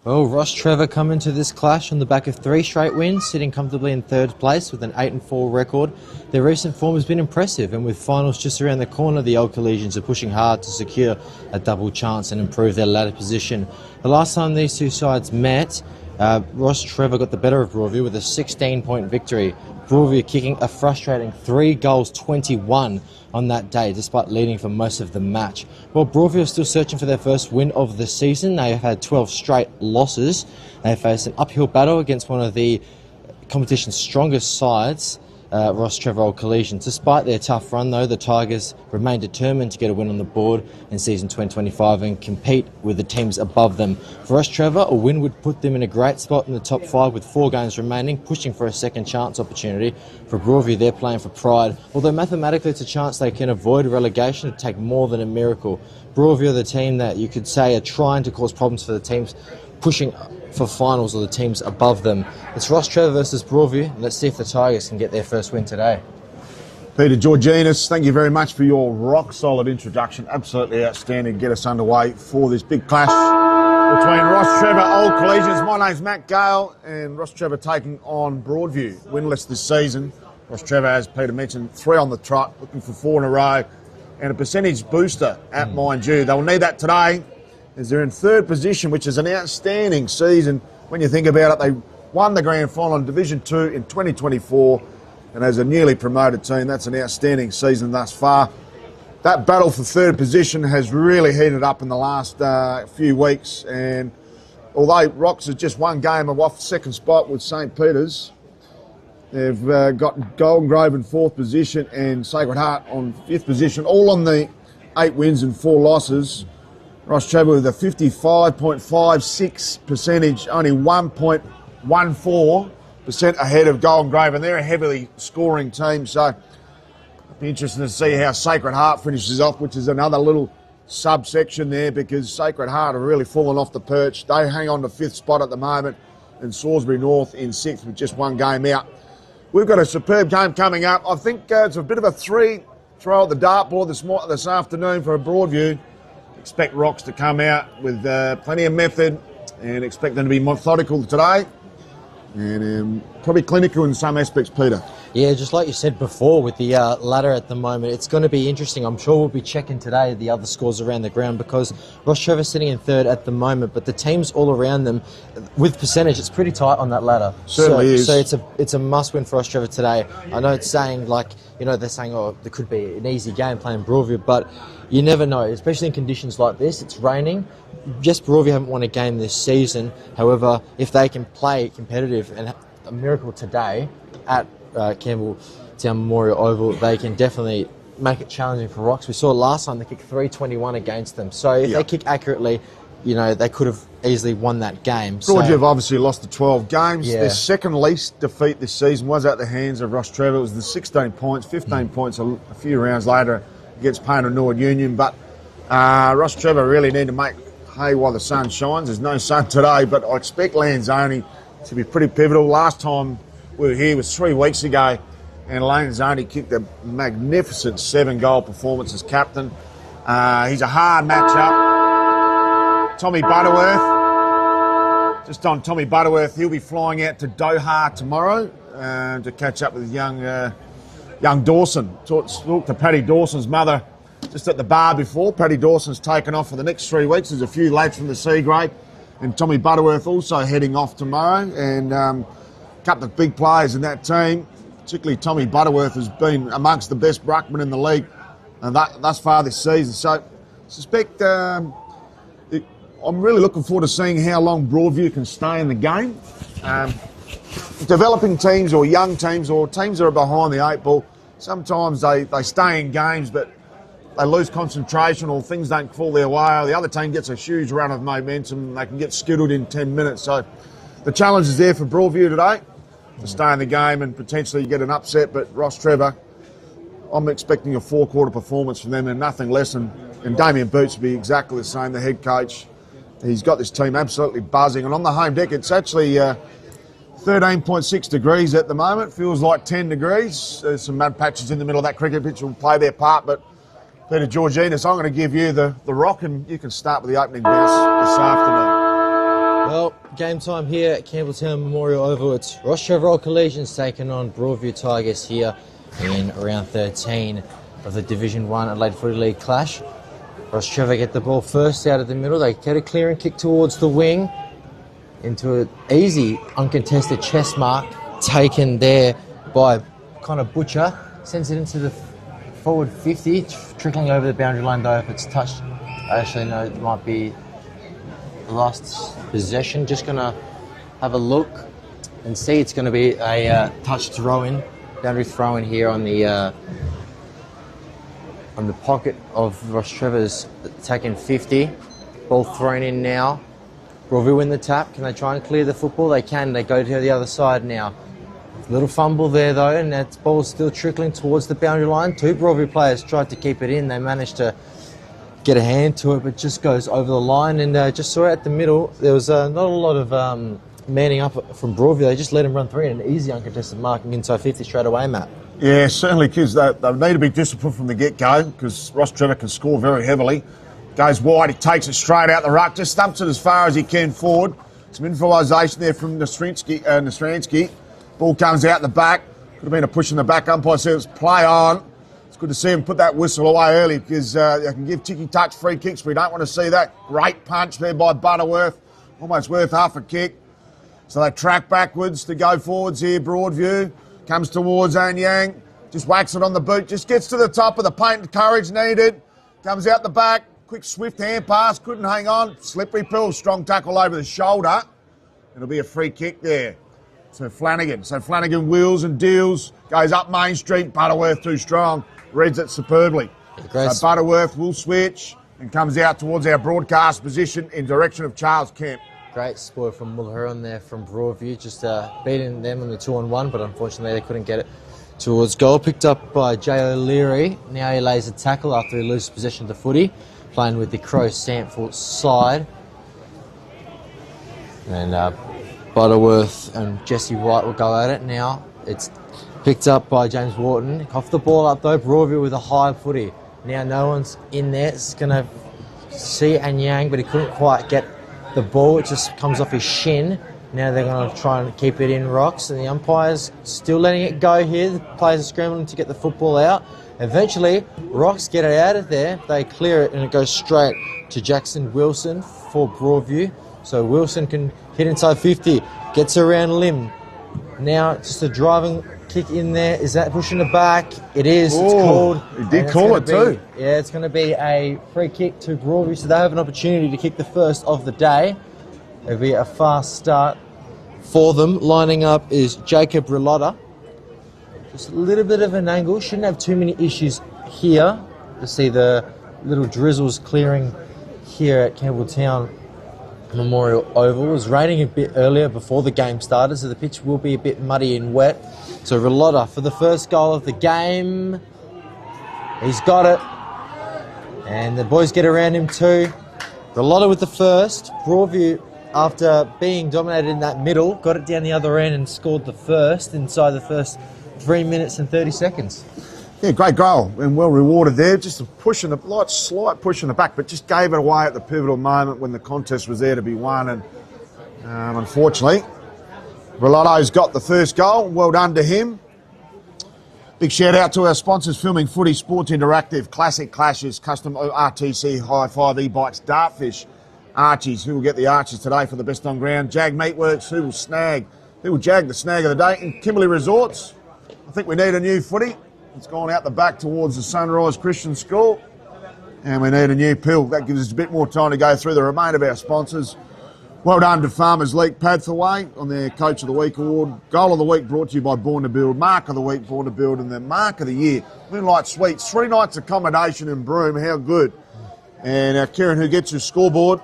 Well, Rostrevor come into this clash on the back of 3 straight wins, sitting comfortably in 3rd place with an 8-4 record. Their recent form has been impressive, and with finals just around the corner, the old collegians are pushing hard to secure a double chance and improve their ladder position. The last time these two sides met, Rostrevor got the better of Broadview with a 16-point victory. Broadview kicking a frustrating 3 goals 21 on that day, despite leading for most of the match. While Broadview are still searching for their first win of the season, they have had 12 straight losses. They face an uphill battle against one of the competition's strongest sides, Rostrevor Old Collegians. Despite their tough run, though, the Tigers remain determined to get a win on the board in season 2025 and compete with the teams above them. For Rostrevor, a win would put them in a great spot in the top 5 with 4 games remaining, pushing for a second chance opportunity. For Broadview, they're playing for pride. Although mathematically it's a chance they can avoid relegation, it'd take more than a miracle. Broadview are the team that you could say are trying to cause problems for the teams pushing for finals or the teams above them. It's Rostrevor versus Broadview. Let's see if the Tigers can get their first win today. Peter Georginas, thank you very much for your rock-solid introduction. Absolutely outstanding. Get us underway for this big clash between Rostrevor Old Collegians. My name's Matt Gale, and Rostrevor taking on Broadview. Winless this season. Rostrevor, as Peter mentioned, 3 on the trot, looking for 4 in a row, and a percentage booster at mind you. They will need that today, as they're in 3rd position, which is an outstanding season when you think about it. They won the grand final in Division 2 in 2024, and as a newly promoted team, that's an outstanding season thus far. That battle for 3rd position has really heated up in the last few weeks, and although Rocks is just 1 game off 2nd spot with St Peter's, they've got Golden Grove in 4th position and Sacred Heart on 5th position, all on the 8 wins and 4 losses. Rostrevor with a 55.56 percentage, only 1.14% ahead of Golden Grove, and they're a heavily scoring team, so it'll be interesting to see how Sacred Heart finishes off, which is another little subsection there, because Sacred Heart are really fallen off the perch. They hang on to 5th spot at the moment, and Salisbury North in 6th with just 1 game out. We've got a superb game coming up. I think it's a bit of a 3 throw at the dartboard this afternoon for Broadview. Expect Rocks to come out with plenty of method, and expect them to be methodical today, and probably clinical in some aspects, Peter. Yeah, just like you said before with the ladder at the moment, it's going to be interesting. I'm sure we'll be checking today the other scores around the ground, because Rostrevor's sitting in 3rd at the moment, but the teams all around them, with percentage, it's pretty tight on that ladder. Certainly is. So it's a must-win for Rostrevor today. I know it's saying, like, you know, they're saying, oh, there could be an easy game playing Broadview, but you never know, especially in conditions like this. It's raining. Just Broadview haven't won a game this season. However, if they can play competitive and have a miracle today at Campbelltown Memorial Oval, they can definitely make it challenging for Rocks. We saw last time they kicked 321 against them. So if they kick accurately, you know, they could have easily won that game. Broadview have obviously lost the 12 games. Yeah. Their second least defeat this season was at the hands of Rostrevor. It was the 16 points, 15 points a few rounds later against Payne and Norwood Union. But Rostrevor really need to make hay while the sun shines. There's no sun today, but I expect Lanzoni to be pretty pivotal. Last time we were here was 3 weeks ago, and Lanzoni kicked a magnificent 7-goal performance as captain. He's a hard matchup. Tommy Butterworth, just on Tommy Butterworth, he'll be flying out to Doha tomorrow to catch up with young Dawson. Talked to Paddy Dawson's mother just at the bar before. Paddy Dawson's taken off for the next 3 weeks. There's a few lads from the C grade, and Tommy Butterworth also heading off tomorrow, and a couple of big players in that team, particularly Tommy Butterworth, has been amongst the best ruckmen in the league thus far this season. So I suspect I'm really looking forward to seeing how long Broadview can stay in the game. Developing teams or young teams or teams that are behind the 8 ball, sometimes they stay in games, but they lose concentration or things don't fall their way, or the other team gets a huge run of momentum, they can get skittled in 10 minutes. So the challenge is there for Broadview today, to stay in the game and potentially get an upset. But Rostrevor, I'm expecting a 4-quarter performance from them and nothing less, and Damien Boots will be exactly the same, the head coach. He's got this team absolutely buzzing, and on the home deck it's actually 13.6 degrees at the moment. Feels like 10 degrees. There's some mud patches in the middle of that cricket pitch will play their part, but Peter Georginas, I'm going to give you the rock, and you can start with the opening bounce this afternoon. Well, game time here at Campbelltown Memorial Oval. It's Rostrevor Collegians taking on Broadview Tigers here in round 13 of the Division 1 Adelaide Footy League clash. Rostrevor get the ball first out of the middle. They get a clearing kick towards the wing into an easy, uncontested chest mark taken there by Connor Butcher. Sends it into the forward 50, trickling over the boundary line though if it's touched. I actually know it might be the last possession. Just going to have a look and see. It's going to be a touch throw-in, boundary throw-in here on the pocket of Rostrevor's attacking 50. Ball thrown in now. Broadview win the tap. Can they try and clear the football? They can. They go to the other side now. Little fumble there though, and that ball's still trickling towards the boundary line. Two Broadview players tried to keep it in. They managed to get a hand to it, but just goes over the line. And just saw it at the middle. There was not a lot of manning up from Broadview. They just let him run through an easy uncontested marking inside 50 straight away, Matt. Yeah, certainly, kids. They need to be disciplined from the get-go because Rostrevor can score very heavily. Goes wide, he takes it straight out the ruck, just stumps it as far as he can forward. Some improvisation there from Nostransky. Ball comes out the back. Could have been a push in the back. Umpire says play on. It's good to see him put that whistle away early because they can give ticky-touch free kicks. We don't want to see that. Great punch there by Butterworth. Almost worth half a kick. So they track backwards to go forwards here. Broadview comes towards Anyang. Just whacks it on the boot. Just gets to the top of the paint. Courage needed. Comes out the back. Quick, swift hand pass. Couldn't hang on. Slippery pill. Strong tackle over the shoulder. It'll be a free kick there. So Flanagan wheels and deals. Goes up Main Street. Butterworth too strong. Reads it superbly. So Butterworth will switch and comes out towards our broadcast position in direction of Charles Kemp. Great spoil from Mulheron there from Broadview. Just beating them on the 2-on-1, but unfortunately they couldn't get it towards goal. Picked up by Jay O'Leary. Now he lays a tackle after he loses possession of the footy. Playing with the Crow Sandford side. And Butterworth and Jesse White will go at it now. It's picked up by James Wharton. Coughed the ball up though. Broadview with a high footy. Now no one's in there. It's going to see Anyang, but he couldn't quite get the ball. It just comes off his shin. Now they're going to try and keep it in rocks. And the umpire's still letting it go here. The players are scrambling to get the football out. Eventually, Rocks get it out of there. They clear it and it goes straight to Jackson Wilson for Broadview. So Wilson can hit inside 50. Gets around Lim. Now just a driving kick in there. Is that pushing it back? It is. It's called. He did call it too. Yeah, it's going to be a free kick to Broadview. So they have an opportunity to kick the first of the day. It'll be a fast start for them. Lining up is Jacob Rilotta. Just a little bit of an angle. Shouldn't have too many issues here. You see the little drizzles clearing here at Campbelltown Memorial Oval. It was raining a bit earlier before the game started, so the pitch will be a bit muddy and wet. So Rilotta for the first goal of the game. He's got it. And the boys get around him too. Rilotta with the first. Broadview, after being dominated in that middle, got it down the other end and scored the first inside the first 3 minutes and 30 seconds. Yeah, great goal and well rewarded there. Just a push in the slight push in the back, but just gave it away at the pivotal moment when the contest was there to be won. And unfortunately, Relotto's got the first goal. Well done to him. Big shout out to our sponsors filming Footy, Sports Interactive, Classic Clashes, Custom RTC, High Five, E-Bikes, Dartfish, Archies. Who will get the Archies today for the best on ground? Jag Meatworks. Who will jag the snag of the day? And Kimberley Resorts. I think we need a new footy. It's gone out the back towards the Sunrise Christian School. And we need a new pill. That gives us a bit more time to go through the remainder of our sponsors. Well done to Farmers League Padthaway on their Coach of the Week award. Goal of the Week brought to you by Born to Build. Mark of the Week, Born to Build. And the Mark of the Year, Moonlight Suites. 3 nights accommodation in Broome. How good. And Kieran, who gets your scoreboard.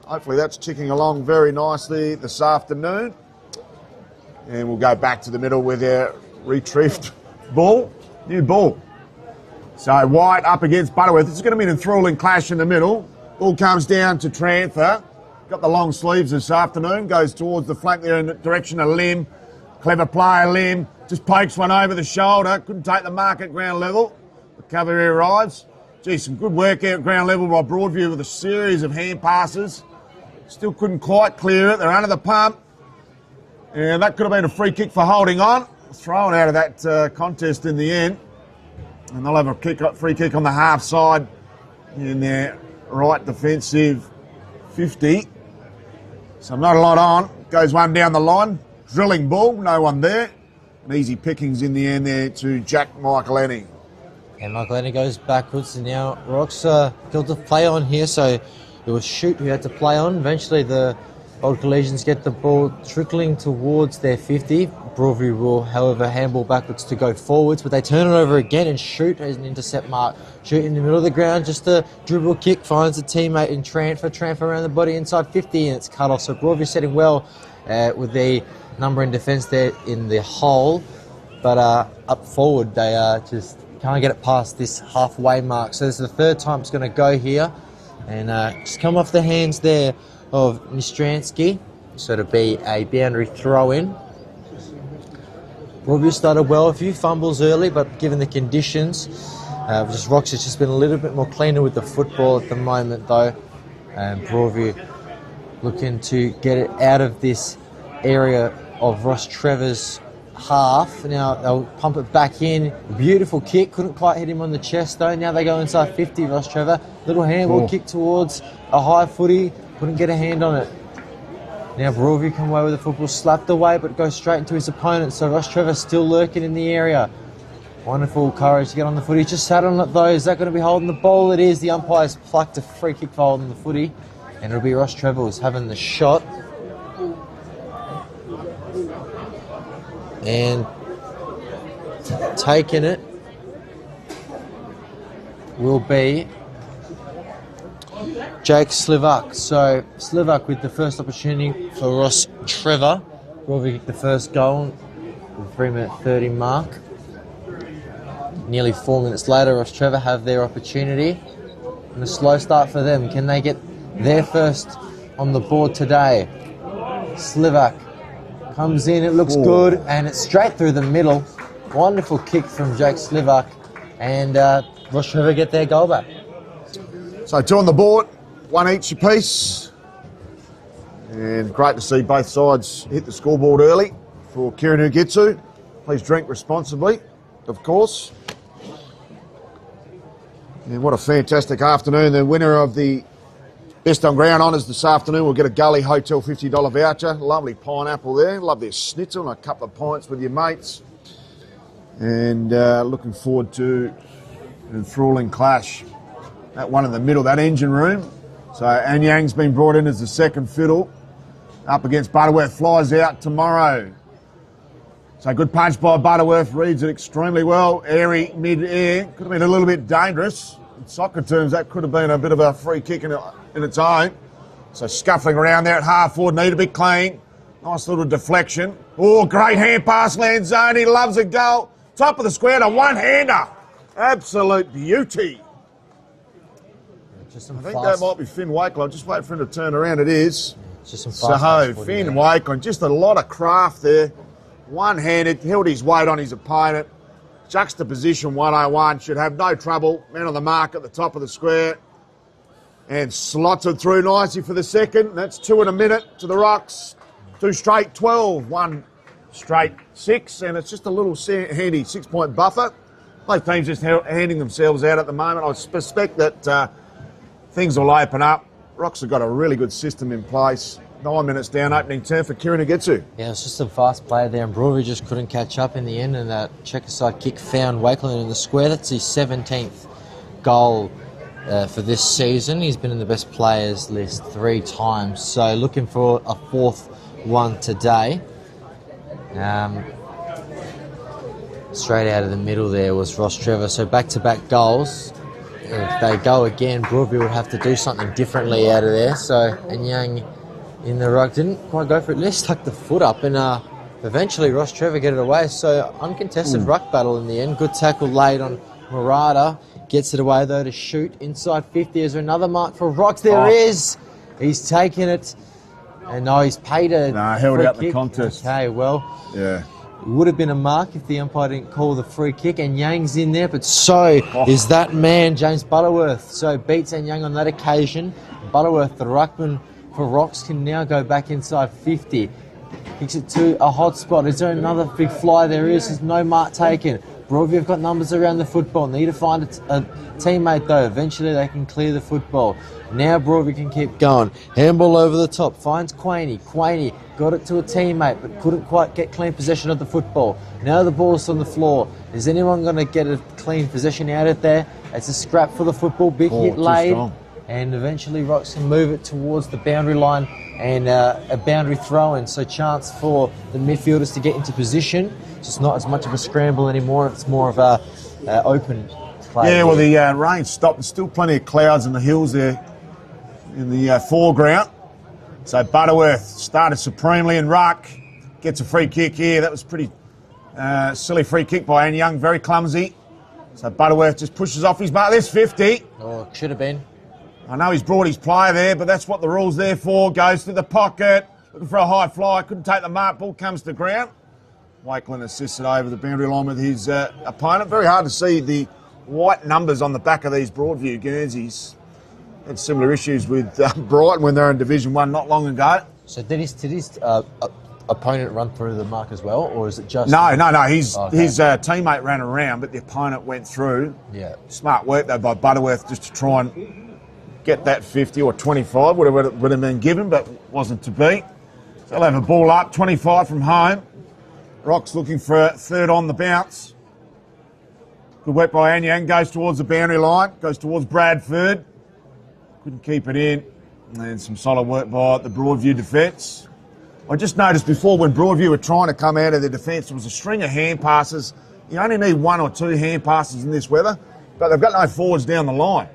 Hopefully that's ticking along very nicely this afternoon. And we'll go back to the middle with our retrieved ball. New ball. So White up against Butterworth. This is going to be an enthralling clash in the middle. Ball comes down to Tranther. Got the long sleeves this afternoon. Goes towards the flank there in the direction of Lim. Clever player Lim. Just pokes one over the shoulder. Couldn't take the mark at ground level. The cavalry arrives. Gee, some good work out at ground level by Broadview with a series of hand passes. Still couldn't quite clear it. They're under the pump. And that could have been a free kick for holding on. Thrown out of that contest in the end. And they'll have a free kick on the half side in their right defensive 50. So not a lot on. Goes one down the line. Drilling ball, no one there. And easy pickings in the end there to Jack Michaelini. And Michaelini goes backwards, and now Rocks got to play on here, so it was Shoot who had to play on. Eventually the Old Collegians get the ball trickling towards their 50. Broadview will, however, handball backwards to go forwards, but they turn it over again, and Shoot has an intercept mark. Shoot in the middle of the ground, just a dribble kick, finds a teammate in Trantfor around the body inside 50, and it's cut off. So Broadview setting well with the number in defence there in the hole, but up forward they just can't get it past this halfway mark. So this is the third time it's going to go here, and just come off the hands there of Nistransky, so it'll be a boundary throw-in. Broadview started well, a few fumbles early, but given the conditions, just Rocks has just been a little bit more cleaner with the football at the moment though, and Broadview looking to get it out of this area of Rostrevor's half. Now they'll pump it back in. Beautiful kick, couldn't quite hit him on the chest though. Now they go inside 50, Rostrevor. Little handball kick towards a high footy, couldn't get a hand on it. Now Broadview come away with the football, slapped away, but goes straight into his opponent. So Rostrevor still lurking in the area. Wonderful courage to get on the footy. Just sat on it though. Is that going to be holding the ball? It is. The umpire's plucked a free kick for holding the footy, and it'll be Rostrevor who's having the shot. And taking it will be Jake Slivak. So Slivak with the first opportunity for Rostrevor. Broadview kicked the first goal at the 3-minute 30 mark. Nearly 4 minutes later, Rostrevor have their opportunity. And a slow start for them. Can they get their first on the board today? Slivak comes in, it looks good, and it's straight through the middle. Wonderful kick from Jake Slivak, and Rostrevor get their goal back. So two on the board, one each apiece. And great to see both sides hit the scoreboard early for Kirinugitsu. Please drink responsibly, of course. And what a fantastic afternoon. The winner of the Best on Ground honours this afternoon will get a Gully Hotel $50 voucher. Lovely pineapple there. Love their schnitzel and a couple of pints with your mates. And looking forward to an enthralling clash. That one in the middle, that engine room. So Anyang's been brought in as the second fiddle. Up against Butterworth, flies out tomorrow. So good punch by Butterworth, reads it extremely well. Airy mid-air, could have been a little bit dangerous. In soccer terms, that could have been a bit of a free kick in its own. So scuffling around there at half forward, need a bit clean. Nice little deflection. Oh, great hand pass, Lanzoni, loves a goal. Top of the square to one-hander. Absolute beauty. Just some I think that might be Finn Wakeland. Just wait for him to turn around. It is. Just some so Finn Wakeland, just a lot of craft there. One-handed, held his weight on his opponent. Juxtaposition 101, should have no trouble. Man on the mark at the top of the square. And slots it through nicely for the second. That's 2 in a minute to the Rocks. 2 straight 12, 1 straight 6. And it's just a little handy 6-point buffer. Both teams just handing themselves out at the moment. I suspect that things will open up. Rocks have got a really good system in place. 9 minutes down, opening turn for Kirinugitsu. Yeah, it's just some fast play there, and Broadview just couldn't catch up in the end, and that checker side kick found Wakeland in the square. That's his 17th goal for this season. He's been in the best players list 3 times, so looking for a 4th one today. Straight out of the middle there was Rostrevor, so back-to-back goals. If they go again, Broadview would have to do something differently out of there. So, and Young in the ruck didn't quite go for it. Just stuck the foot up, and eventually Rostrevor get it away. So uncontested ruck battle in the end. Good tackle laid on Murata. Gets it away though to Shoot inside 50. Is there another mark for Rocks? There is. He's taken it, and no, he's paid a held free out kick. the contest. Okay, well, yeah. It would have been a mark if the umpire didn't call the free kick, and Yang's in there, but so is that man, James Butterworth. So beats Young on that occasion. Butterworth, the ruckman for Rocks can now go back inside 50. Kicks it to a hot spot. Is there another big fly? There is. There's no mark taken. Broadview have got numbers around the football. Need to find a teammate though. Eventually they can clear the football. Now Broadview can keep going. Handball over the top. Finds Quaney. Quaney got it to a teammate but couldn't quite get clean possession of the football. Now the ball's on the floor. Is anyone going to get a clean possession out of there? It's a scrap for the football. Big hit laid. Strong. And eventually Rocks can move it towards the boundary line and a boundary throw-in. So chance for the midfielders to get into position. It's not as much of a scramble anymore. It's more of a open play. Yeah, well, the rain stopped. There's still plenty of clouds in the hills there in the foreground. So Butterworth started supremely in ruck. Gets a free kick here. That was pretty silly free kick by Anne Young. Very clumsy. So Butterworth just pushes off his mark. There's 50. Oh, should have been. I know he's brought his player there, but that's what the rule's there for. Goes to the pocket. Looking for a high fly. Couldn't take the mark. Ball comes to ground. Wakeland assists it over the boundary line with his opponent. Very hard to see the white numbers on the back of these Broadview Guernseys. Had similar issues with Brighton when they were in Division 1 not long ago. So did his opponent run through the mark as well, or is it just... No. His teammate ran around, but the opponent went through. Yeah. Smart work, though, by Butterworth just to try and get that 50 or 25. Would have been given, but wasn't to be. So they'll have a ball up, 25 from home. Rock's looking for a third on the bounce. Good work by Anyang. Goes towards the boundary line. Goes towards Bradford. Couldn't keep it in. And some solid work by the Broadview defence. I just noticed before when Broadview were trying to come out of their defence, there was a string of hand passes. You only need one or two hand passes in this weather, but they've got no forwards down the line.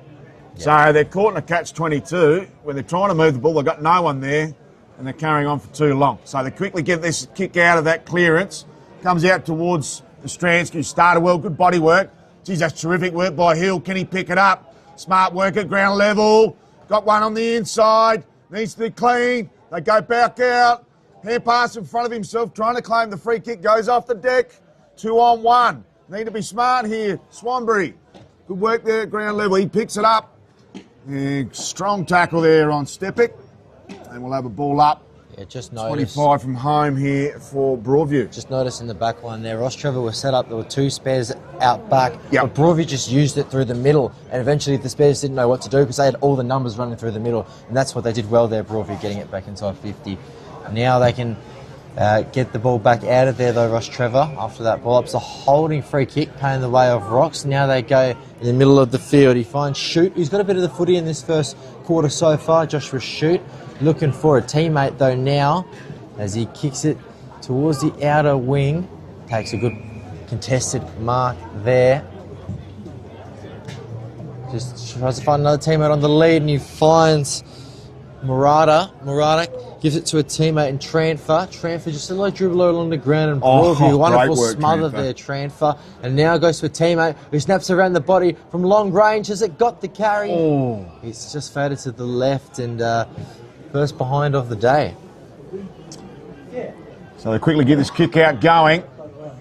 Yep. So they're caught in a catch-22. When they're trying to move the ball, they've got no one there, and they're carrying on for too long. So they quickly get this kick out of that clearance. Comes out towards the Stransky. Started well, good body work. Geez, that's terrific work by Hill. Can he pick it up? Smart work at ground level. Got one on the inside. Needs to be clean. They go back out. Hand pass in front of himself, trying to claim the free kick. Goes off the deck. 2-on-1. Need to be smart here. Swanbury. Good work there at ground level. He picks it up. And strong tackle there on Stepic. And we'll have a ball up. Yeah, just notice. 25 from home here for Broadview. Just notice in the back line there, Rostrevor was set up. There were two spares out back. Yep. But Broadview just used it through the middle. And eventually the spares didn't know what to do because they had all the numbers running through the middle. And that's what they did well there, Broadview, getting it back inside 50. Now they can get the ball back out of there, though, Rostrevor, after that ball up. It's a holding free kick, paying the way of Rocks. Now they go in the middle of the field. He finds Shoot, who's got a bit of the footy in this first quarter so far. Joshua Shoot looking for a teammate, though, now as he kicks it towards the outer wing. Takes a good contested mark there. Just tries to find another teammate on the lead, and he finds Murata. Murata gives it to a teammate in Tranfer. Tranfer just a little dribble along the ground, and Broadview, wonderful smother there, Tranfer. And now goes to a teammate who snaps around the body from long range. Has it got the carry? Oh. It's just faded to the left, and first behind of the day. So they quickly get this kick out going.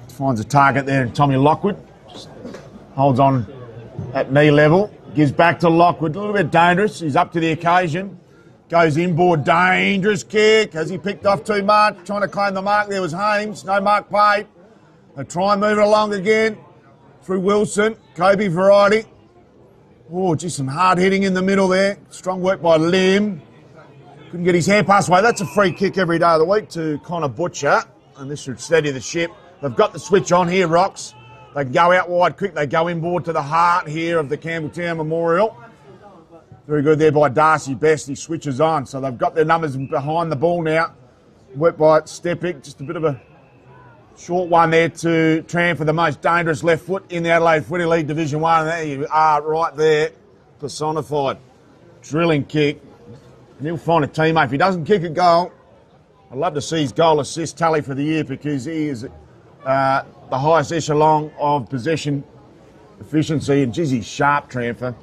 Finds a target there in Tommy Lockwood. Just holds on at knee level. Gives back to Lockwood. A little bit dangerous. He's up to the occasion. Goes inboard. Dangerous kick. Has he picked off too much? Trying to claim the mark. There was Hames. No mark played. They try and move it along again. Through Wilson. Kobe variety. Oh, just some hard hitting in the middle there. Strong work by Lim. Couldn't get his hand pass away. That's a free kick every day of the week to Connor Butcher. And this should steady the ship. They've got the switch on here, Rocks. They can go out wide quick. They go inboard to the heart here of the Campbelltown Memorial. Very good there by Darcy Best. He switches on. So they've got their numbers behind the ball now. Work by Stepic. Just a bit of a short one there to Tran for the most dangerous left foot in the Adelaide Footy League Division 1. And there you are right there. Personified. Drilling kick. And he'll find a teammate. If he doesn't kick a goal, I'd love to see his goal assist tally for the year because he is the highest echelon of possession efficiency. And geez, he's sharp, Tranfer.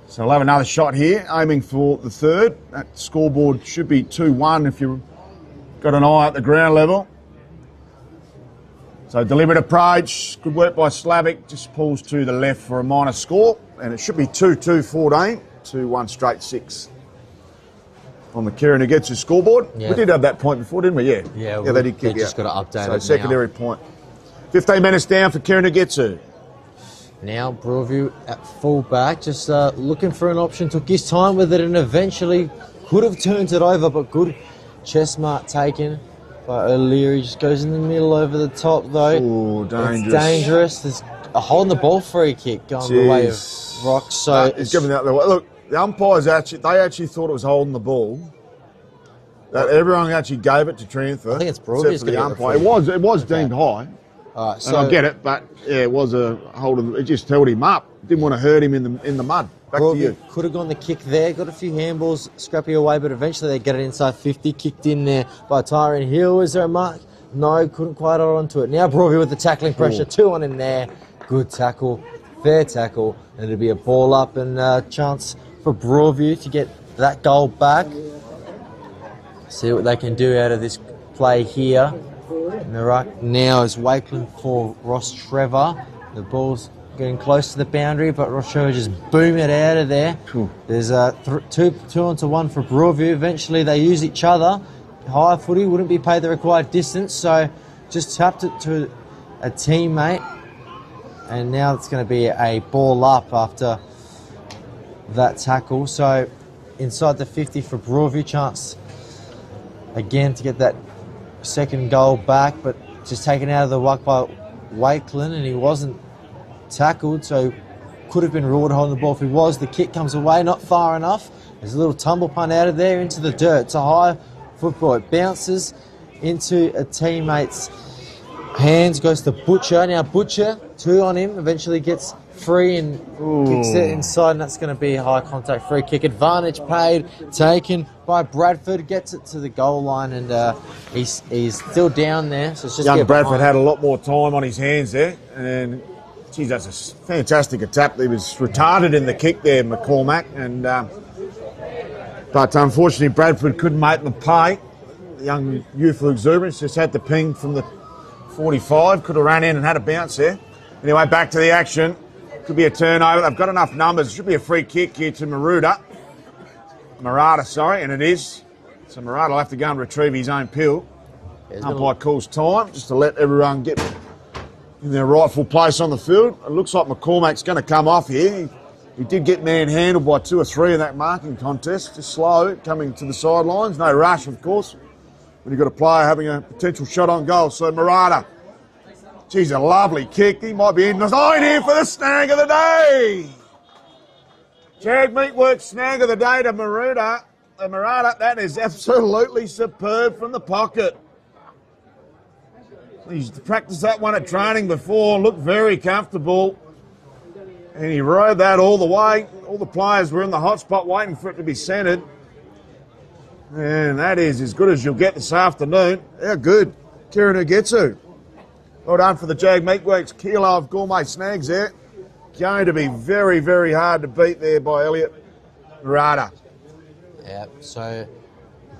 So we'll have another shot here, aiming for the third. That scoreboard should be 2-1 if you've got an eye at the ground level. So deliberate approach. Good work by Slavic. Just pulls to the left for a minor score. And it should be 2-2-14 to 1 straight 6. on the Kieran who gets his scoreboard. Yeah. We did have that point before, didn't we? Yeah. Yeah, they did kick. They just got to update so it secondary now. point. 15 minutes down for Kieran Ugetsu. Now Broadview at full back, just looking for an option. Took his time with it and eventually could have turned it over, but good chest mark taken by O'Leary. Just goes in the middle over the top though. Oh, dangerous. It's dangerous. There's a holding the ball free kick going the way of Rock. So it's giving out the way. Look, the umpires actually thought it was holding the ball. That everyone actually gave it to transfer. I think it's Broadview's except for the gonna get the umpire. free It was deemed high. All right, And I get it, but yeah, it was a hold. It just held him up. Didn't want to hurt him in the mud. Back to you. Could have gone the kick there. Got a few handballs, scrappy away, but eventually they get it inside 50. Kicked in there by Tyrone Hill. Is there a mark? No, couldn't quite hold on to it. Now Broadview with the tackling pressure. 2 on in there. Good tackle, fair tackle, and it'll be a ball up and a chance for Broadview to get that goal back. See what they can do out of this play here. And the right now is Wakeland for Rostrevor. The ball's getting close to the boundary, but Rostrevor just boom it out of there. Cool. There's a 2-on-1 for Broadview. Eventually they use each other. Higher footy wouldn't be paid the required distance, so just tapped it to a teammate. And now it's going to be a ball up after that tackle. So inside the 50 for Broadview, chance again to get that second goal back, but just taken out of the ruck by Wakeland, and he wasn't tackled, so could have been ruled holding the ball if he was. The kick comes away, not far enough. There's a little tumble punt out of there into the dirt. It's a high football. It bounces into a teammate's hands, goes to Butcher. Now Butcher, 2 on him, eventually gets free and kicks it inside, and that's going to be a high contact free kick. Advantage paid, taken by Bradford, gets it to the goal line, and he's still down there. So it's just Young Bradford had a lot more time on his hands there, and geez, that's a fantastic attack. He was retarded in the kick there, McCormack, and but unfortunately Bradford couldn't make the pay. The young youthful exuberance just had the ping from the 45, could have ran in and had a bounce there. Anyway, back to the action. Could be a turnover. They've got enough numbers. Should be a free kick here to Murata, and it is. So Murata will have to go and retrieve his own pill. Umpire calls time just to let everyone get in their rightful place on the field. It looks like McCormack's going to come off here. He did get manhandled by 2 or 3 in that marking contest. Just slow, coming to the sidelines. No rush, of course, when you've got a player having a potential shot on goal. So Murata. Geez, a lovely kick. He might be in the line here for the snag of the day. Jag Meatworks snag of the day to Murata. That is absolutely superb from the pocket. He's practiced that one at training before, looked very comfortable. And he rode that all the way. All the players were in the hot spot waiting for it to be centred. And that is as good as you'll get this afternoon. How good. Kieran Ugetsu. Well done for the Jag Meatworks kilo of gourmet snags there. Going to be very, very hard to beat there by Elliot Murata. Yeah, so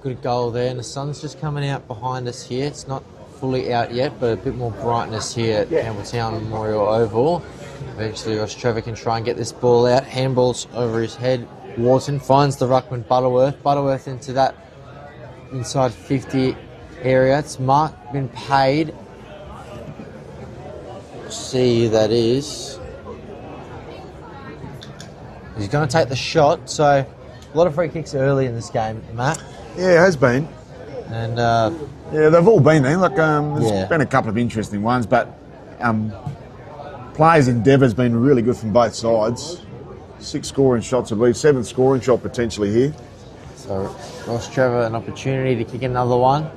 good goal there. And the sun's just coming out behind us here. It's not fully out yet, but a bit more brightness here at Campbelltown Memorial Oval. Eventually Rostrevor can try and get this ball out. Handballs over his head. Wharton finds the ruckman Butterworth. Butterworth into that inside 50 area. It's marked, been paid. See who that is. He's going to take the shot, so a lot of free kicks early in this game, Matt. Yeah, it has been. And yeah, they've all been there. Look, there's been a couple of interesting ones, but players' endeavour's been really good from both sides. 6 scoring shots, I believe, 7th scoring shot potentially here. So Rostrevor an opportunity to kick another one.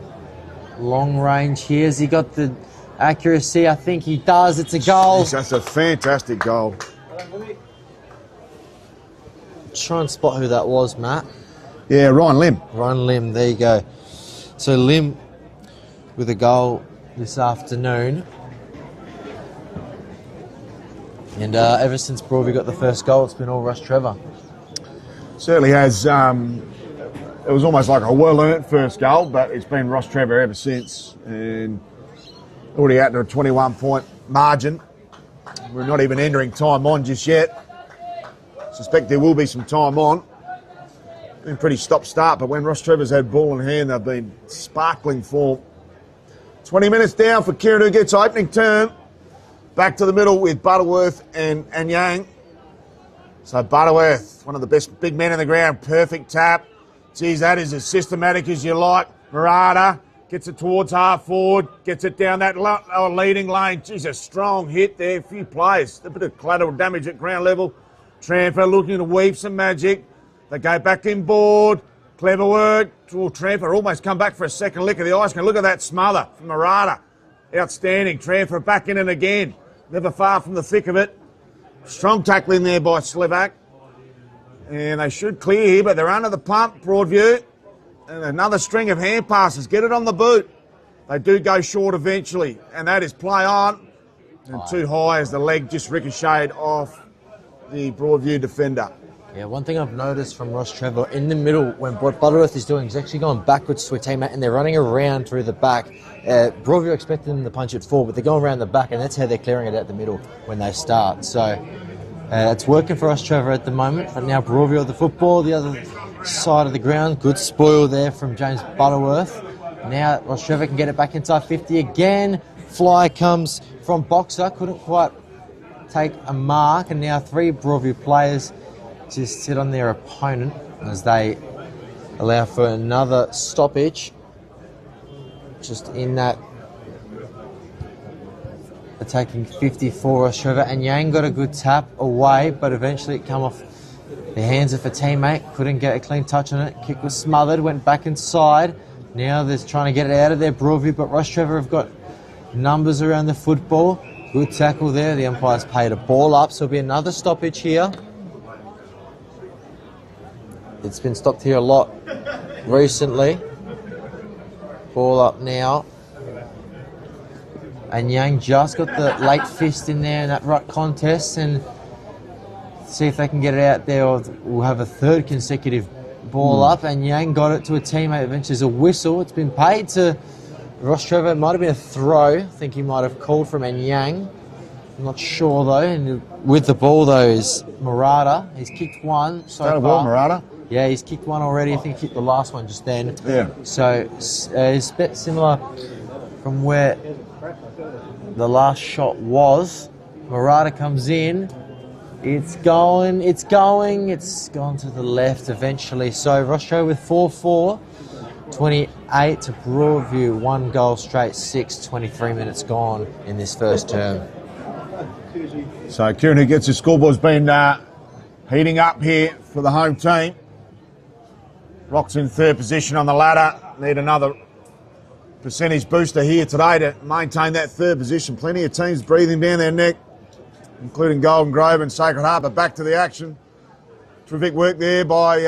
Long range here. Has he got the accuracy? I think he does. It's a goal. Jeez, that's a fantastic goal. Try and spot who that was, Matt. Yeah, Ryan Lim. Ryan Lim, there you go. So Lim with a goal this afternoon. And ever since Broadview got the first goal, it's been all Rostrevor. Certainly has. It was almost like a well-earned first goal, but it's been Rostrevor ever since. And already out to a 21-point margin. We're not even entering time on just yet. Suspect there will be some time on. been pretty stop-start, but when Rostrevor's had ball in hand, they've been sparkling form. 20 minutes down for Kieran, who gets opening turn. Back to the middle with Butterworth and Yang. So Butterworth, one of the best big men in the ground, perfect tap. Geez, that is as systematic as you like. Murata gets it towards half forward, gets it down that leading lane. Geez, a strong hit there, a few plays. A bit of collateral damage at ground level. Trevor looking to weave some magic. They go back inboard. Clever work. Trevor almost come back for a second lick of the ice. Look at that smother from Murata. Outstanding. Trevor back in and again. Never far from the thick of it. Strong tackling there by Slivak. And they should clear here, but they're under the pump, Broadview. And another string of hand passes. Get it on the boot. They do go short eventually. And that is play on. And too high as the leg just ricocheted off the Broadview defender. Yeah, one thing I've noticed from Rostrevor in the middle, when what Butterworth is doing, he's actually going backwards to a teammate and they're running around through the back. Broadview expected them to punch it forward, but they're going around the back, and that's how they're clearing it out the middle when they start. So it's working for Rostrevor at the moment, but now Broadview of the football, the other side of the ground. Good spoil there from James Butterworth. Now Rostrevor can get it back inside 50 again. Fly comes from Boxer, couldn't quite take a mark, and now 3 Broadview players just sit on their opponent as they allow for another stoppage. Just in that attacking 54 Trevor, and Yang got a good tap away, but eventually it came off the hands of a teammate. Couldn't get a clean touch on it. Kick was smothered, went back inside. Now they're trying to get it out of there, Broadview, but Rostrevor have got numbers around the football. Good tackle there. The umpire's paid a ball up, so there'll be another stoppage here. It's been stopped here a lot recently. Ball up now. And Yang just got the late fist in there in that ruck contest, and see if they can get it out there, or we'll have a third consecutive ball up. And Yang got it to a teammate. Eventually there's a whistle. It's been paid to Rostrevor. It might have been a throw. I think he might have called from Yang. I'm not sure though. And with the ball though is Murata. He's kicked one so far. Well, Murata. Yeah, he's kicked one already. I think he kicked the last one just then. Yeah. So it's a bit similar from where the last shot was. Murata comes in. It's gone to the left eventually. So Rostrevor with 4-4, 28 to Broadview, 1 goal straight, 23 minutes gone in this first term. So Kieran, who gets his scoreboard's been heating up here for the home team. Rock's in 3rd position on the ladder. Need another percentage booster here today to maintain that 3rd position. Plenty of teams breathing down their neck, including Golden Grove and Sacred Heart. But back to the action. Terrific work there by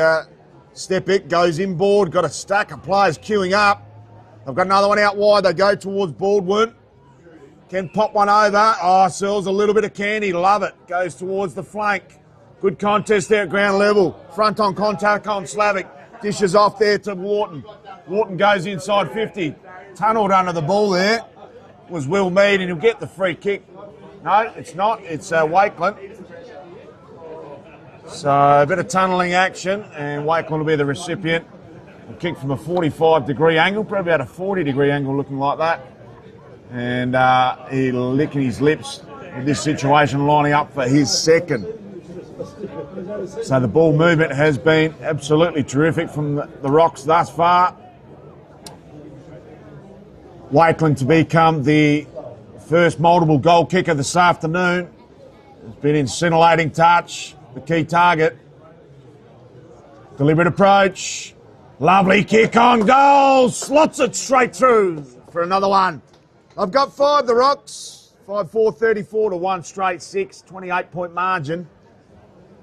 Stepic. Goes inboard. Got a stack of players queuing up. They've got another one out wide. They go towards Baldwin. Can pop one over. Oh, sells a little bit of candy. Love it. Goes towards the flank. Good contest there at ground level. Front on contact on Slavic. Dishes off there to Wharton. Wharton goes inside 50. Tunnelled under the ball there. Was Will Mead, and he'll get the free kick. No, it's not. It's Wakeland. So a bit of tunnelling action, and Wakeland will be the recipient. A kick from a 45-degree angle, probably about a 40-degree angle looking like that. And he's licking his lips with this situation, lining up for his second. So the ball movement has been absolutely terrific from the Rocks thus far. Wakeland to become the first multiple goal kicker this afternoon. It's been in scintillating touch, the key target. Deliberate approach. Lovely kick on goal. Slots it straight through for another one. I've got 5, the Rocks. 5-4, 34 to 1 straight 6, 28-point margin.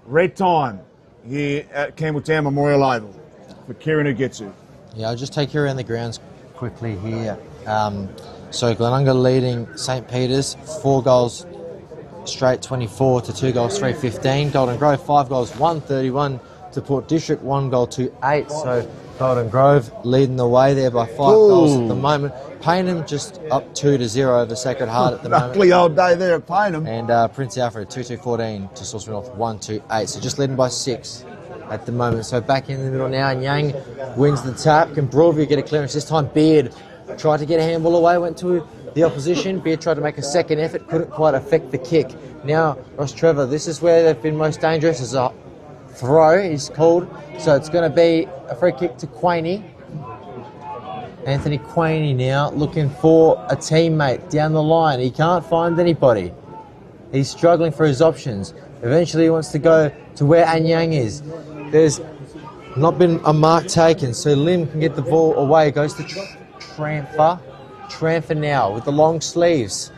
Red time here at Campbelltown Memorial Oval for Kieran, who gets it. Yeah, I'll just take you around the grounds quickly here. So Glenunga leading St. Peter's 4 goals straight 24 to 2 goals 3-15. Golden Grove 5 goals 131 to Port District 1 goal 2-8. So Golden Grove leading the way there by 5 goals at the moment. Payneham just up 2-0 over Sacred Heart at the moment. Ugly old day there at Payneham. And Prince Alfred 2-2-14 to Sauceman North 1-2-8. So just leading by 6 at the moment. So back in the middle now, and Yang wins the tap. Can Broadview get a clearance? This time Beard tried to get a handball away, went to the opposition. Beard tried to make a second effort, couldn't quite affect the kick. Now Rostrevor, this is where they've been most dangerous. As a throw is called, so it's going to be a free kick to Quaney. Anthony Quaney now looking for a teammate down the line. He can't find anybody. He's struggling for his options. Eventually he wants to go to where Anyang is. There's not been a mark taken, so Lim can get the ball away. Goes to Tramfer. Tramfer now with the long sleeves.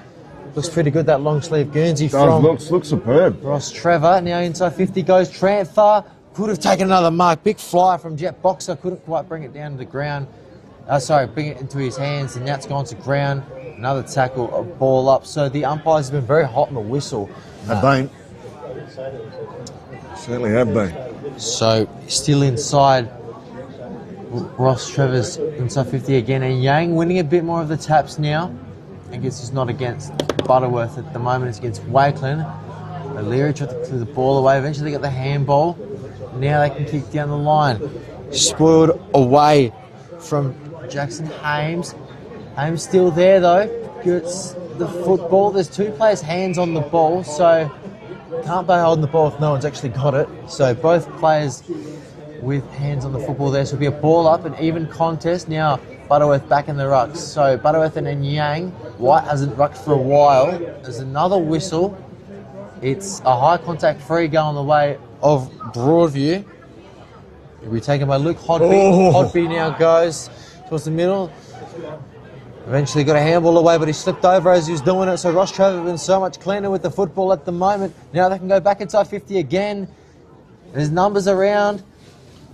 Looks pretty good, that long sleeve Guernsey from looks superb. Rostrevor. Now inside 50 goes Tramfer. Could have taken another mark. Big fly from Jet Boxer. Couldn't quite bring it down to the ground. Bring it into his hands, and now it's gone to ground. Another tackle, a ball up. So the umpires have been very hot on the whistle. Have been. Certainly have been. So still inside Rostrevor's inside 50 again, and Yang winning a bit more of the taps now. I guess he's not against Butterworth at the moment, it's against Wakeland. O'Leary tried to clear the ball away, eventually got the handball. Now they can kick down the line. Spoiled away from Jackson Hames. Hames still there though, gets the football. There's two players' hands on the ball, so can't play holding the ball if no one's actually got it. So both players with hands on the football there. So it'll be a ball up, an even contest. Now Butterworth back in the rucks. So Butterworth and Yang. White hasn't rucked for a while. There's another whistle. It's a high contact free going the way of Broadview. It'll be taken by Luke Hodby. Hodby now goes towards the middle. Eventually got a handball away, but he slipped over as he was doing it. So Rostrevor have been so much cleaner with the football at the moment. Now they can go back inside 50 again. There's numbers around.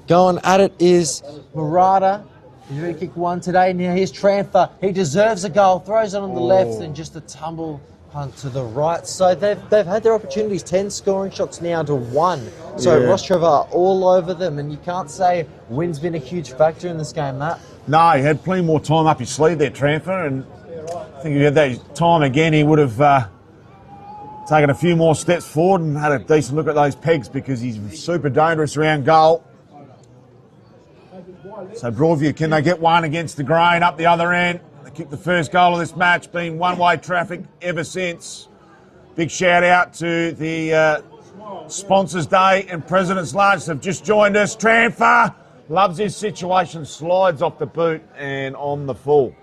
Going at it is Murata. He's going to kick one today. Now here's Tramfer. He deserves a goal. Throws it on the left and just a tumble punt to the right. So they've had their opportunities. 10 scoring shots now to 1. So Rostrevor are all over them, and you can't say wind's been a huge factor in this game, Matt. No, he had plenty more time up his sleeve there, Tramfer, and I think if he had that time again, he would have taken a few more steps forward and had a decent look at those pegs, because he's super dangerous around goal. So Broadview, can they get one against the grain up the other end? They kicked the first goal of this match, been one-way traffic ever since. Big shout out to the Sponsors Day and President's Lunch. They've just joined us. Tramfer loves his situation, slides off the boot and on the full.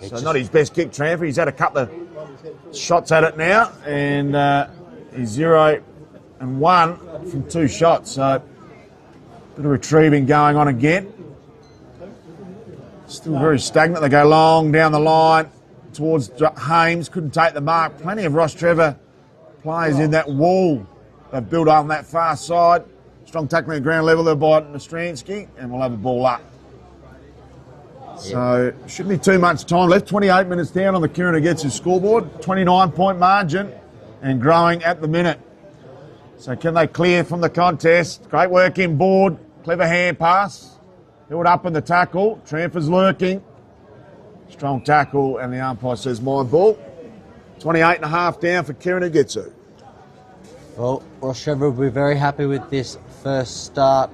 So not his best kick, Tramfer. He's had a couple of shots at it now, and he's 0 and 1 from 2 shots. So bit of retrieving going on again. Still very stagnant. They go long down the line towards Hames. Couldn't take the mark. Plenty of Rostrevor players in that wall. They've built on that far side. Strong tackling at ground level there by Nostransky, and we'll have a ball up. So shouldn't be too much time left. 28 minutes down on the Kieran gets his scoreboard. 29-point margin and growing at the minute. So can they clear from the contest? Great work inboard. Clever hand pass. Held up in the tackle. Tramfer's lurking. Strong tackle, and the umpire says mine ball. 28 and a half down for Kieran Getsu. Well, Rostrevor will be very happy with this first start.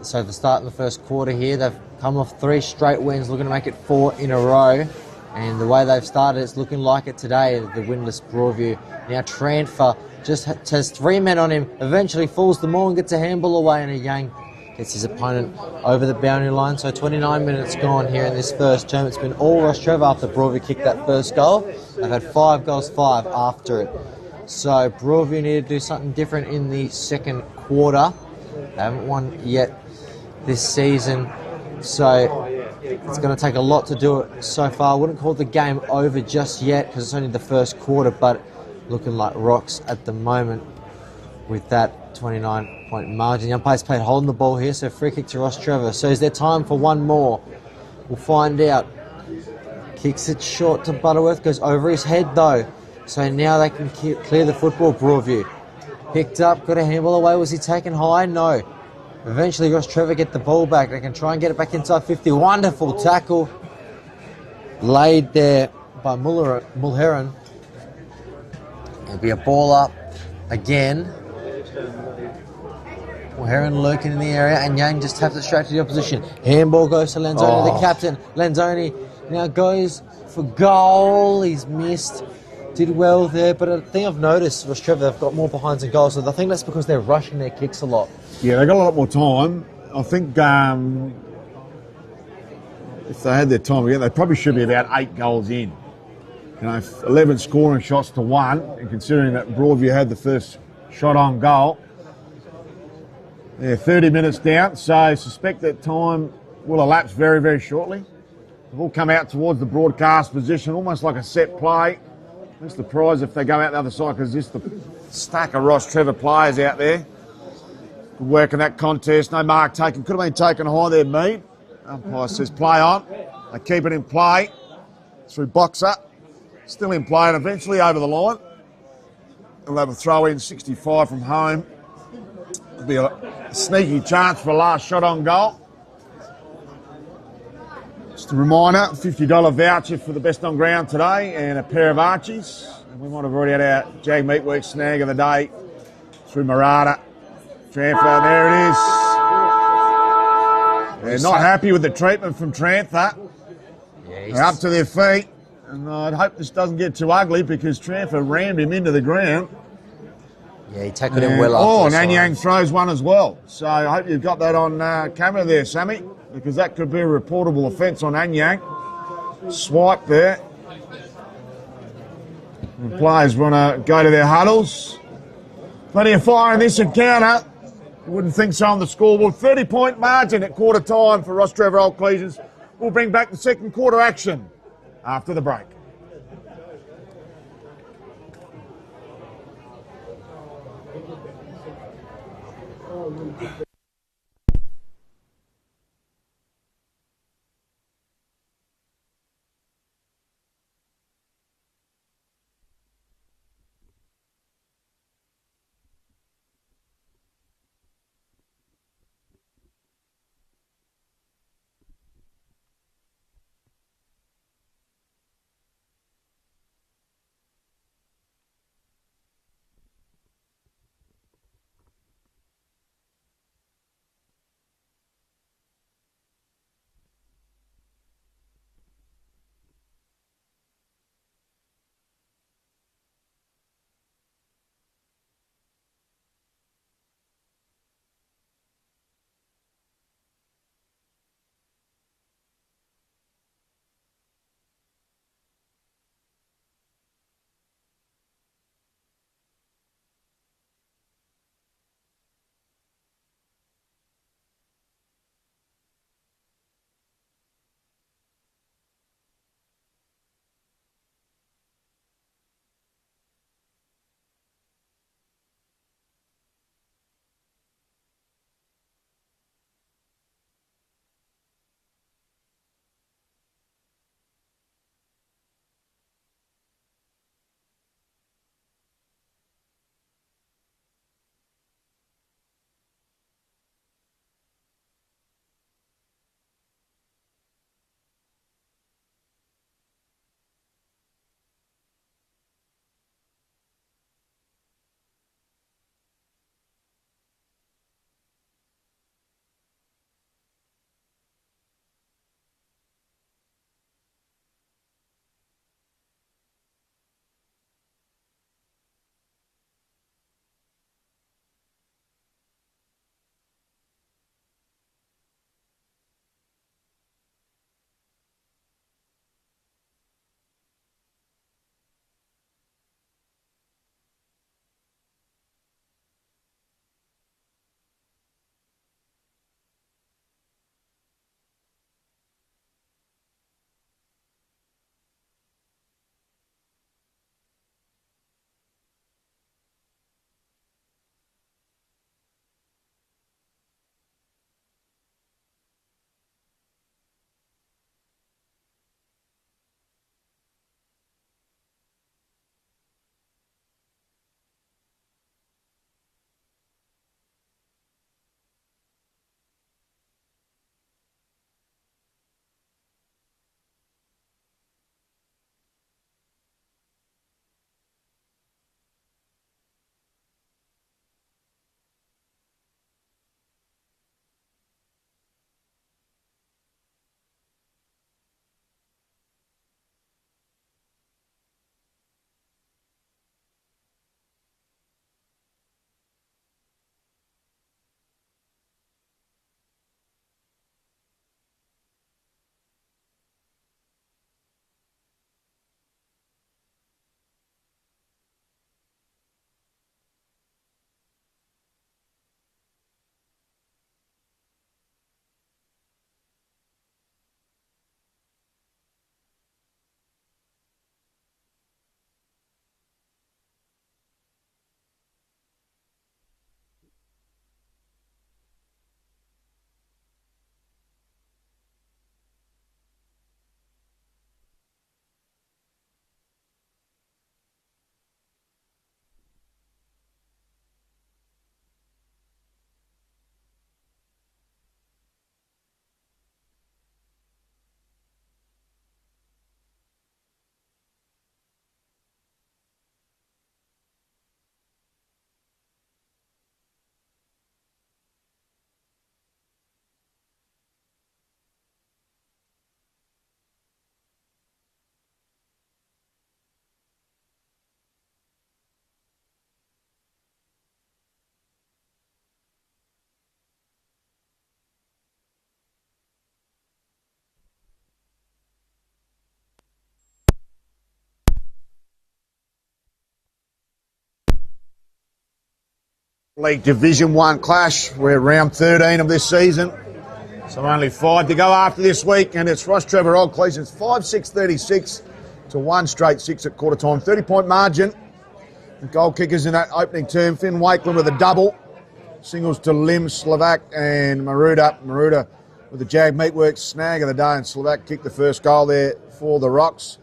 So the start in the first quarter here, they've come off 3 straight wins, looking to make it 4 in a row. And the way they've started, it's looking like it today, the winless Broadview. Now Tramfer just has 3 men on him, eventually fools them all and gets a handball away, and a Yang gets his opponent over the boundary line. So 29 minutes gone here in this first term. It's been all Rostrevor after Broadview kicked that first goal. They've had 5 goals, 5 after it. So Broadview need to do something different in the second quarter. They haven't won yet this season, so it's going to take a lot to do it so far. I wouldn't call the game over just yet because it's only the first quarter, but looking like rocks at the moment with that 29-point margin. The umpire's played holding the ball here, so free kick to Rostrevor. So is there time for one more? We'll find out. Kicks it short to Butterworth, goes over his head though. So now they can clear the football, Broadview. Picked up, got a handball away. Was he taken high? No. Eventually Rostrevor get the ball back. They can try and get it back inside 50. Wonderful tackle. Laid there by Mulheron. It'll be a ball up again. Well, Heron lurking in the area, and Yang just taps it straight to the opposition. Handball goes to Lenzoni, the captain. Lenzoni now goes for goal. He's missed. Did well there, but a thing I've noticed was Trevor, they've got more behinds and goals, so I think that's because they're rushing their kicks a lot. Yeah, they got a lot more time. I think if they had their time again, they probably should be about 8 goals in. 11 scoring shots to 1, and considering that Broadview had the first shot on goal, they're 30 minutes down, so I suspect that time will elapse very, very shortly. They've all come out towards the broadcast position, almost like a set play. That's the prize if they go out the other side, because just the stack of Rostrevor players out there. Good work in that contest. No mark taken. Could have been taken high there, Mead. Umpire says play on. They keep it in play through boxer. Still in play and eventually over the line. They'll have a throw in 65 from home. It'll be a sneaky chance for a last shot on goal. Just a reminder, $50 voucher for the best on ground today and a pair of Archies. And we might have already had our Jag Meatwork snag of the day through Murata. Trantha, there it is. They're not happy with the treatment from Trantha. They're up to their feet. And I'd hope this doesn't get too ugly because Trevor rammed him into the ground. Yeah, he tackled him well after. And Anyang throws one as well. So I hope you've got that on camera there, Sammy, because that could be a reportable offence on Anyang. Swipe there. And players want to go to their huddles. Plenty of fire in this encounter. You wouldn't think so on the scoreboard. 30-point margin at quarter time for Rostrevor Old Collegians. We'll bring back the second quarter action after the break. League Division 1 clash. We're round 13 of this season. So only 5 to go after this week, and it's Rostrevor Old Collegians 5-6-36 to 1 straight 6 at quarter time. 30-point margin. The goal kickers in that opening term. Finn Wakeland with a double. Singles to Lim, Slovak and Maruda. Maruda with the Jag Meatworks snag of the day, and Slovak kicked the first goal there for the Rocks.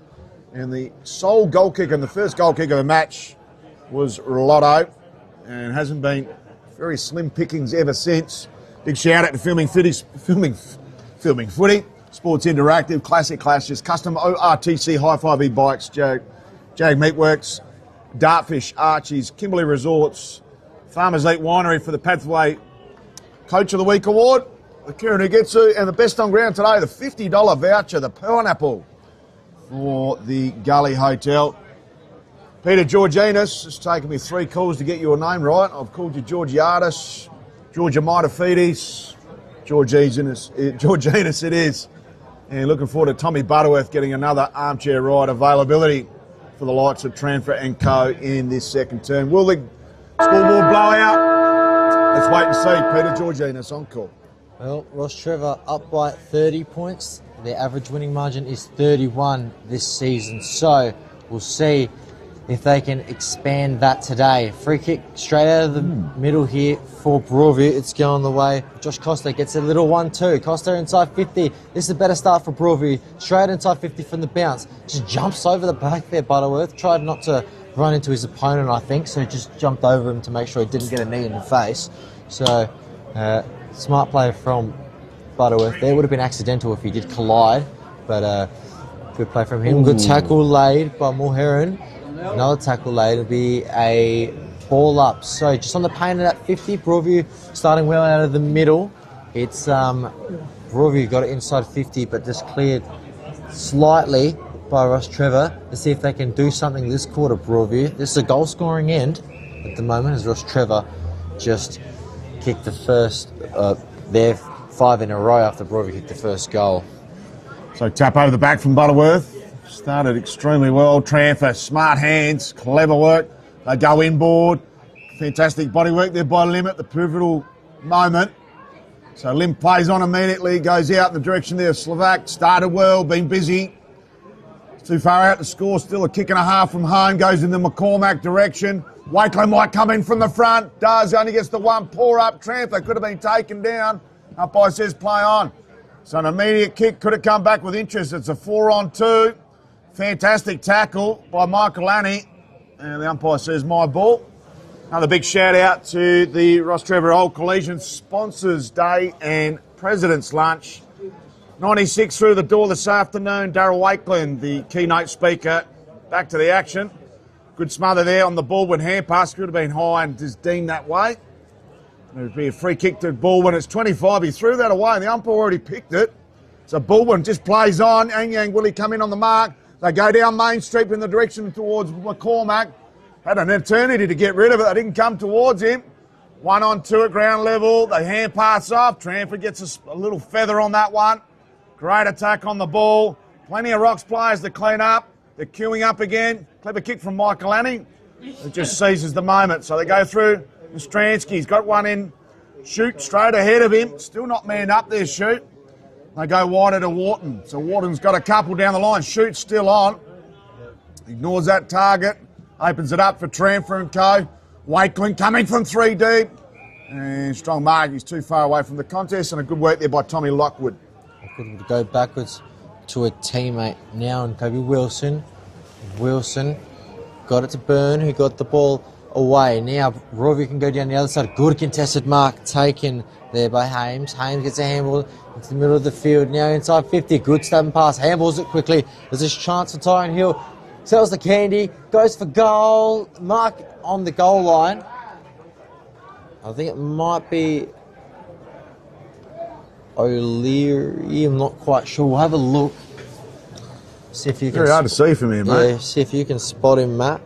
And the sole goal kicker and the first goal kicker of the match was Rolotto, and hasn't been very slim pickings ever since. Big shout out to Filming Footy, Sports Interactive, Classic Clashes, Custom ORTC Hi-Fi bikes, Jag Meatworks, Dartfish, Archies, Kimberley Resorts, Farmers Eat Winery for the Pathway Coach of the Week Award, the Kieran Ugetsu, and the best on ground today, the $50 voucher, the pineapple for the Gully Hotel. Peter Georginas, it's taken me 3 calls to get your name right. I've called you Georgiadis, Georgia Mitophides, Georginas it is. And looking forward to Tommy Butterworth getting another armchair ride availability for the likes of Tranfer and Co in this second term. Will the scoreboard blow out? Let's wait and see. Peter Georginas on call. Well, Rostrevor up by 30 points. Their average winning margin is 31 this season. So we'll see if they can expand that today. Free kick straight out of the middle here for Broadview. It's going the way. Josh Costa gets a little 1-2. Costa inside 50. This is a better start for Broadview. Straight inside 50 from the bounce. Just jumps over the back there, Butterworth. Tried not to run into his opponent, I think, so just jumped over him to make sure he didn't get a knee in the face. So, smart play from Butterworth. There would have been accidental if he did collide, but good play from him. Good tackle laid by Mulheron. Another tackle laid will be a ball up. So just on the paint at 50, Broadview starting well out of the middle. It's Broadview got it inside 50, but just cleared slightly by Rostrevor. Let's see if they can do something this quarter, Broadview. This is a goal scoring end at the moment as Rostrevor just kicked the first, their 5 in a row after Broadview kicked the first goal. So tap over the back from Butterworth. Started extremely well. Tranfer, smart hands, clever work. They go inboard. Fantastic body work there by Lim at the pivotal moment. So Lim plays on immediately, goes out in the direction there of Slovak. Started well, been busy. Too far out to score, still a kick and a half from home. Goes in the McCormack direction. Wakeland might come in from the front. Does, only gets the one pour up. Tranfer could have been taken down. Umpire says play on. So an immediate kick could have come back with interest. It's a 4-on-2. Fantastic tackle by Michael Annie. And the umpire says my ball. Another big shout out to the Rostrevor Old Collegians Sponsors Day and President's Lunch. 96 through the door this afternoon. Darryl Wakeland, the keynote speaker. Back to the action. Good smother there on the Baldwin hand pass. Could have been high and just deemed that way. There would be a free kick to Baldwin. It's 25. He threw that away and the umpire already picked it. So Baldwin just plays on. Yang will he come in on the mark? They go down Main Street in the direction towards McCormack. Had an eternity to get rid of it. They didn't come towards him. 1-on-2 at ground level. They hand pass off. Tranford gets a little feather on that one. Great attack on the ball. Plenty of Rocks players to clean up. They're queuing up again. Clever kick from Michael Annie. It just seizes the moment. So they go through. Stransky's got one in. Shoot straight ahead of him. Still not manned up there, Shoot. They go wider to Wharton. So Wharton's got a couple down the line. Shoot's still on. Ignores that target. Opens it up for Tranfer and Co. Wakeland coming from 3 deep. And strong mark. He's too far away from the contest. And a good work there by Tommy Lockwood. Lockwood would go backwards to a teammate now, and Kobe Wilson. Wilson got it to Byrne, who got the ball away. Now Rovi can go down the other side. Good contested mark taken there by Hames. Hames gets a handball into the middle of the field. Now inside 50. Good stubborn pass. Handballs it quickly. There's this chance for Tyron Hill. Sells the candy. Goes for goal. Mark on the goal line. I think it might be O'Leary. I'm not quite sure. We'll have a look. See if you can. Very hard to see from here, mate. Yeah, see if you can spot him, Matt.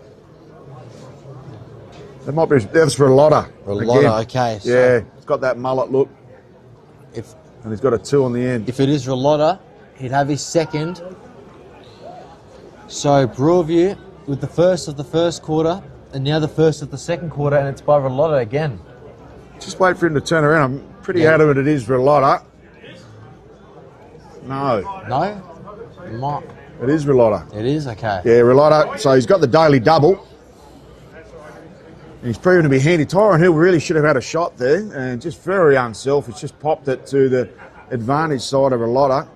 That might be. That's for Lotta. Lotta, okay. So yeah, it's got that mullet look. And he's got a 2 on the end. If it is Rolotto, he'd have his second. So Broadview with the first of the first quarter, and now the first of the second quarter, and it's by Rolotto again. Just wait for him to turn around. I'm pretty adamant it is Relata. No. No? It is Relata. It is? Okay. Yeah, Relata. So he's got the daily double. He's proven to be handy. Tyron Hill really should have had a shot there, and just very unselfish. Just popped it to the advantage side of Relata.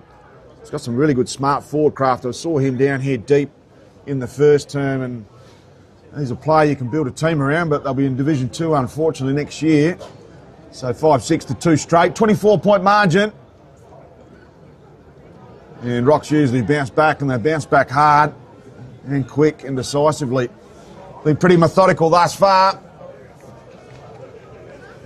He's got some really good smart forward craft. I saw him down here deep in the first term, and he's a player you can build a team around, but they'll be in Division 2, unfortunately, next year. So 5-6 to 2 straight. 24-point margin. And Rocks usually bounce back, and they bounce back hard and quick and decisively. Been pretty methodical thus far.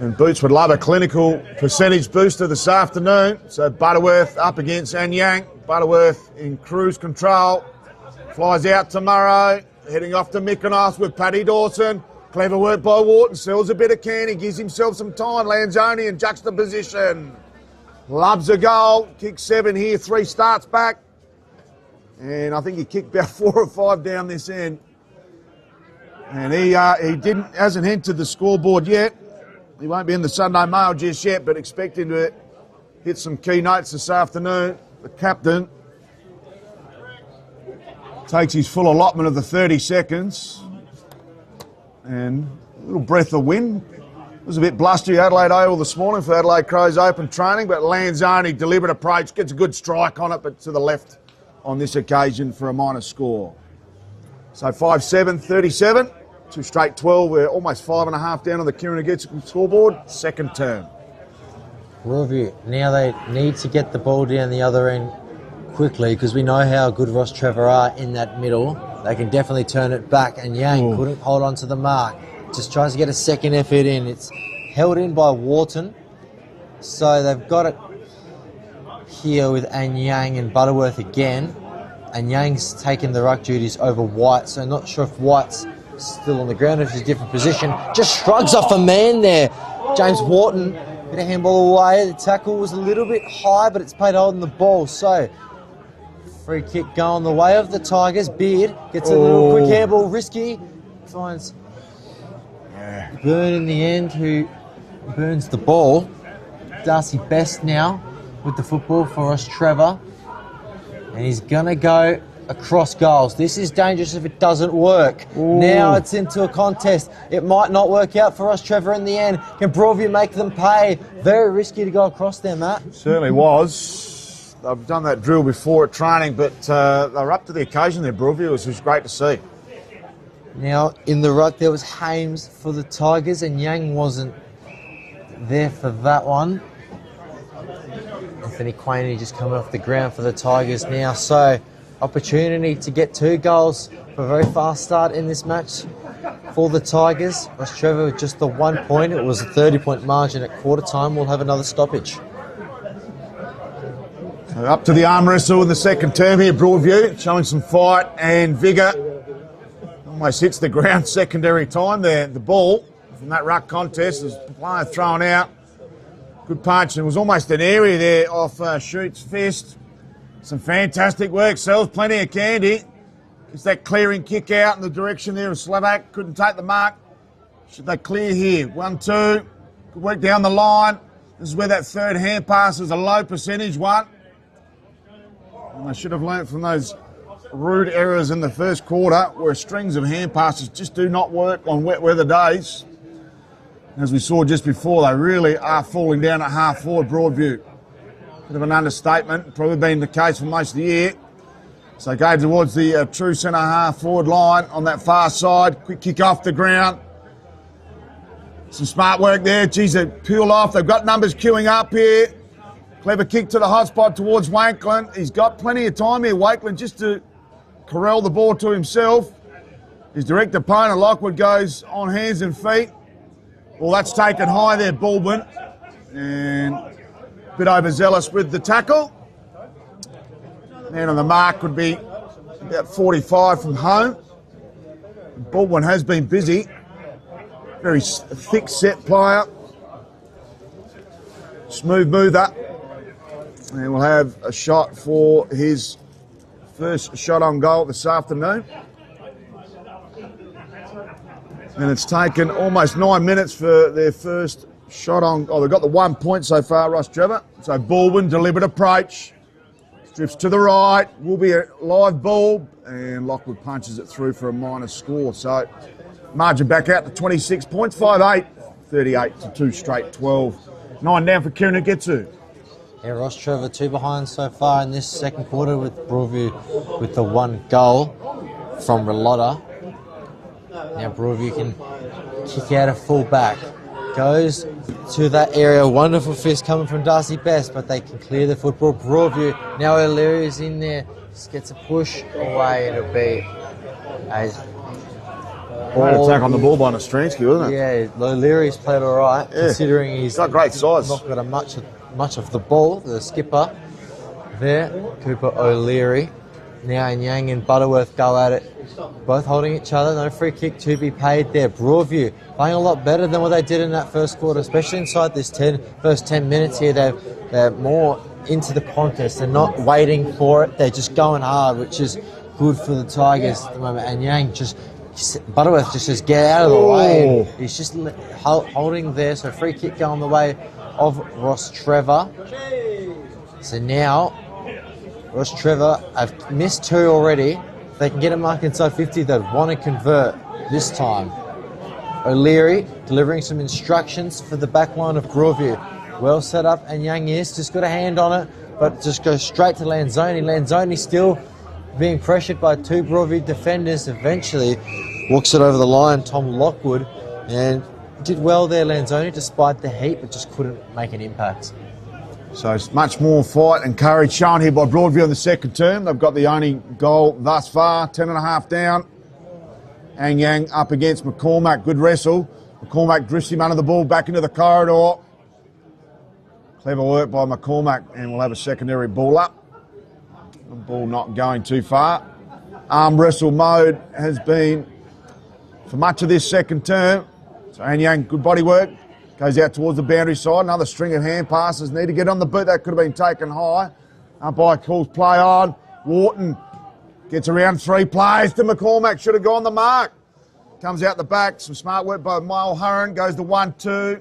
And Boots would love a clinical percentage booster this afternoon. So Butterworth up against Anyang. Butterworth in cruise control. Flies out tomorrow. Heading off to Mykonos with Paddy Dawson. Clever work by Wharton. Sells a bit of candy. Gives himself some time. Lanzoni in juxtaposition. Loves a goal. Kicks 7 here. 3 starts back. And I think he kicked about 4 or 5 down this end. And he hasn't entered the scoreboard yet. He won't be in the Sunday Mail just yet, but expecting to hit some key notes this afternoon. The captain takes his full allotment of the 30 seconds. And a little breath of wind. It was a bit blustery Adelaide Oval this morning for Adelaide Crows open training, but Lanzoni, deliberate approach, gets a good strike on it, but to the left on this occasion for a minor score. So 5-7, 37, 2 straight 12. We're almost 5.5 down on the Kieran Agitsu scoreboard. Second term. Broadview, now they need to get the ball down the other end quickly because we know how good Rostrevor are in that middle. They can definitely turn it back, and Yang couldn't hold on to the mark. Just tries to get a second effort in. It's held in by Wharton. So they've got it here with Anyang and Butterworth again. And Yang's taken the ruck duties over White, so not sure if White's still on the ground, if it's a different position. Just shrugs off a man there. James Wharton, bit of handball away. The tackle was a little bit high, but it's played holding the ball. So, free kick going the way of the Tigers. Beard gets a little quick handball, risky. Finds Byrne in the end, who burns the ball. Darcy Best now with the football for Rostrevor. And he's going to go across goals. This is dangerous if it doesn't work. Now it's into a contest. It might not work out for Rostrevor in the end. Can Broadview make them pay? Very risky to go across there, Matt. Certainly was. They've done that drill before at training, but they're up to the occasion there, Broadview, which was great to see. Now, in the ruck, there was Hames for the Tigers, and Yang wasn't there for that one. Anthony Quaney just coming off the ground for the Tigers now. So, opportunity to get 2 goals for a very fast start in this match for the Tigers. Rostrevor with just the 1 point. It was a 30-point margin at quarter time. We'll have another stoppage. So up to the arm wrestle in the second term here, Broadview, showing some fight and vigour. Almost hits the ground secondary time there. The ball from that ruck contest was player thrown out. Good punch, and it was almost an area there off Schute's fist. Some fantastic work. Sells plenty of candy. It's that clearing kick out in the direction there of Slovak. Couldn't take the mark. Should they clear here? 1-2. Good work down the line. This is where that third hand pass was a low percentage one. And they should have learnt from those rude errors in the first quarter where strings of hand passes just do not work on wet weather days. As we saw just before, they really are falling down at half forward, Broadview. Bit of an understatement, probably been the case for most of the year. So go towards the true centre half forward line on that far side. Quick kick off the ground. Some smart work there. Geez, they peel off. They've got numbers queuing up here. Clever kick to the hot spot towards Wakeland. He's got plenty of time here, Wakeland, just to corral the ball to himself. His direct opponent, Lockwood, goes on hands and feet. Well, that's taken high there, Baldwin. And a bit overzealous with the tackle. Man on the mark would be about 45 from home. Baldwin has been busy. Very thick set player. Smooth mover. And we'll have a shot for his first shot on goal this afternoon. And it's taken almost 9 minutes for their first Shot on. Oh, they've got the 1 point so far, Rostrevor. So Baldwin, deliberate approach. Drifts to the right. Will be a live ball. And Lockwood punches it through for a minor score. So margin back out to 26 points. 5-8. 38 to 2 straight. 12. 9 down for Kieran Getsu. Yeah, Rostrevor 2 behind so far in this second quarter with Broadview with the 1 goal from Relotta. Now Broadview can kick out a full back. Goes to that area. Wonderful fist coming from Darcy Best, but they can clear the football. Broadview. Now O'Leary is in there. Just gets a push away. It'll be a Great attack on the ball by Nostransky, wasn't it? Yeah, O'Leary's played all right, considering he's got great size. Not got much of the ball. The skipper there, Cooper O'Leary. Now Yang and Butterworth go at it. Both holding each other. No free kick to be paid there. Broadview playing a lot better than what they did in that first quarter, especially inside this first 10 minutes here. They're more into the contest. They're not waiting for it. They're just going hard, which is good for the Tigers at the moment. And Yang Butterworth just says, get out of the way. He's just holding there. So free kick going the way of Rostrevor. So now Rostrevor have missed 2 already. If they can get a mark inside 50, they'd want to convert this time. O'Leary delivering some instructions for the back line of Broadview. Well set up, and Young is just got a hand on it, but just goes straight to Lanzoni. Lanzoni still being pressured by 2 Broadview defenders. Eventually walks it over the line, Tom Lockwood, and did well there, Lanzoni, despite the heat, but just couldn't make an impact. So it's much more fight and courage shown here by Broadview in the second term. They've got the only goal thus far, 10.5 down. Ang Yang up against McCormack, good wrestle. McCormack drifts him under the ball back into the corridor. Clever work by McCormack, and we'll have a secondary ball up. The ball not going too far. Arm wrestle mode has been for much of this second term. So Ang Yang, good body work. Goes out towards the boundary side. Another string of hand passes. Need to get on the boot. That could have been taken high. Umpire calls play on. Wharton gets around 3 players to McCormack. Should have gone the mark. Comes out the back. Some smart work by Mile Hurren. Goes to 1-2.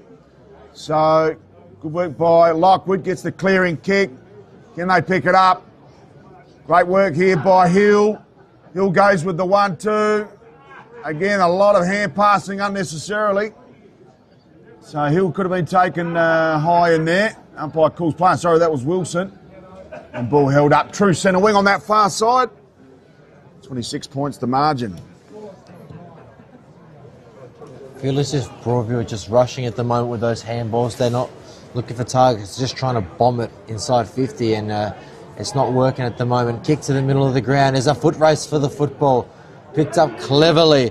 So good work by Lockwood. Gets the clearing kick. Can they pick it up? Great work here by Hill. Hill goes with the 1-2. Again, a lot of hand passing unnecessarily. So Hill could have been taken high in there. Umpire calls play. Sorry, that was Wilson. And ball held up. True centre wing on that far side. 26 points the margin. I feel as if Broadview are just rushing at the moment with those handballs. They're not looking for targets, just trying to bomb it inside 50, and it's not working at the moment. Kick to the middle of the ground. There's a foot race for the football. Picked up cleverly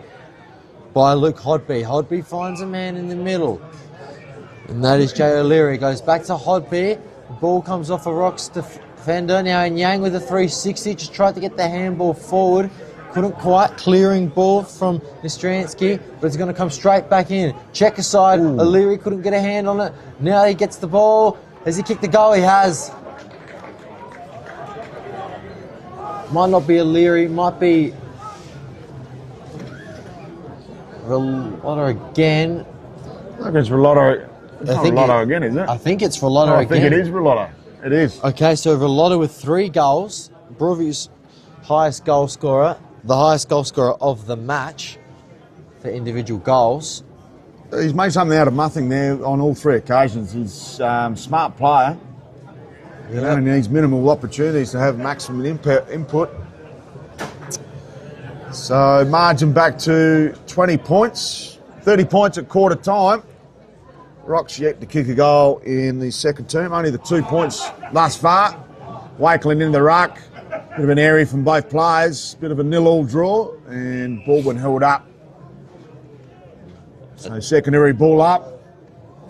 by Luke Hodby. Hodby finds a man in the middle, and that is Jay O'Leary. Goes back to Hodby. The ball comes off a Rocks defender. Now in Yang with a 360. Just tried to get the handball forward. Couldn't quite. Clearing ball from Nostransky, but it's going to come straight back in. Check aside. O'Leary couldn't get a hand on it. Now he gets the ball. Has he kicked the goal? He has. Might not be O'Leary. Might be Relotta again. I think it's Relotta. It's not Relotta again, is it? I think it's Relotta again. I think it is Relotta. It is. Okay, so Relotta with 3 goals. Broadview's highest goal scorer. The highest goal scorer of the match for individual goals. He's made something out of nothing there on all 3 occasions. He's a smart player. He only needs minimal opportunities to have maximum input. So margin back to 20 points. 30 points at quarter time. Rock's yet to kick a goal in the second term. Only the 2 points thus far. Wakeland in the ruck. Bit of an area from both players. Bit of a 0-0 draw. And Baldwin held up. So secondary ball up.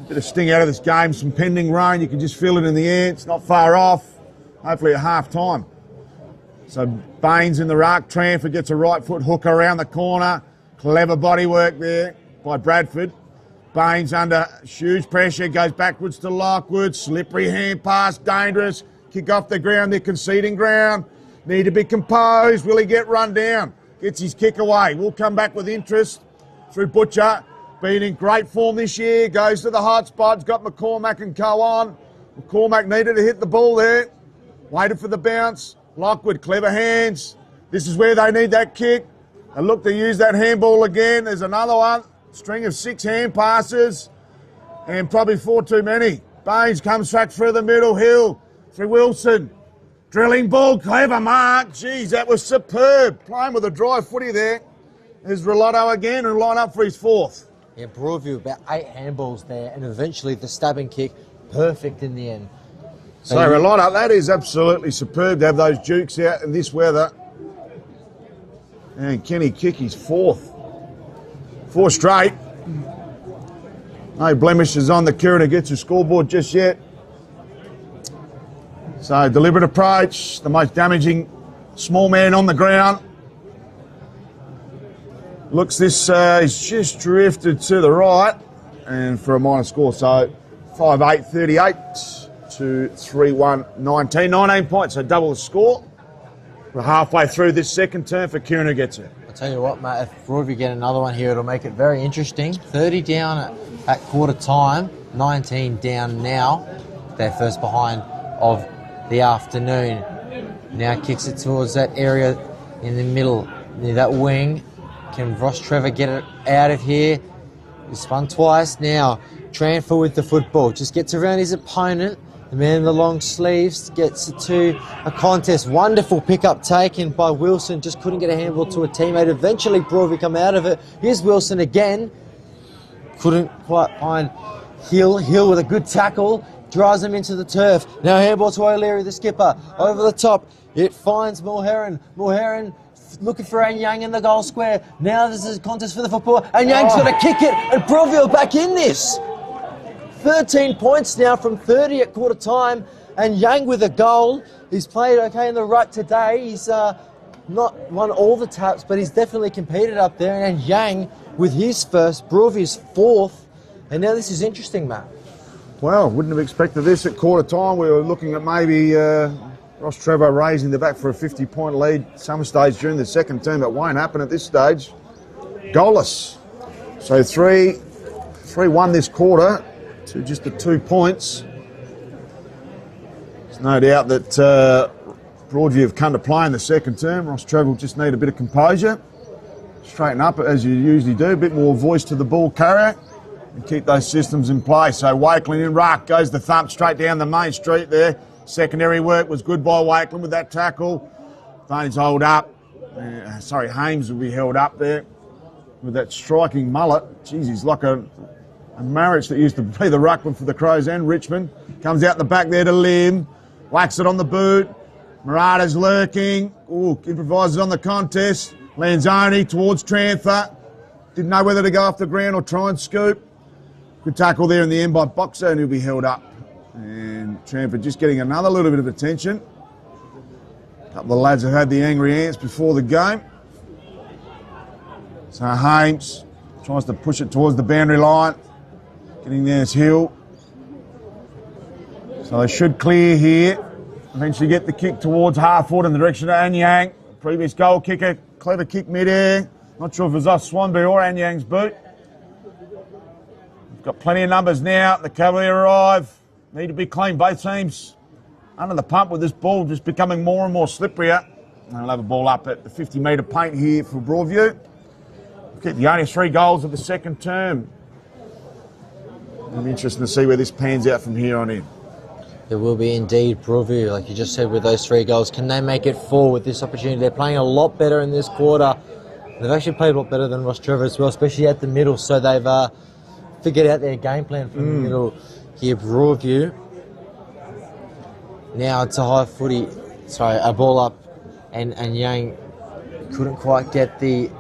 Bit of sting out of this game. Some pending rain. You can just feel it in the air. It's not far off. Hopefully at half time. So Baines in the ruck. Tranford gets a right foot hook around the corner. Clever body work there by Bradford. Baines under huge pressure. Goes backwards to Lockwood. Slippery hand pass. Dangerous. Kick off the ground. They're conceding ground. Need to be composed. Will he get run down? Gets his kick away. We'll come back with interest through Butcher. Been in great form this year. Goes to the hot spots. Got McCormack and Co on. McCormack needed to hit the ball there. Waited for the bounce. Lockwood, clever hands. This is where they need that kick. They look to use that handball again. There's another one. String of 6 hand passes. And probably 4 too many. Baines comes back through the middle. Hill through Wilson. Drilling ball. Clever mark. Geez, that was superb. Playing with a dry footy there. There's Rolotto again and line up for his 4th. Yeah, Broadview, about 8 handballs there, and eventually the stabbing kick, perfect in the end. So Rolotto, that is absolutely superb to have those dukes out in this weather. And Kenny kick his 4th. 4 straight. No blemishes on the Kieran who gets a scoreboard just yet. So deliberate approach, the most damaging small man on the ground. Looks this he's just drifted to the right and for a minor score. So 5-8, 38 to 3-1, 19. 19 points, so double the score. We're halfway through this second term for Kieran who gets it. I'll tell you what, mate, if Broadview get another one here, it'll make it very interesting. 30 down at quarter time, 19 down now. Their first behind of the afternoon. Now kicks it towards that area in the middle, near that wing. Can Rostrevor get it out of here? He's spun twice now. Trevor with the football. Just gets around his opponent. The man in the long sleeves gets it to a contest. Wonderful pickup taken by Wilson. Just couldn't get a handball to a teammate. Eventually Broadview come out of it. Here's Wilson again. Couldn't quite find Hill. Hill with a good tackle. Drives him into the turf. Now handball to O'Leary, the skipper. Over the top. It finds Mulherron. Mulherron looking for Anyang in the goal square. Now there's a contest for the football. Anyang's going to kick it, and Broadview back in this. 13 points now from 30 at quarter time, and Yang with a goal. He's played okay in the ruck today. He's not won all the taps, but he's definitely competed up there. And Yang with his first, Broadview's 4th, and now this is interesting, Matt. Well, wouldn't have expected this at quarter time. We were looking at maybe Rostrevor raising the back for a 50-point lead some stage during the second term. That won't happen at this stage. Goalless. So 3-1 this quarter to just the 2 points. There's no doubt that Broadview have come to play in the second term. Rostrevor will just need a bit of composure. Straighten up as you usually do. A bit more voice to the ball carrier and keep those systems in place. So Wakeland in ruck, goes the thump straight down the main street there. Secondary work was good by Wakeland with that tackle. Baines hold up. Hames will be held up there with that striking mullet. Jeez, he's like a marriage that used to be the ruckman for the Crows and Richmond. Comes out the back there to Lim. Whacks it on the boot. Murata's lurking. Ooh, improvises on the contest. Lanzoni towards Tranther. Didn't know whether to go off the ground or try and scoop. Good tackle there in the end by Boxer, and he'll be held up. And Tranther just getting another little bit of attention. A couple of lads have had the angry ants before the game. So Hames tries to push it towards the boundary line. Getting there's Hill. So they should clear here. Eventually get the kick towards half-forward in the direction of Anyang. Previous goal kicker, clever kick mid-air. Not sure if it was off Swanby or Anyang's boot. We've got plenty of numbers now. The cavalry arrive. Need to be clean, both teams. Under the pump with this ball just becoming more and more slipperier. And they'll have a ball up at the 50-metre paint here for Broadview. Get the only 3 goals of the second term. It'll be interesting to see where this pans out from here on in. There will be indeed. Broadview, like you just said, with those 3 goals. Can they make it 4 with this opportunity? They're playing a lot better in this quarter. They've actually played a lot better than Rostrevor as well, especially at the middle. So they've figured out their game plan from the middle here. Broadview. Now it's a high footy. Sorry, a ball up. And Yang couldn't quite get the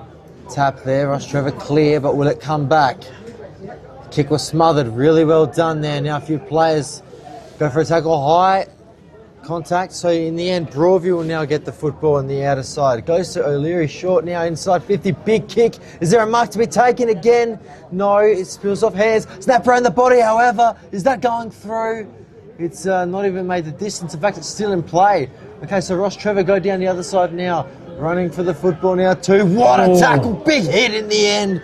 tap there. Rostrevor clear, but will it come back? Kick was smothered. Really well done there. Now a few players go for a tackle high. Contact. So in the end, Broadview will now get the football on the outer side. Goes to O'Leary. Short now inside 50. Big kick. Is there a mark to be taken again? No. It spills off hands. Snap around the body, however. Is that going through? It's not even made the distance. In fact, it's still in play. Okay, so Rostrevor go down the other side now. Running for the football now too. What a tackle. Big hit in the end.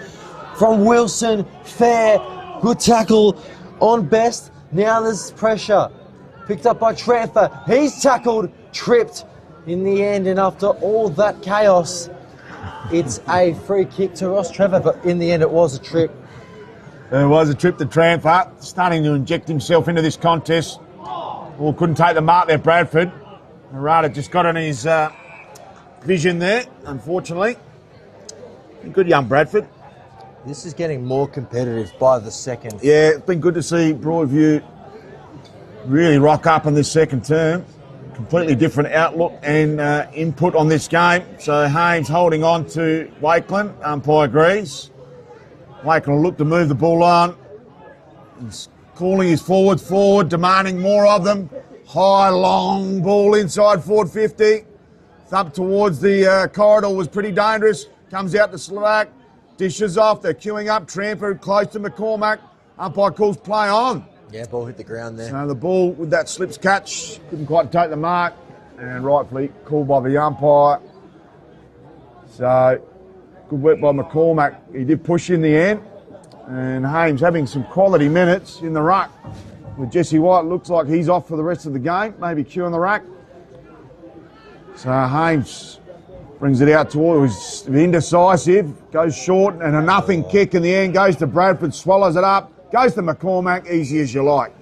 from Wilson. Fair. Good tackle on Best. Now there's pressure. Picked up by Trevor. He's tackled, tripped in the end, and after all that chaos, it's a free kick to Rostrevor, but in the end it was a trip. It was a trip to Trevor, starting to inject himself into this contest. Well, couldn't take the mark there, Bradford. Murata just got on his vision there, unfortunately. Good young Bradford. This is getting more competitive by the second. Yeah, it's been good to see Broadview really rock up in this second term. Completely different outlook and input on this game. So Haynes holding on to Wakeland. Umpire agrees. Wakeland will look to move the ball on. He's calling his forwards forward, demanding more of them. High, long ball inside forward 50. It's up towards the corridor, was pretty dangerous. Comes out to Slovak. Dishes off. They're queuing up. Tramper close to McCormack. Umpire calls play on. Yeah, ball hit the ground there. So the ball with that slips catch, couldn't quite take the mark, and rightfully called by the umpire. So good work by McCormack. He did push in the end, and Haynes having some quality minutes in the ruck. With Jesse White, looks like he's off for the rest of the game, maybe Q in the ruck. So Haynes brings it out towards indecisive, goes short, and a nothing kick in the end, goes to Bradford, swallows it up. Goes to McCormack, easy as you like.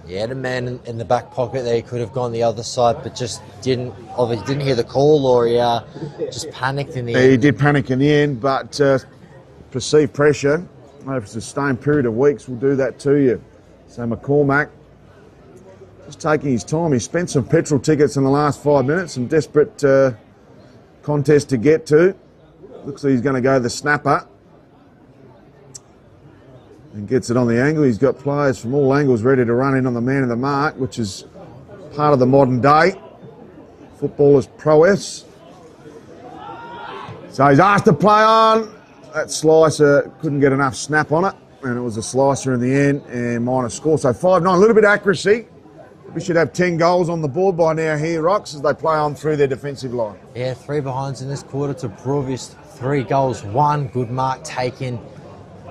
Yeah, the man in the back pocket there, he could have gone the other side, but just didn't hear the call, or he just panicked in the end. He did panic in the end, but perceived pressure over a sustained period of weeks will do that to you. So McCormack just taking his time. He spent some petrol tickets in the last 5 minutes, some desperate contest to get to. Looks like he's going to go the snapper. And gets it on the angle. He's got players from all angles ready to run in on the man of the mark, which is part of the modern day footballer's prowess. So he's asked to play on. That slicer couldn't get enough snap on it, and it was a slicer in the end, and minus score. So 5-9, a little bit of accuracy. We should have 10 goals on the board by now here, Rocks, as they play on through their defensive line. Yeah, 3 behinds in this quarter to Broadview's 3 goals, 1 good mark taken.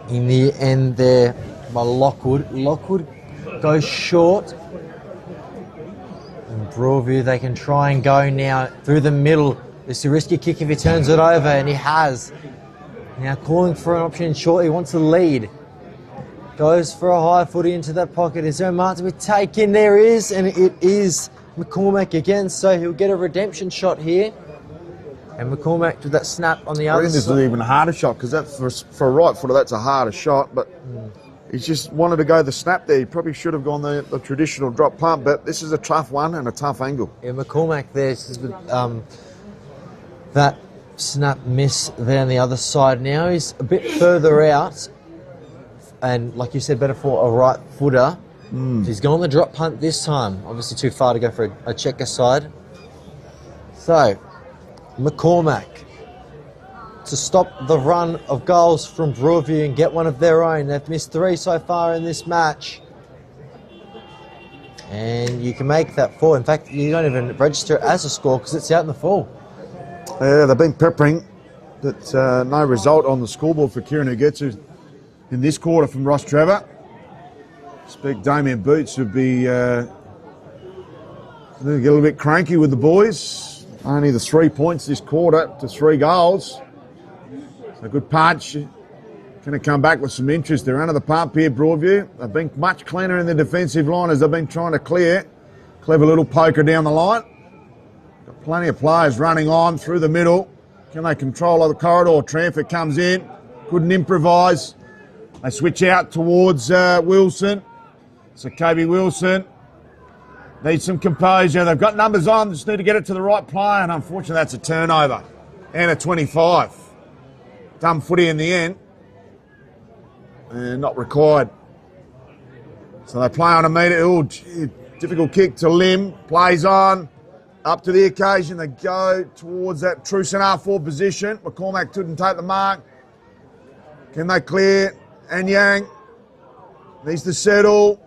In the end there by Lockwood. Lockwood goes short. And Broadview, they can try and go now through the middle. It's a risky kick if he turns it over, and he has. Now calling for an option short. He wants to lead. Goes for a high footy into that pocket. Is there a mark to be taken? There is, and it is McCormack again, so he'll get a redemption shot here. And McCormack with that snap on the other side. I think this is an even harder shot, because that's for a right footer, that's a harder shot, but he just wanted to go the snap there. He probably should have gone the traditional drop pump, but this is a tough one and a tough angle. Yeah, McCormack there, that snap miss there on the other side now. He's a bit further out, and like you said, better for a right footer. He's gone the drop punt this time. Obviously too far to go for a checker side. So McCormack to stop the run of goals from Broadview and get one of their own. They've missed 3 so far in this match. And you can make that 4. In fact, you don't even register it as a score because it's out in the full. Yeah, they've been peppering, but no result on the scoreboard for Kieran Ugetsu in this quarter from Rostrevor. Expect Damien Boots would be get a little bit cranky with the boys. Only the 3 points this quarter to 3 goals. A good punch. Going to come back with some interest. They're under the pump here, Broadview. They've been much cleaner in the defensive line as they've been trying to clear. Clever little poker down the line. Got plenty of players running on through the middle. Can they control the corridor? Tramford comes in. Couldn't improvise. They switch out towards Wilson. So Kobe Wilson needs some composure. They've got numbers on. Just need to get it to the right player. And unfortunately, that's a turnover. And a 25. Dumb footy in the end. And not required. So they play on immediately. Oh, gee, difficult kick to Lim. Plays on. Up to the occasion. They go towards that true centre forward position. McCormack couldn't take the mark. Can they clear? And Yang needs to settle.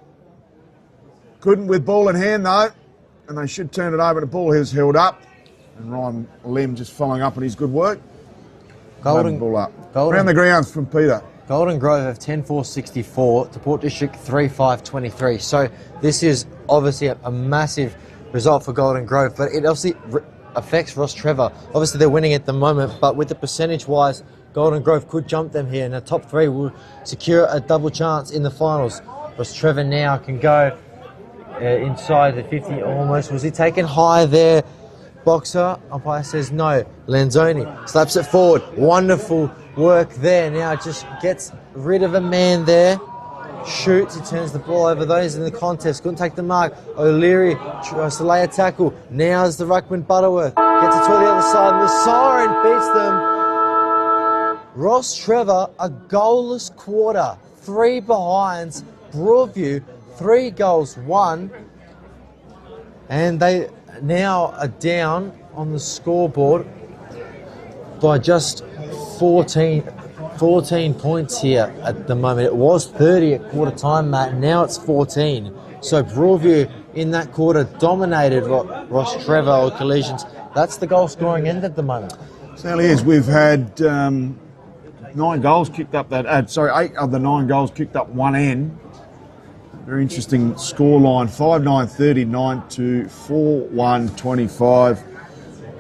Couldn't with ball in hand though. And they should turn it over. The ball is held up. And Ryan Lim just following up on his good work. Golden ball up. Around the grounds from Peter. Golden Grove have 10-4-64 to Port District 3-5-23. So this is obviously a massive result for Golden Grove, but it obviously affects Rostrevor. Obviously they're winning at the moment, but with the percentage-wise, Golden Grove could jump them here, and the top three will secure a double chance in the finals. Rostrevor now can go inside the 50 almost. Was he taken high there? Boxer, umpire says no. Lanzoni slaps it forward. Wonderful work there. Now just gets rid of a man there. Shoots, he turns the ball over. Those in the contest couldn't take the mark. O'Leary tries to lay a tackle. Now's the ruckman Butterworth. Gets it to the other side, and the siren beats them. Rostrevor, a goalless quarter. 3 behinds. Broadview, 3 goals, 1. And they now are down on the scoreboard by just 14 points here at the moment. It was 30 at quarter time, Matt. Now it's 14. So Broadview in that quarter dominated Rostrevor or collisions. That's the goal scoring end at the moment. Certainly is. We've had 9 goals kicked up that. 8 of the 9 goals kicked up one end. Very interesting scoreline, 5-9-39 to 4-1-25.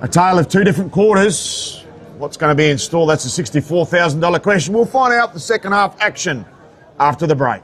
A tale of 2 different quarters. What's going to be in store? That's a $64,000 question. We'll find out the second half action after the break.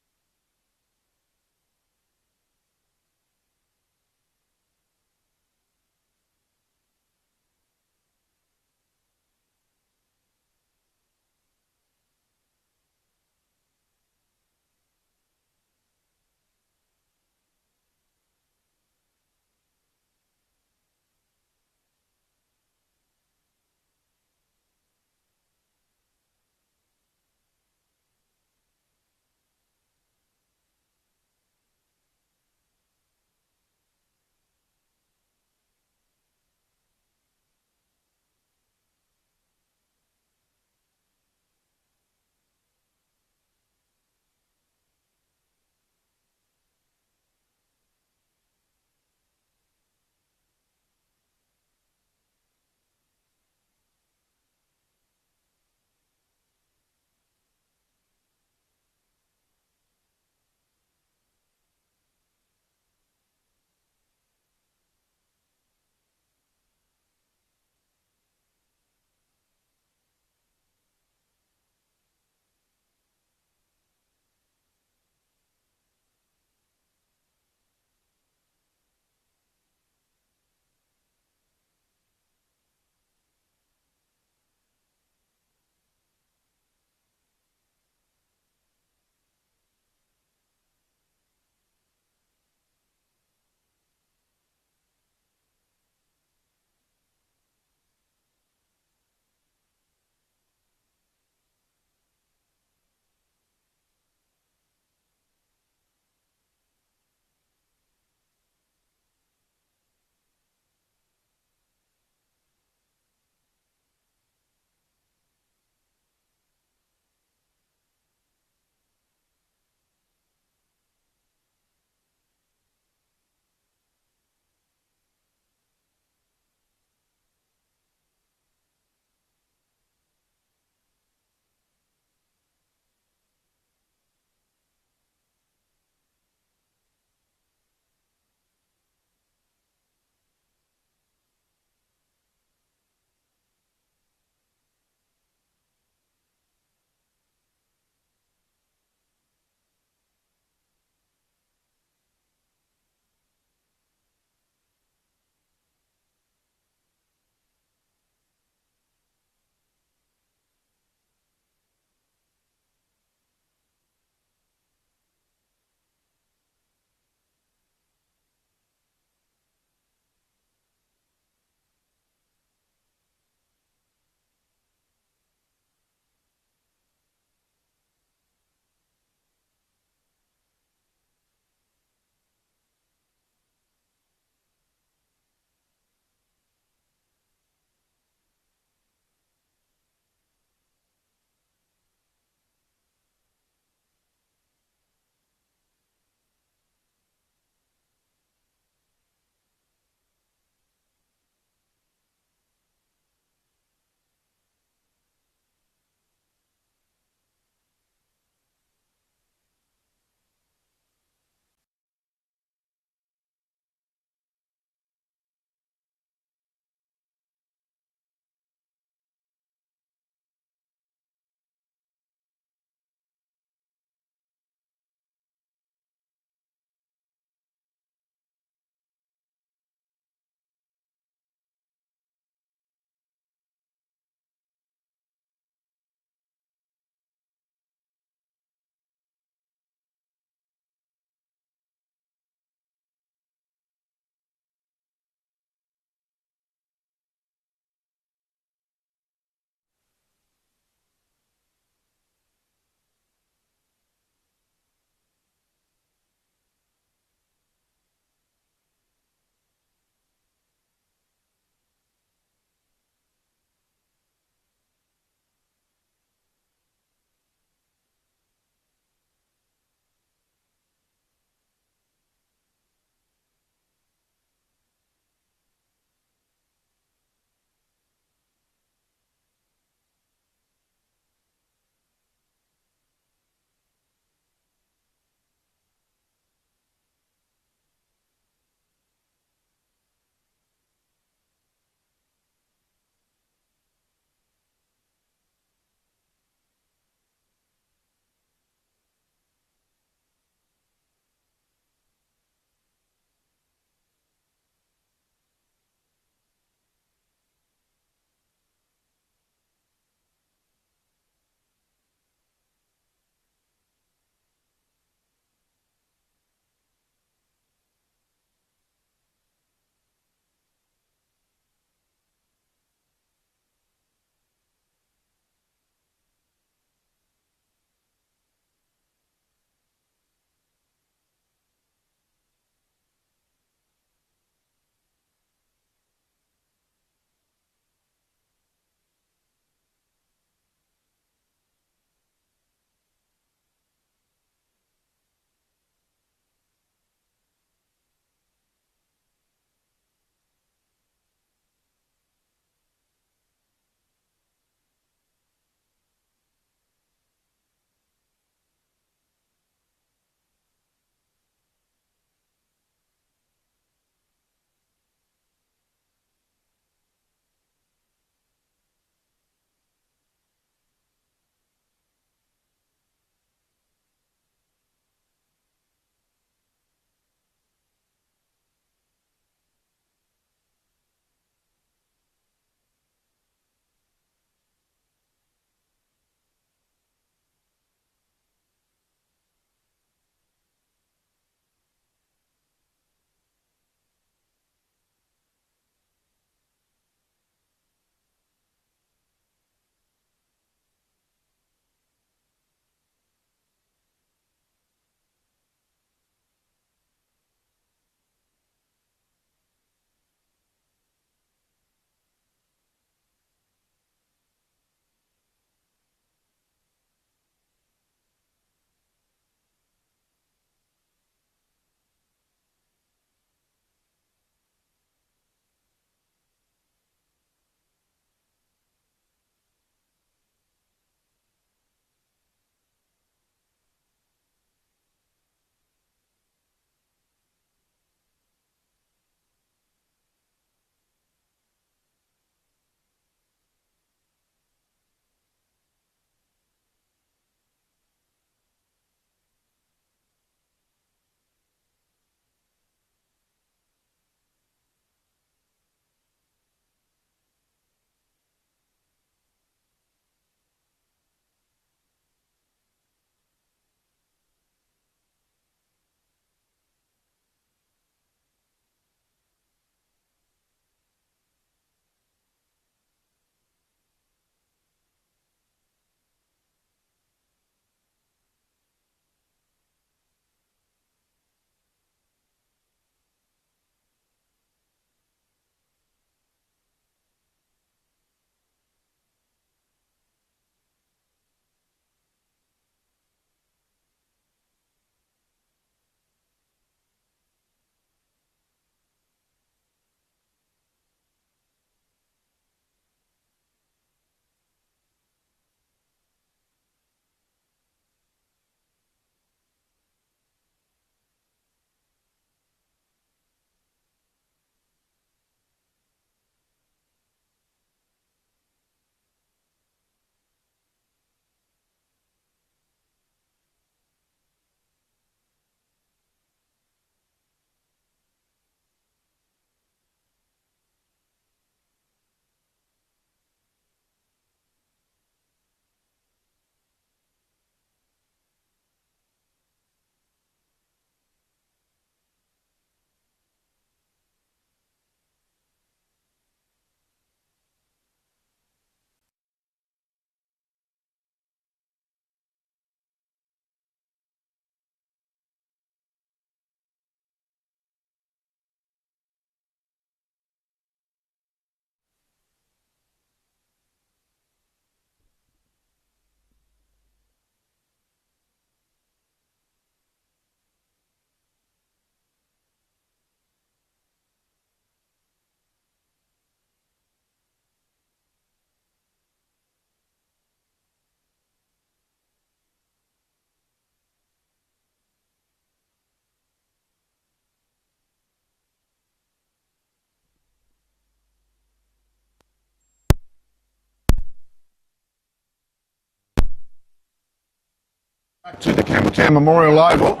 Back to the Campbelltown Memorial Oval,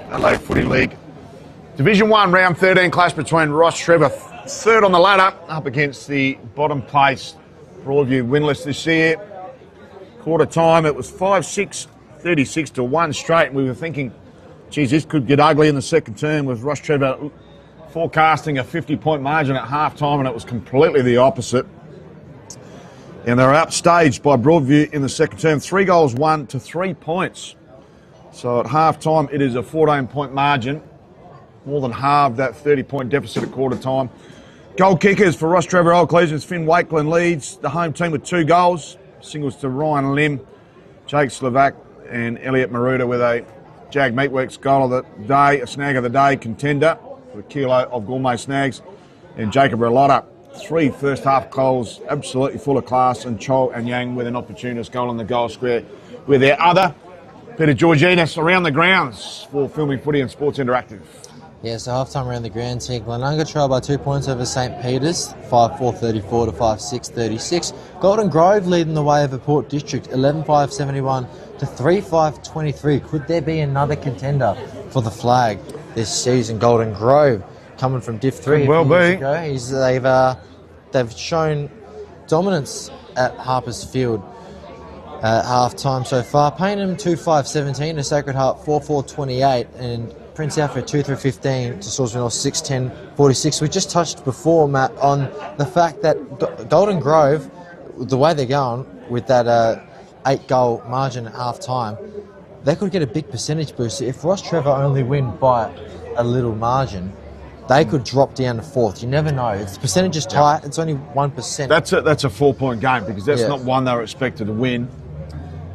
Adelaide Footy League. Division 1, round 13 clash between Rostrevor, third on the ladder, up against the bottom place, Broadview, winless this year. Quarter time, it was 5-6, 36 to 1 straight, and we were thinking, geez, this could get ugly in the second term, with Rostrevor forecasting a 50-point margin at half-time, and it was completely the opposite. And they were upstaged by Broadview in the second term, 3 goals, 1 to 3 points. So at half-time, it is a 14-point margin, more than halved that 30-point deficit at quarter time. Goal kickers for Rostrevor Old Collegians, Finn Wakeland leads the home team with 2 goals. Singles to Ryan Lim, Jake Slovak and Elliot Maruda with a Jag Meatworks goal of the day, a snag of the day contender for a kilo of gourmet snags. And Jacob Relotta, 3 first half goals, absolutely full of class. And Cho and Yang with an opportunist goal on the goal square with their other. Peter Georginas around the grounds for Filming Footy and Sports Interactive. Yeah, so half-time around the ground here. Glenunga trail by 2 points over St. Peter's, 5-4-34 to 5-6-36. Golden Grove leading the way over Port District, 11-5-71 to 3-5-23. Could there be another contender for the flag this season? Golden Grove coming from Div 3 Could well be. Ago. They've shown dominance at Harpers Field at half-time so far. Paynham 2-5-17 to Sacred Heart 4-4-28, and Prince Alfred 2-3-15 to Salisbury North 6-10-46. We just touched before, Matt, on the fact that Golden Grove, the way they're going with that 8-goal margin at half-time, they could get a big percentage boost. If Rostrevor only win by a little margin, they could drop down to 4th. You never know. It's percentage is tight. It's only 1%. That's a 4-point game, because that's not one they were expected to win.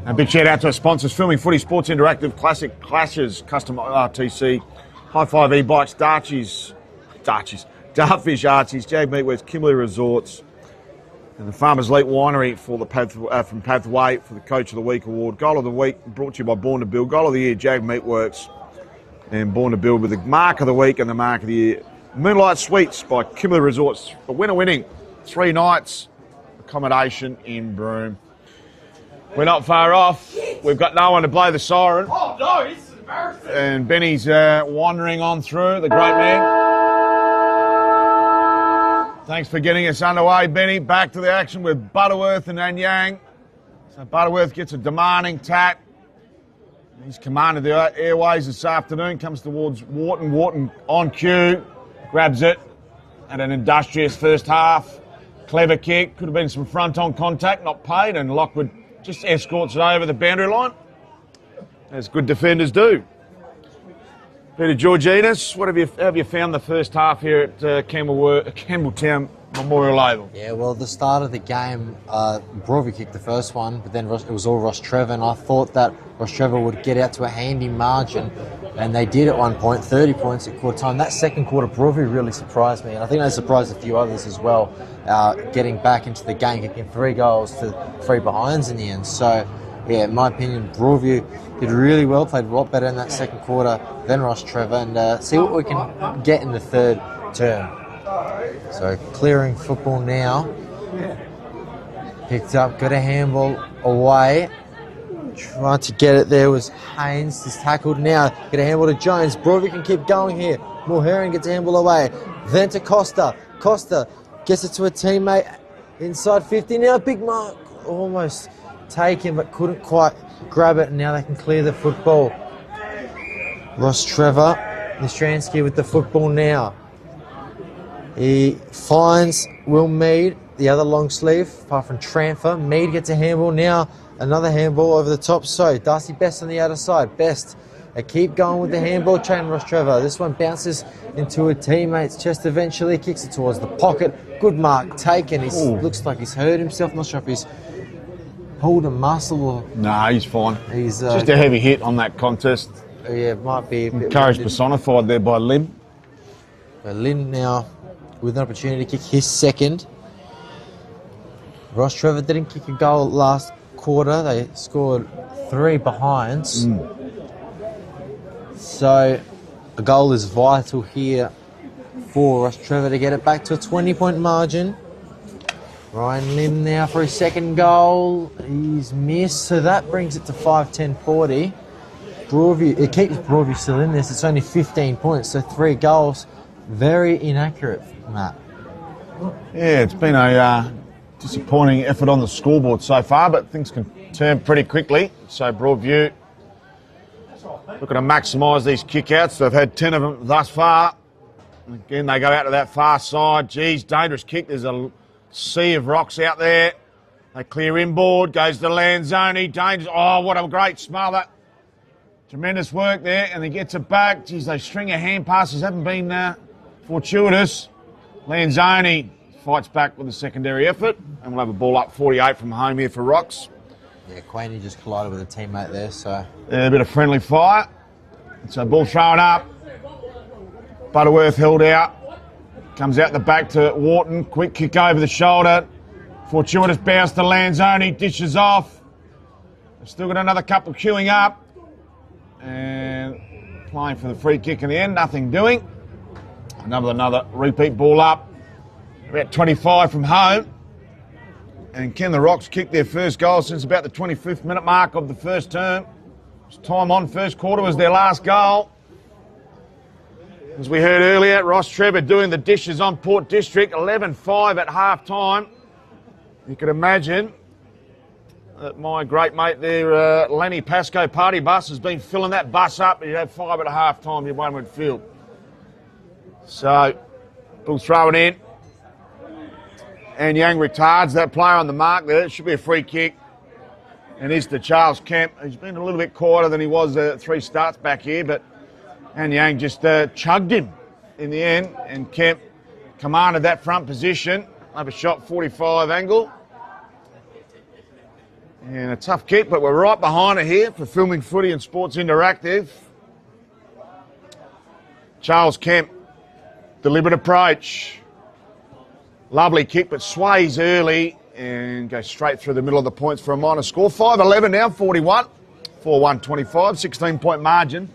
A big shout out to our sponsors, Filming Footy, Sports Interactive, Classic Clashes, Custom RTC, High 5 E-Bikes, Dartfish Archies, Jag Meatworks, Kimberley Resorts, and the Farmers Elite Winery for the from Pathway for the Coach of the Week award. Goal of the Week brought to you by Born to Build. Goal of the Year, Jag Meatworks, and Born to Build with the Mark of the Week and the Mark of the Year. Moonlight Suites by Kimberley Resorts, a winning 3 nights accommodation in Broome. We're not far off. We've got no one to blow the siren. Oh no, this is embarrassing. And Benny's wandering on through, the great man. Thanks for getting us underway, Benny. Back to the action with Butterworth and Anyang. So Butterworth gets a demanding tap. He's commanded the airways this afternoon, comes towards Wharton. Wharton on cue, grabs it at an industrious first half. Clever kick, could have been some front-on contact, not paid, and Lockwood just escorts it over the boundary line, as good defenders do. Peter Georginas, have you found the first half here at Campbelltown Memorial Oval? Yeah, well, the start of the game, Broadview kicked the first one, but then it was all Rostrevor, and I thought that Rostrevor would get out to a handy margin, and they did at one point, 30 points at quarter time. That second quarter, Broadview really surprised me, and I think they surprised a few others as well, getting back into the game, kicking 3 goals to 3 behinds in the end. So, yeah, in my opinion, Broadview did really well, played a lot better in that second quarter than Rostrevor, and see what we can get in the third term. So clearing football now. Picked up, got a handball away. Tried to get it there was Haynes. He's tackled now. Get a handball to Jones. Broadview can keep going here. Mulherron gets a handball away. Then to Costa. Costa gets it to a teammate inside 50. Now big mark. Almost taken but couldn't quite grab it. And now they can clear the football. Rostrevor. Nistransky with the football now. He finds Will Mead, the other long sleeve, apart from Tramfer. Mead gets a handball now, another handball over the top. So, Darcy Best on the outer side. Best, they keep going with the handball chain, Rostrevor. This one bounces into a teammate's chest eventually, kicks it towards the pocket. Good mark taken. He looks like he's hurt himself. Not sure if he's pulled a muscle or... Nah, he's fine. He's just a heavy hit on that contest. Yeah, it might be a bit... Courage personified there by Lim. Lim now with an opportunity to kick his second. Rostrevor didn't kick a goal last quarter. They scored 3 behinds. So a goal is vital here for Rostrevor to get it back to a 20-point margin. Ryan Lim now for his second goal. He's missed, so that brings it to 5-10-40. Broadview, it keeps Broadview still in this. It's only 15 points, so 3 goals. Very inaccurate, Matt. Yeah, it's been a disappointing effort on the scoreboard so far, but things can turn pretty quickly. So Broadview looking to maximise these kickouts. They've had 10 of them thus far. Again, they go out to that far side. Geez, dangerous kick. There's a sea of rocks out there. They clear inboard, goes to Lanzoni. Dangerous. Oh, what a great smother. Tremendous work there, and he gets it back. Geez, those string of hand passes haven't been fortuitous. Lanzoni fights back with a secondary effort, and we'll have a ball up 48 from home here for Rocks. Yeah, Queenie just collided with a teammate there, so... Yeah, a bit of friendly fire. So ball thrown up. Butterworth held out. Comes out the back to Wharton. Quick kick over the shoulder. Fortuitous bounce to Lanzoni. Dishes off. They've still got another couple queuing up. And playing for the free kick in the end. Nothing doing. Another repeat ball up. About 25 from home. And can the Rocks kick their first goal since about the 25th minute mark of the first term? Time on first quarter was their last goal. As we heard earlier, Rostrevor doing the dishes on Port District, 11-5 at half time. You could imagine that my great mate there, Lenny Pascoe Party Bus, has been filling that bus up. You'd have 5 at half time, you one would feel. So, we'll throw it in. And Yang retards that player on the mark there. It should be a free kick. And is to Charles Kemp. He's been a little bit quieter than he was 3 starts back here, but and Yang just chugged him in the end, and Kemp commanded that front position. Have a shot 45 angle. And a tough kick, but we're right behind it here for Filming Footy and Sports Interactive. Charles Kemp, deliberate approach. Lovely kick, but sways early and goes straight through the middle of the points for a minor score. 5-11 now, 41. 4-1-25, 16-point margin.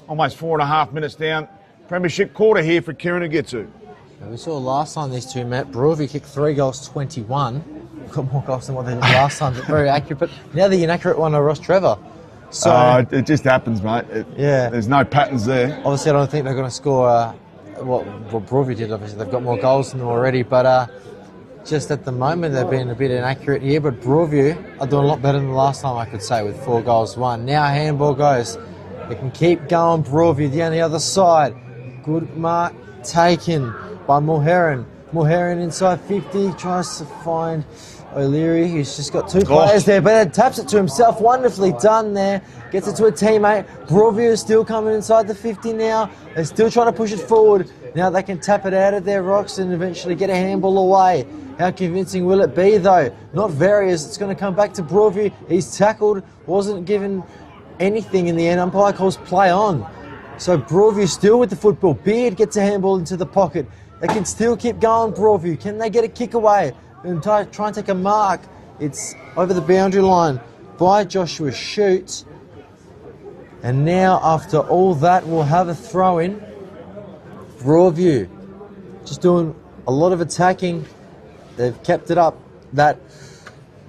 Almost 4.5 minutes down. Premiership quarter here for Kieran Ugitsu. We saw last time these two met. Broadview kicked 3 goals, 21. We've got more goals than what they did last time, but very accurate. But now the inaccurate one are Rostrevor. So it just happens, mate. Yeah. There's no patterns there. Obviously, I don't think they're going to score what Broadview did. Obviously, they've got more goals than them already. But just at the moment, they've been a bit inaccurate here. But Broadview are doing a lot better than the last time, I could say, with 4 goals, 1. Now handball goes. They can keep going. Broadview down the other side. Good mark taken by Mulherron. Mulherron inside 50, tries to find O'Leary, who's just got 2 players there, but taps it to himself. Wonderfully done there. Gets it to a teammate. Broadview is still coming inside the 50 now. They're still trying to push it forward. Now they can tap it out of their Rocks and eventually get a handball away. How convincing will it be, though? Not very, as it's going to come back to Broadview. He's tackled, wasn't given anything in the end. Umpire calls play on. So Broadview still with the football. Beard gets a handball into the pocket. They can still keep going, Broadview. Can they get a kick away and try and take a mark? It's over the boundary line by Joshua Shute. And now, after all that, we'll have a throw-in. Broadview just doing a lot of attacking. They've kept it up, that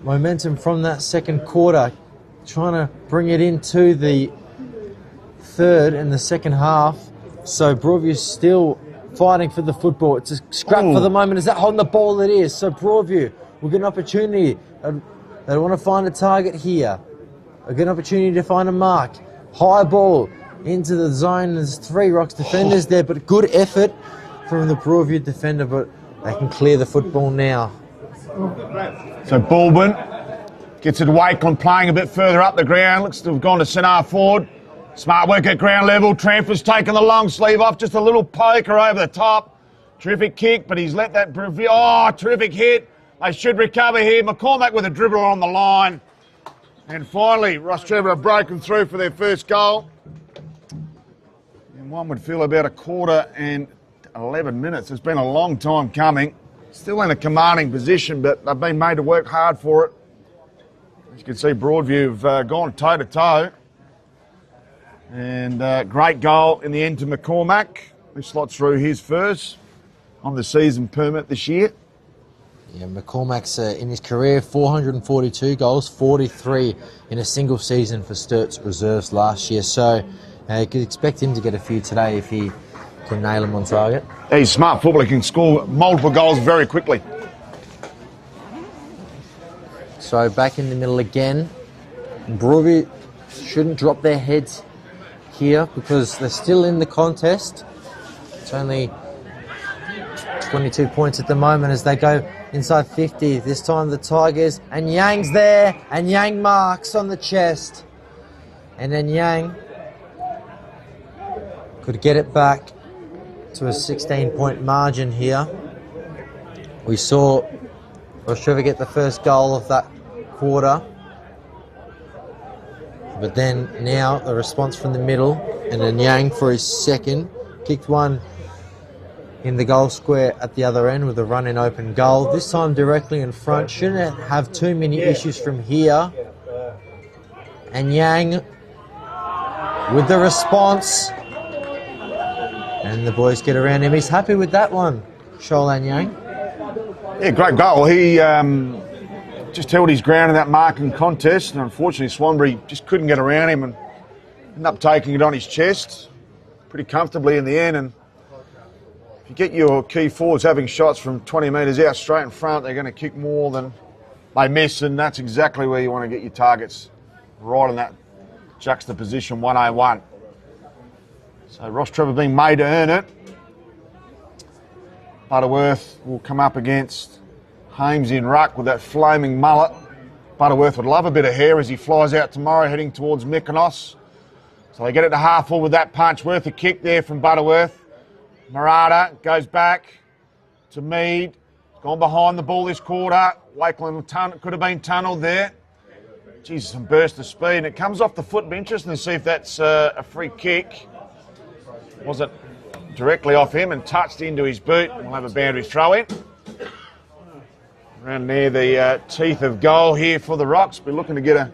momentum from that second quarter, trying to bring it into the third and the second half. So Broadview's still fighting for the football. It's a scrap for the moment. Is that holding the ball? It is. So Broadview will get an opportunity. They want to find a target here. They get an opportunity to find a mark. High ball into the zone. There's 3 Rocks defenders there, but good effort from the Broadview defender, but they can clear the football now. So Baldwin gets it away on playing a bit further up the ground. Looks to have gone to centre forward. Smart work at ground level. Tramper's taken the long sleeve off. Just a little poker over the top. Terrific kick, but he's let that... Oh, terrific hit. They should recover here. McCormack with a dribble on the line. And finally, Rostrevor have broken through for their first goal. And one would feel about 1:11 minutes. It's been a long time coming. Still in a commanding position, but they've been made to work hard for it. As you can see, Broadview have gone toe-to-toe. And great goal in the end to McCormack, who slots through his first on the season permit this year. Yeah, McCormack's in his career 442 goals, 43 in a single season for Sturt's reserves last year. So you could expect him to get a few today if he can nail him on target. He's smart football. He can score multiple goals very quickly. So back in the middle again. Broadview shouldn't drop their heads here because they're still in the contest. It's only 22 points at the moment as they go inside 50. This time the Tigers, and Yang's there, and Yang marks on the chest. And then Yang could get it back to a 16-point margin here. We saw Rostrevor get the first goal of that quarter. But then now the response from the middle, and then Yang for his second, kicked one in the goal square at the other end with a run-in open goal. This time directly in front. Shouldn't have too many issues from here. And Yang with the response. And the boys get around him. He's happy with that one, Sholan Yang. Yeah, great goal. He just held his ground in that marking contest, and unfortunately Swanbury just couldn't get around him and ended up taking it on his chest pretty comfortably in the end. And if you get your key forwards having shots from 20 metres out straight in front, they're going to kick more than they miss, and that's exactly where you want to get your targets, right in that juxtaposition 101. So Rostrevor being made to earn it. Butterworth will come up against Hames in ruck with that flaming mullet. Butterworth would love a bit of hair as he flies out tomorrow heading towards Mykonos. So they get it to half full with that punch. Worth a kick there from Butterworth. Murata goes back to Mead. Gone behind the ball this quarter. Wakeland could have been tunnelled there. Jesus, some burst of speed. And it comes off the foot. It'll be interesting to see if that's a free kick. Was it directly off him and touched into his boot? We'll have a boundary throw in. Around near the teeth of goal here for the Rocks. We're looking to get a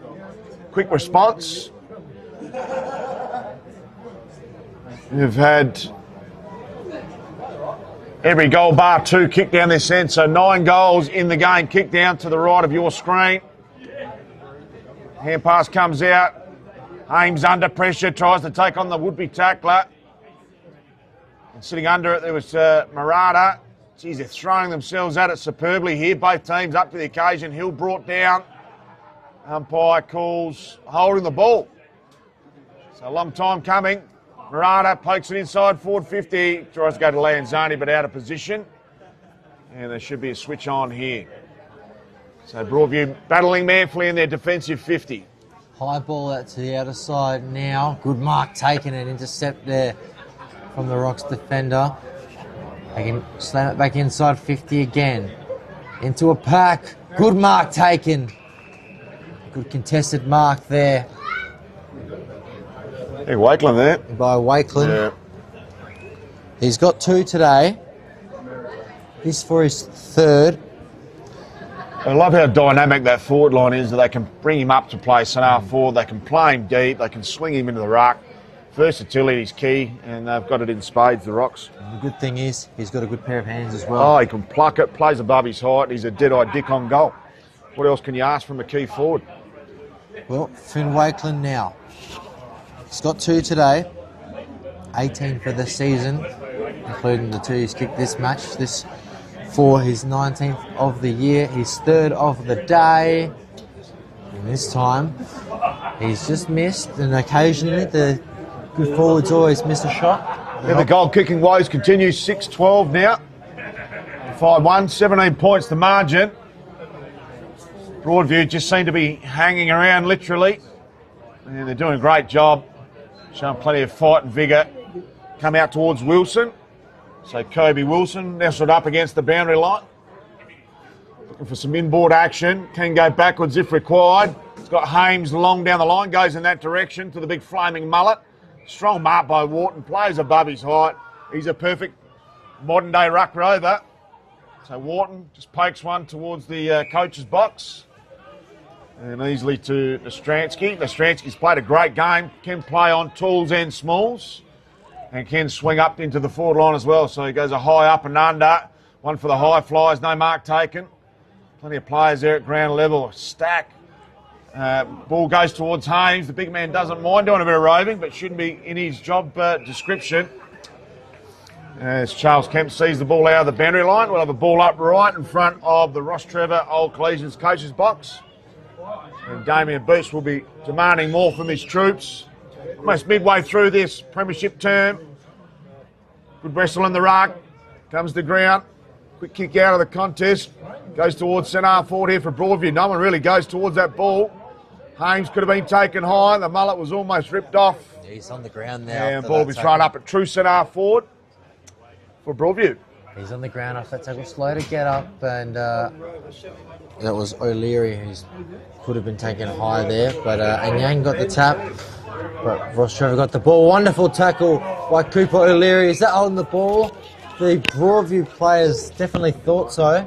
quick response. We've had every goal bar 2 kicked down this end, so 9 goals in the game kicked down to the right of your screen. Hand pass comes out. Ames under pressure, tries to take on the would-be tackler. And sitting under it there was Murata. Geez, they're throwing themselves at it superbly here. Both teams up to the occasion. Hill brought down. Umpire calls holding the ball. So a long time coming. Murata pokes it inside forward 50. Tries to go to Lanzoni but out of position. And there should be a switch on here. So Broadview battling manfully in their defensive 50. High ball out to the outer side now. Good mark taken, an intercept there from the Rocks defender. They can slam it back inside 50 again. Into a pack. Good mark taken. Good contested mark there. Hey, Wakeland there. By Wakeland. Yeah. He's got 2 today. This for his 3rd. I love how dynamic that forward line is, that they can bring him up to play centre forward, they can play him deep, they can swing him into the ruck. Versatility is key, and they've got it in spades, the Rocks. And the good thing is, he's got a good pair of hands as well. Oh, he can pluck it, plays above his height, he's a dead-eyed dick on goal. What else can you ask from a key forward? Well, Finn Wakeland now. He's got 2 today, 18 for the season, including the 2 he's kicked this match. This for his 19th of the year, his 3rd of the day. And this time, he's just missed, and occasionally the good forwards always miss a shot. Yeah, the goal-kicking woes continue, 6-12 now. 5-1, 17 points the margin. Broadview just seem to be hanging around, literally. And they're doing a great job, showing plenty of fight and vigour. Come out towards Wilson. So Kobe Wilson nestled up against the boundary line. Looking for some inboard action. Can go backwards if required. It's got Hames long down the line. Goes in that direction to the big flaming mullet. Strong mark by Wharton. Plays above his height. He's a perfect modern-day ruck rover. So Wharton just pokes one towards the coach's box. And easily to Nastransky. Nastransky's played a great game. Can play on tools and smalls. And can swing up into the forward line as well. So he goes a high up and under. One for the high flyers, no mark taken. Plenty of players there at ground level. Stack. Ball goes towards Haynes. The big man doesn't mind doing a bit of roving, but shouldn't be in his job description. As Charles Kemp sees the ball out of the boundary line, we'll have a ball up right in front of the Rostrevor Old Collegians coaches box. And Damien Beach will be demanding more from his troops. Almost midway through this premiership term. Good wrestle in the ruck. Comes to ground. Quick kick out of the contest. Goes towards centre forward here for Broadview. No one really goes towards that ball. Haynes could have been taken high. The mullet was almost ripped off. He's on the ground now. And ball will be thrown up at true centre forward for Broadview. He's on the ground after that tackle. Slow to get up, and that was O'Leary who could have been taken high there. But Anyang got the tap. But Rostrevor got the ball. Wonderful tackle by Cooper O'Leary. Is that holding the ball? The Broadview players definitely thought so.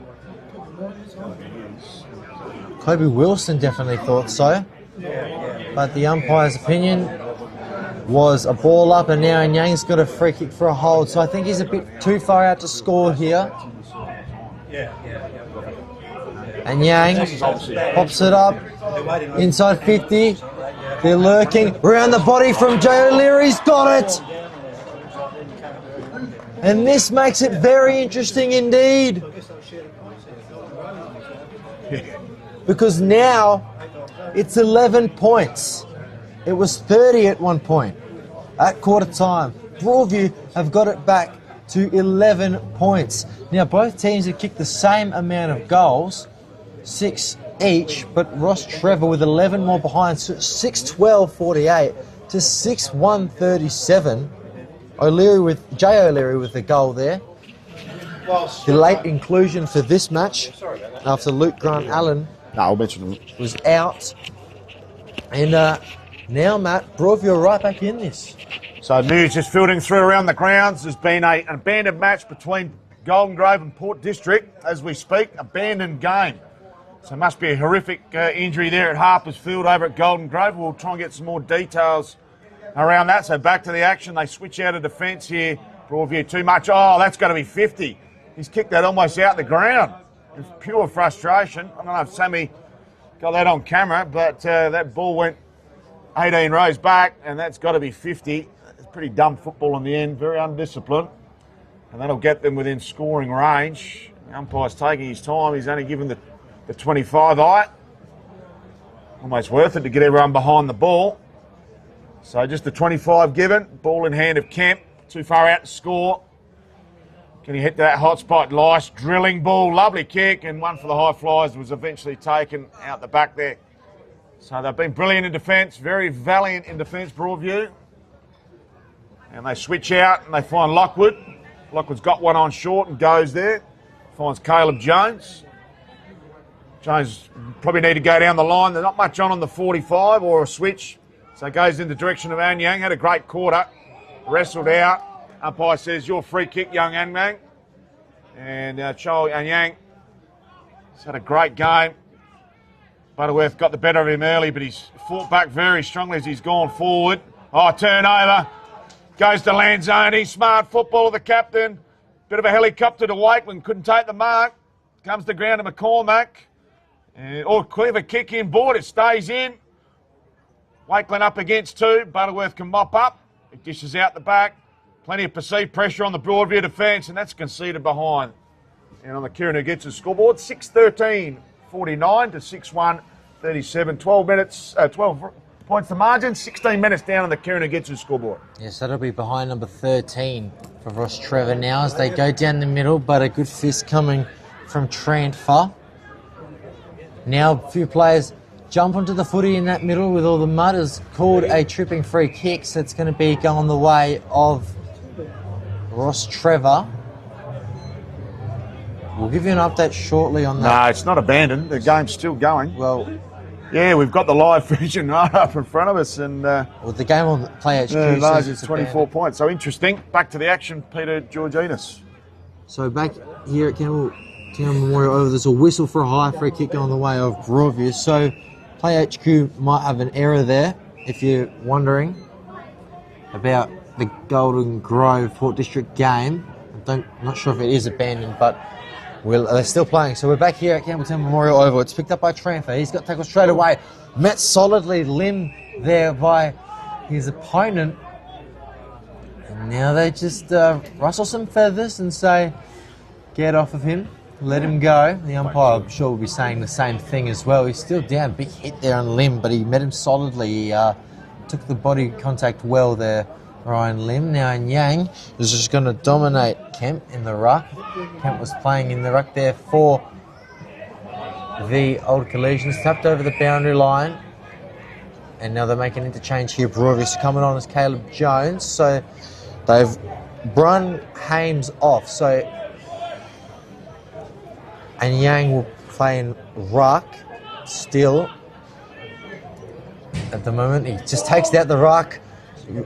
Kobe Wilson definitely thought so. But the umpire's opinion was a ball up, and now Anyang's got a free kick for a hold. So I think he's a bit too far out to score here. Anyang pops it up inside 50. They're lurking around the body from Jay O'Leary's got it. And this makes it very interesting indeed. Because now it's 11 points. It was 30 at one point at quarter time. Broadview have got it back to 11 points. Now both teams have kicked the same amount of goals, 6 each, but Rostrevor with 11 more behind, so 6-12-48 to 6-1-37. Jay O'Leary with the goal there. The late inclusion for this match after Luke Grant Allen was out. And now, Matt, Broadview are right back in this. So news just filtering through around the grounds. There's been an abandoned match between Golden Grove and Port District as we speak. Abandoned game. So it must be a horrific injury there at Harper's Field over at Golden Grove. We'll try and get some more details around that. So back to the action. They switch out of defence here. Broadview too much. Oh, that's got to be 50. He's kicked that almost out the ground. It's pure frustration. I don't know if Sammy got that on camera, but that ball went 18 rows back, and that's got to be 50. It's pretty dumb football in the end, very undisciplined. And that'll get them within scoring range. The umpire's taking his time. He's only given the 25 eye. Almost worth it to get everyone behind the ball. So just the 25 given. Ball in hand of Kemp. Too far out to score. Can he hit that hot spot? Nice drilling ball. Lovely kick. And one for the high flyers was eventually taken out the back there. So they've been brilliant in defence. Very valiant in defence, Broadview. And they switch out and they find Lockwood. Lockwood's got one on short and goes there. Finds Caleb Jones. Jones probably need to go down the line. There's not much on the 45 or a switch. So goes in the direction of Anyang. Had a great quarter. Wrestled out. Umpire says, your free kick, young Anyang. And Chol Anyang has had a great game. Butterworth got the better of him early, but he's fought back very strongly as he's gone forward. Oh, turnover. Goes to Lanzoni. Smart football of the captain. Bit of a helicopter to Wakeland. Couldn't take the mark. Comes to ground to McCormack. Clever kick in board. It stays in. Wakeland up against two. Butterworth can mop up. It dishes out the back. Plenty of perceived pressure on the Broadview defence, and that's conceded behind. And on the Kieran Ugitsa scoreboard, 6-13, 49 to 6-1, 37. 12 points the margin, 16 minutes down on the Kieran Ugitsa scoreboard. Yes, that'll be behind number 13 for Rostrevor now as they go down the middle, but a good fist coming from Transfer. Now a few players jump onto the footy in that middle with all the mud. Has called a tripping free kick, so it's going to be going the way of Rostrevor. We'll give you an update shortly on that. No, it's not abandoned. The game's still going. Well, yeah, we've got the live vision right up in front of us. And well, the game on Play HQ says it's 24 points. So interesting. Back to the action, Peter Georginas. So back here at Campbell Town Memorial, there's a whistle for a high free kick on the way of Broadview. So Play HQ might have an error there, if you're wondering about the Golden Grove Port District game. I'm not sure if it is abandoned, but They're still playing. So we're back here at Campbelltown Memorial Oval. It's picked up by Trevor. He's got tackled straight away. Met solidly limb there by his opponent. And now they just rustle some feathers and say, get off of him. Let him go. The umpire, I'm sure, will be saying the same thing as well. He's still down. Big hit there on limb, but he met him solidly. He took the body contact well there, Ryan Lim. Now Yang is just going to dominate Kemp in the ruck. Kemp was playing in the ruck there for the Old Collegians. Tapped over the boundary line. And now they're making an interchange here. Broadview coming on as Caleb Jones. So they've run Hames off. So and Yang will play in ruck still. At the moment, he just takes out the ruck,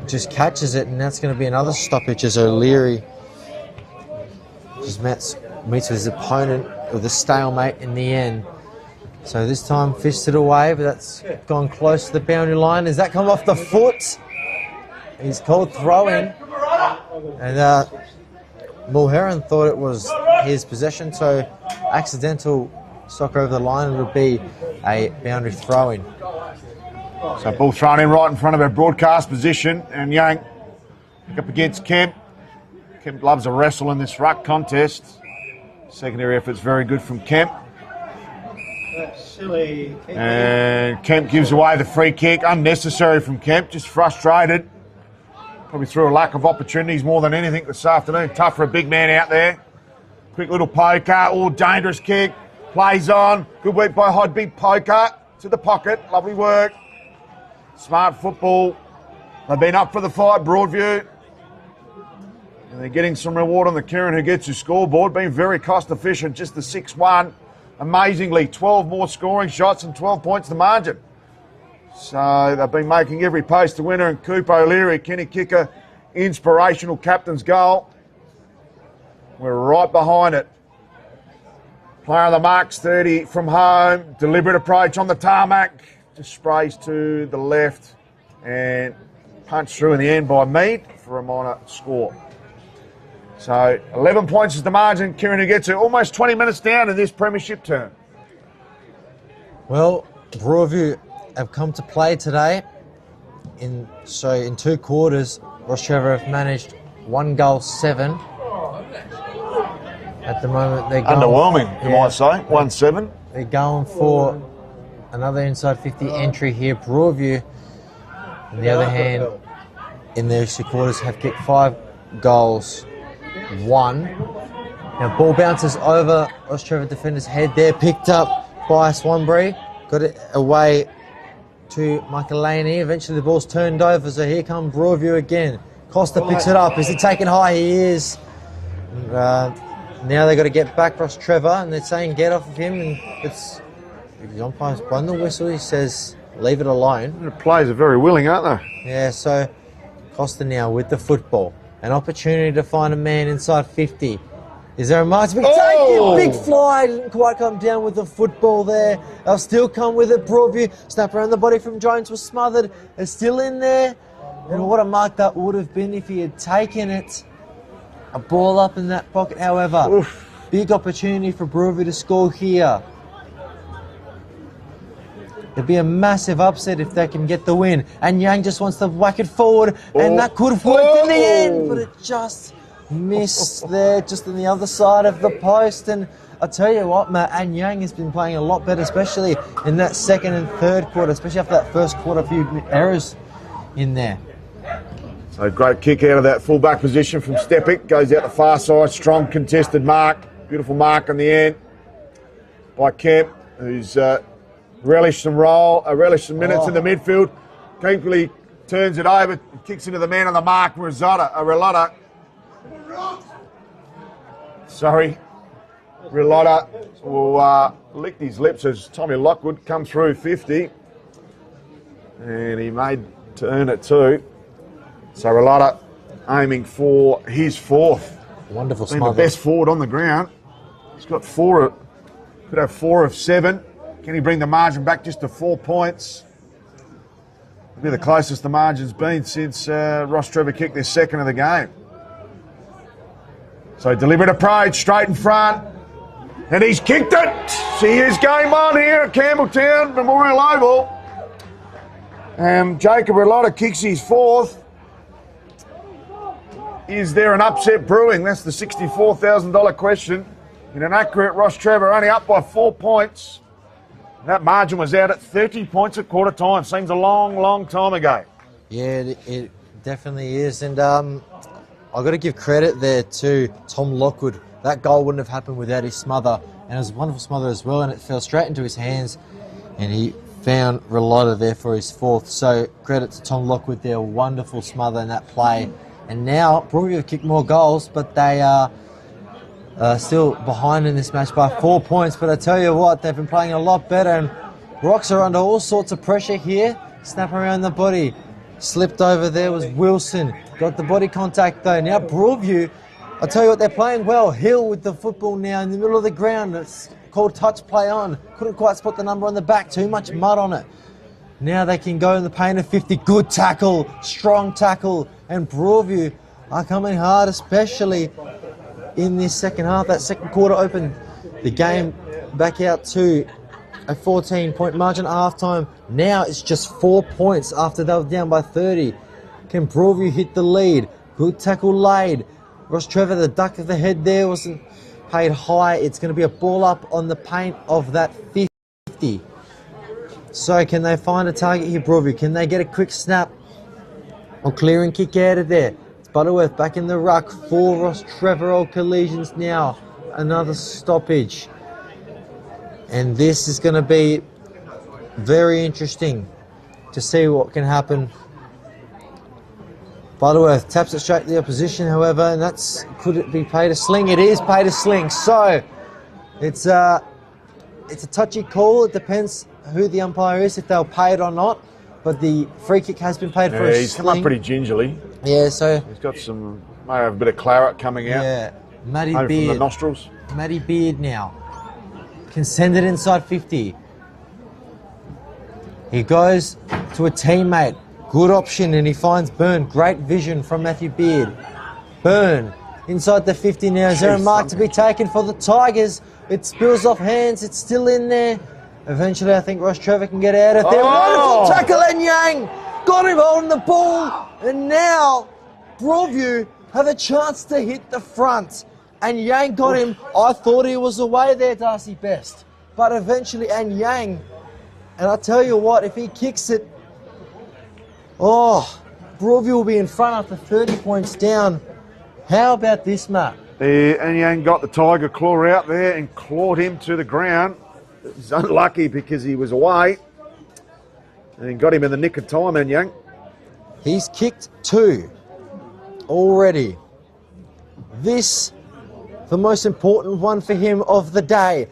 just catches it, and that's going to be another stoppage as O'Leary just meets with his opponent with a stalemate in the end. So this time fisted away, but that's gone close to the boundary line. Does that come off the foot? He's called throw-in. And Mulherron thought it was his possession, so accidental soccer over the line would be a boundary throw-in. So ball thrown in right in front of our broadcast position, and Young up against Kemp. Kemp loves a wrestle in this ruck contest. Secondary effort's very good from Kemp. And Kemp gives away the free kick. Unnecessary from Kemp, just frustrated. Probably through a lack of opportunities more than anything this afternoon. Tough for a big man out there. Quick little poker, dangerous kick. Plays on. Good work by Hod. Big poker to the pocket. Lovely work. Smart football. They've been up for the fight, Broadview. And they're getting some reward on the Kieran who gets his scoreboard. Been very cost efficient, just the 6-1. Amazingly, 12 more scoring shots and 12 points the margin. So they've been making every post the winner, and Cooper O'Leary, Kenny Kicker, inspirational captain's goal. We're right behind it. Player on the marks, 30 from home. Deliberate approach on the tarmac. Just sprays to the left and punched through in the end by Mead for a minor score. So 11 points is the margin. Kieran who gets it almost 20 minutes down in this premiership term. Well, Broadview have come to play today. In 2 quarters, Rostrevor have managed 1 goal, 7. At the moment, they're going... Underwhelming, you might say. 1-7. They're going for another inside 50 entry here. Broadview, on the other hand, in their 2 quarters, have kicked 5 goals, 1. Now, ball bounces over Rostrevor defender's head there, picked up by Swanbury. Got it away to Michaelini. Eventually, the ball's turned over, so here comes Broadview again. Costa picks it up. Is he taken high? He is. Now they've got to get back Rostrevor, and they're saying get off of him. And it's the umpire's blown the whistle. He says leave it alone. The players are very willing, aren't they? Yeah, so Costa now with the football. An opportunity to find a man inside 50. Is there a mark to be taken? Big fly. Didn't quite come down with the football there. They'll still come with it. Broadview. Snap around the body from Jones was smothered. They're still in there. And what a mark that would have been if he had taken it. A ball up in that pocket, however. Big opportunity for Broadview to score here. It'd be a massive upset if they can get the win. And Yang just wants to whack it forward, and that could have worked in the end, but it just missed there, just on the other side of the post. And I tell you what, Matt, and Yang has been playing a lot better, especially in that second and third quarter, especially after that first quarter, a few errors in there. So great kick out of that full-back position from Stepic. Goes out the far side. Strong contested mark. Beautiful mark on the end by Kemp, who's relished some minutes in the midfield. Keeply turns it over, kicks into the man on the mark, Rilotta. Rilotta will lick his lips as Tommy Lockwood come through 50. And he may turn it too. So Rilotta aiming for his 4th. Wonderful Been smother. the best forward on the ground. He's got 4, could have 4 of 7. Can he bring the margin back just to 4 points? It'll be the closest the margin's been since Rostrevor kicked their 2nd of the game. So deliberate approach, straight in front. And he's kicked it. See his game on here at Campbelltown Memorial Oval. And Jacob Relata kicks his fourth. Is there an upset brewing? That's the $64,000 question. In an accurate Rostrevor, only up by 4 points. That margin was out at 30 points at quarter time. Seems a long, long time ago. Yeah, it definitely is. And I've got to give credit there to Tom Lockwood. That goal wouldn't have happened without his smother. And it was a wonderful smother as well. And it fell straight into his hands. And he found Relata there for his fourth. So credit to Tom Lockwood there. Wonderful smother in that play. And now Broadview have kicked more goals, but they are still behind in this match by 4 points. But I tell you what, they've been playing a lot better. And Rocks are under all sorts of pressure here. Snap around the body. Slipped over there was Wilson. Got the body contact though. Now Broadview, I tell you what, they're playing well. Hill with the football now in the middle of the ground. It's called touch play on. Couldn't quite spot the number on the back. Too much mud on it. Now they can go in the paint of 50. Good tackle. Strong tackle. And Broadview are coming hard, especially in this second half. That second quarter opened the game back out to a 14-point margin at halftime. Now it's just 4 points after they were down by 30. Can Broadview hit the lead? Good tackle laid. Rostrevor, the duck of the head there, wasn't paid high. It's going to be a ball up on the paint of that 50. So can they find a target here, Broadview? Can they get a quick snap or clear and kick out of there? It's Butterworth back in the ruck. 4 Rostrevor old collisions now. Another stoppage. And this is going to be very interesting to see what can happen. Butterworth taps it straight to the opposition, however, and that's, could it be paid a sling? It is paid a sling. So it's a touchy call. It depends who the umpire is, if they'll pay it or not. But the free kick has been paid for a he's sling. come up pretty gingerly. Yeah, so he's got some, may have a bit of claret coming out. Yeah, Matty from Beard. the nostrils. Matty Beard now can send it inside 50. He goes to a teammate. Good option, and he finds Byrne. Great vision from Matthew Beard. Byrne inside the 50 now. Is there a mark to be taken for the Tigers? It spills off hands. It's still in there. Eventually, I think Rostrevor can get out of there. Oh! Wonderful tackle, and Yang got him holding the ball. And now Broadview have a chance to hit the front. And Yang got him. I thought he was away there, Darcy Best. But eventually, and Yang, and I tell you what, if he kicks it, Broadview will be in front after 30 points down. How about this, Matt? And Yang got the tiger claw out there and clawed him to the ground. He's unlucky because he was away. And got him in the nick of time, and Yang. He's kicked 2 already. This, the most important one for him of the day.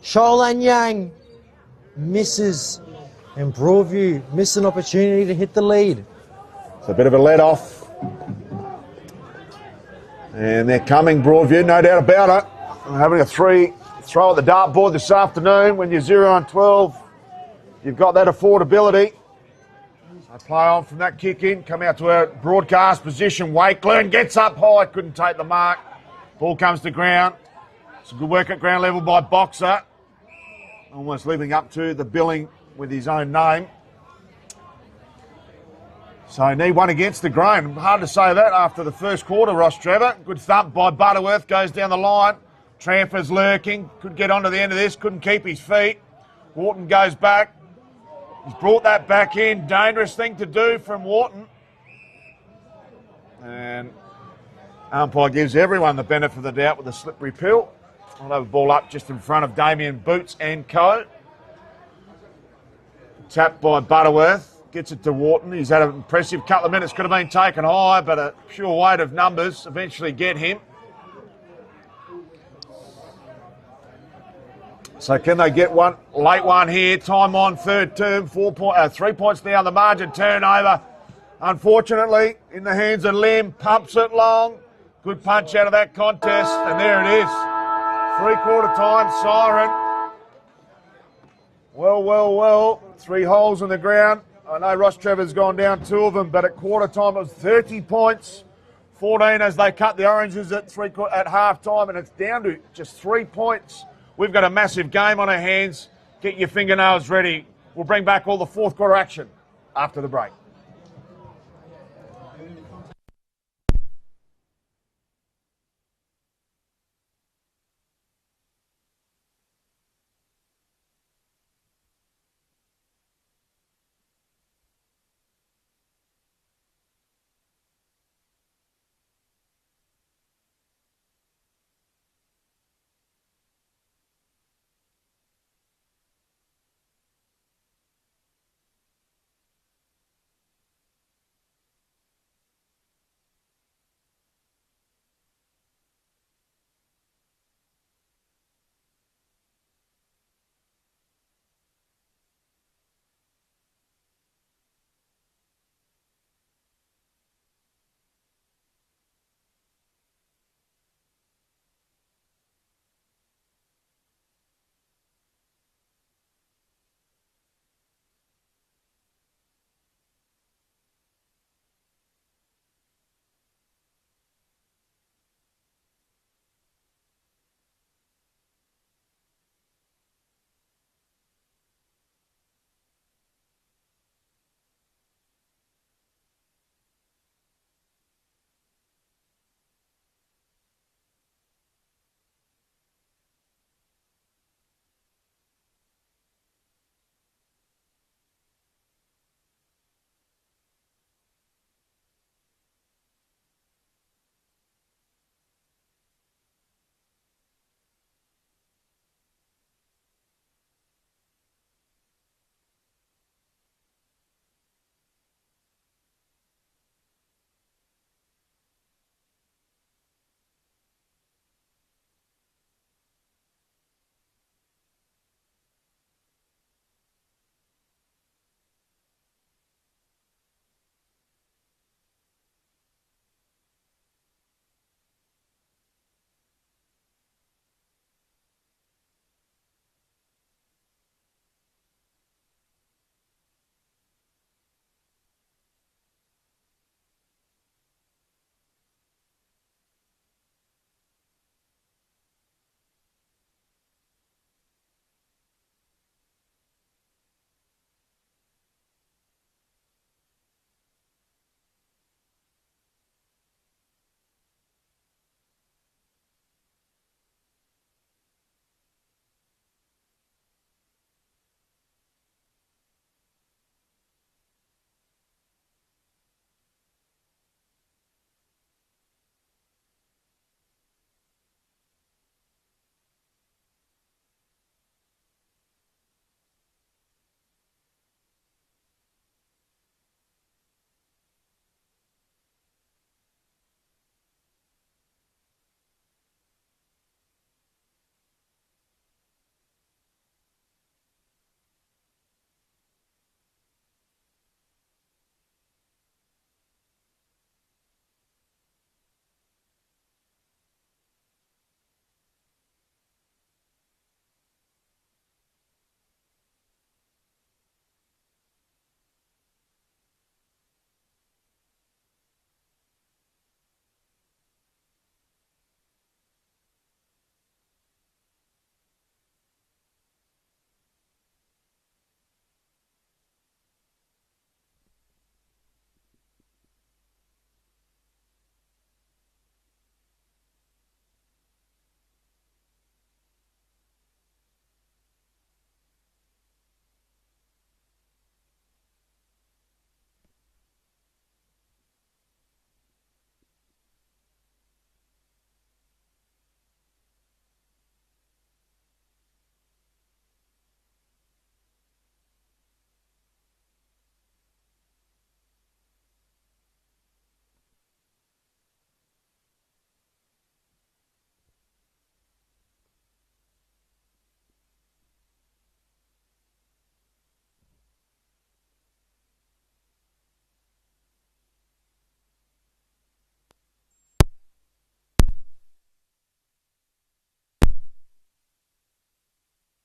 Sholan Yang misses. And Broadview missed an opportunity to hit the lead. It's a bit of a let off. And they're coming, Broadview, no doubt about it. They're having a throw at the dartboard this afternoon. When you're 0-12, you've got that affordability. So play on from that kick in, come out to a broadcast position. Wakeland gets up high, couldn't take the mark. Ball comes to ground. Some good work at ground level by Boxer. Almost living up to the billing with his own name. So need one against the grain. Hard to say that after the first quarter, Rostrevor. Good thump by Butterworth, goes down the line. Tramper's lurking, could get onto the end of this, couldn't keep his feet. Wharton goes back. He's brought that back in. Dangerous thing to do from Wharton. And umpire gives everyone the benefit of the doubt with a slippery pill. I'll have a ball up just in front of Damien Boots and co. Tapped by Butterworth. Gets it to Wharton. He's had an impressive couple of minutes. Could have been taken high, but a pure weight of numbers eventually get him. So can they get one late one here? Time on third term. 3 points now on the margin. Turnover. Unfortunately, in the hands of Lim. Pumps it long. Good punch out of that contest. And there it is. 3/4 time. Siren. Well. 3 holes in the ground. I know Rostrevor's gone down 2 of them, but at quarter time it was 30 points. 14 as they cut the Oranges at half time, and it's down to just 3 points We've got a massive game on our hands. Get your fingernails ready. We'll bring back all the fourth quarter action after the break.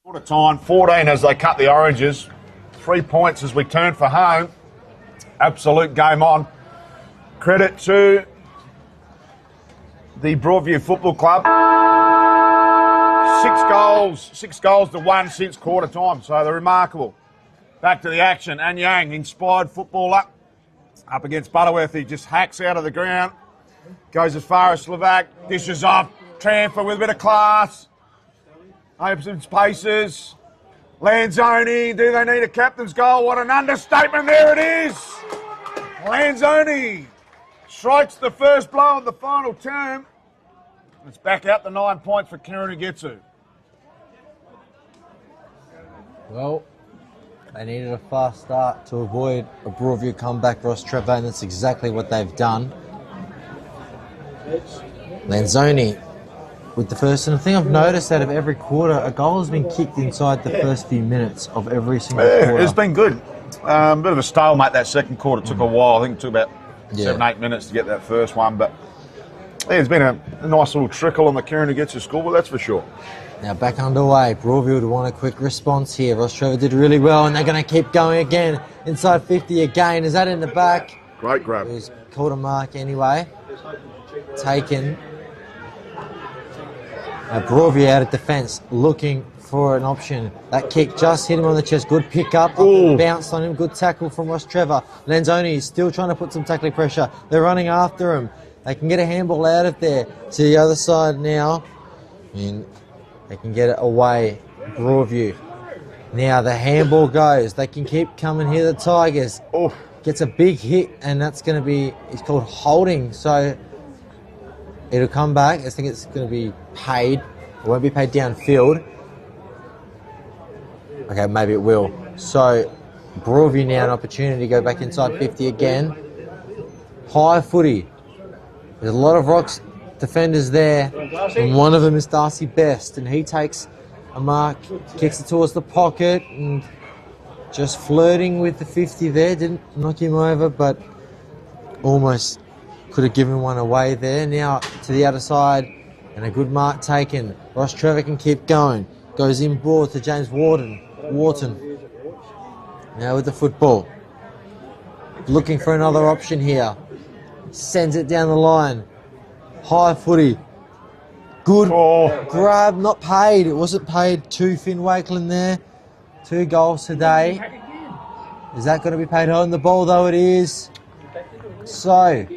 Quarter time, 14 as they cut the oranges. 3 points as we turn for home. Absolute game on. Credit to the Broadview Football Club. Six goals to 1 since quarter time. So they're remarkable. Back to the action. And Yang, inspired footballer, up against Butterworth. He just hacks out of the ground. Goes as far as Slovak. Dishes off. Trevor with a bit of class. Opens spaces. Lanzoni. Do they need a captain's goal? What an understatement. There it is. Lanzoni strikes the first blow of the final term. It's back out to 9 points for Kirunagetsu. Well, they needed a fast start to avoid a Broadview comeback, Rostrevor, and that's exactly what they've done. Lanzoni with the first, and the thing I've noticed out of every quarter, a goal has been kicked inside the first few minutes of every single quarter. It's been good. Bit of a stalemate that second quarter. Took a while. I think it took about 7-8 minutes to get that first one, but there's been a nice little trickle on the Kirunagetsu scoreboard, that's for sure. Now back underway. Broadview would want a quick response here. Rostrevor did really well, and they're going to keep going again. Inside 50 again. Is that in the back? Great grab. He's called a mark anyway. Taken. Broadview out of defence, looking for an option. That kick just hit him on the chest. Good pick up. Bounced on him. Good tackle from Rostrevor. Lanzoni is still trying to put some tackling pressure. They're running after him. They can get a handball out of there. To the other side now. And they can get it away. Broadview. Now the handball goes. They can keep coming here, the Tigers. Gets a big hit, and that's going to be, it's called holding. So it'll come back. I think it's going to be paid. It won't be paid downfield. Okay, maybe it will. So Broadview now an opportunity to go back inside 50 again. High footy. There's a lot of Rocks defenders there, and one of them is Darcy Best, and he takes a mark, kicks it towards the pocket, and just flirting with the 50 there. Didn't knock him over, but almost could have given one away there. Now to the other side, and a good mark taken. Rostrevor can keep going. Goes inboard to James Wharton. Now with the football. Looking for another option here. Sends it down the line. High footy. Good grab, not paid. It wasn't paid to Finn Wakeland there. 2 goals today. Is that going to be paid on the ball, though? It is. So,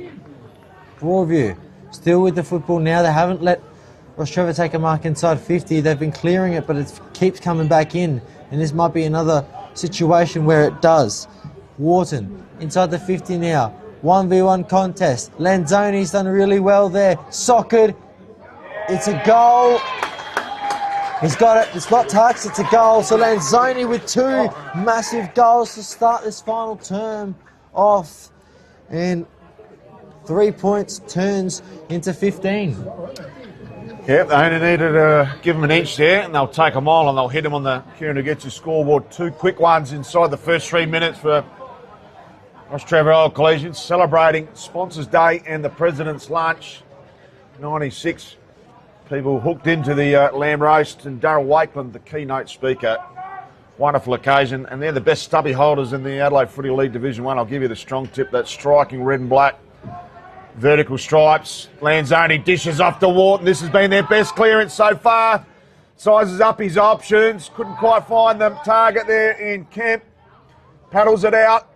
Broadview still with the football now. They haven't let Rostrevor take a mark inside 50. They've been clearing it, but it keeps coming back in. And this might be another situation where it does. Wharton inside the 50 now. 1v1 contest. Lanzoni's done really well there. Socket. It's a goal. He's got it. It's not touched. It's a goal. So Lanzoni with 2 massive goals to start this final term off. And 3 points turns into 15. Yep, they only needed to give them an inch there, and they'll take a mile, and they'll hit them on the Kirunagetsu scoreboard. 2 quick ones inside the first 3 minutes for Rostrevor Old Collegians, celebrating Sponsors Day and the President's Lunch. 96 people hooked into the lamb roast, and Darryl Wakeland, the keynote speaker. Wonderful occasion, and they're the best stubby holders in the Adelaide Footy League Division 1. I'll give you the strong tip, that striking red and black. Vertical stripes. Lanzoni dishes off to Wharton. This has been their best clearance so far. Sizes up his options. Couldn't quite find the target there in Kemp. Paddles it out.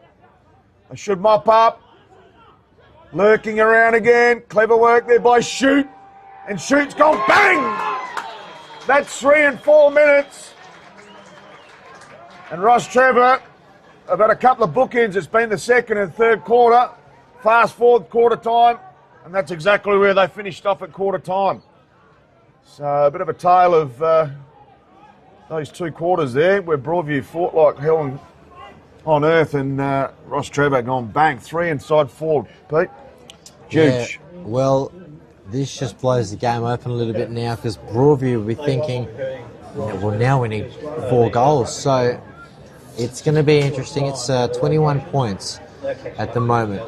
They should mop up. Lurking around again. Clever work there by Shoot. And Shoot's gone bang! That's 3 and 4 minutes. And Rostrevor have had a couple of bookends. It's been the second and third quarter. Fast forward quarter time. And that's exactly where they finished off at quarter time. So a bit of a tale of those 2 quarters there, where Broadview fought like hell on earth, and Rostrevor gone bang. 3 inside 4, Pete. Huge. Yeah, well, this just blows the game open a little bit now, because Broadview will be thinking, well, now we need 4 goals. So it's going to be interesting. It's 21 points at the moment.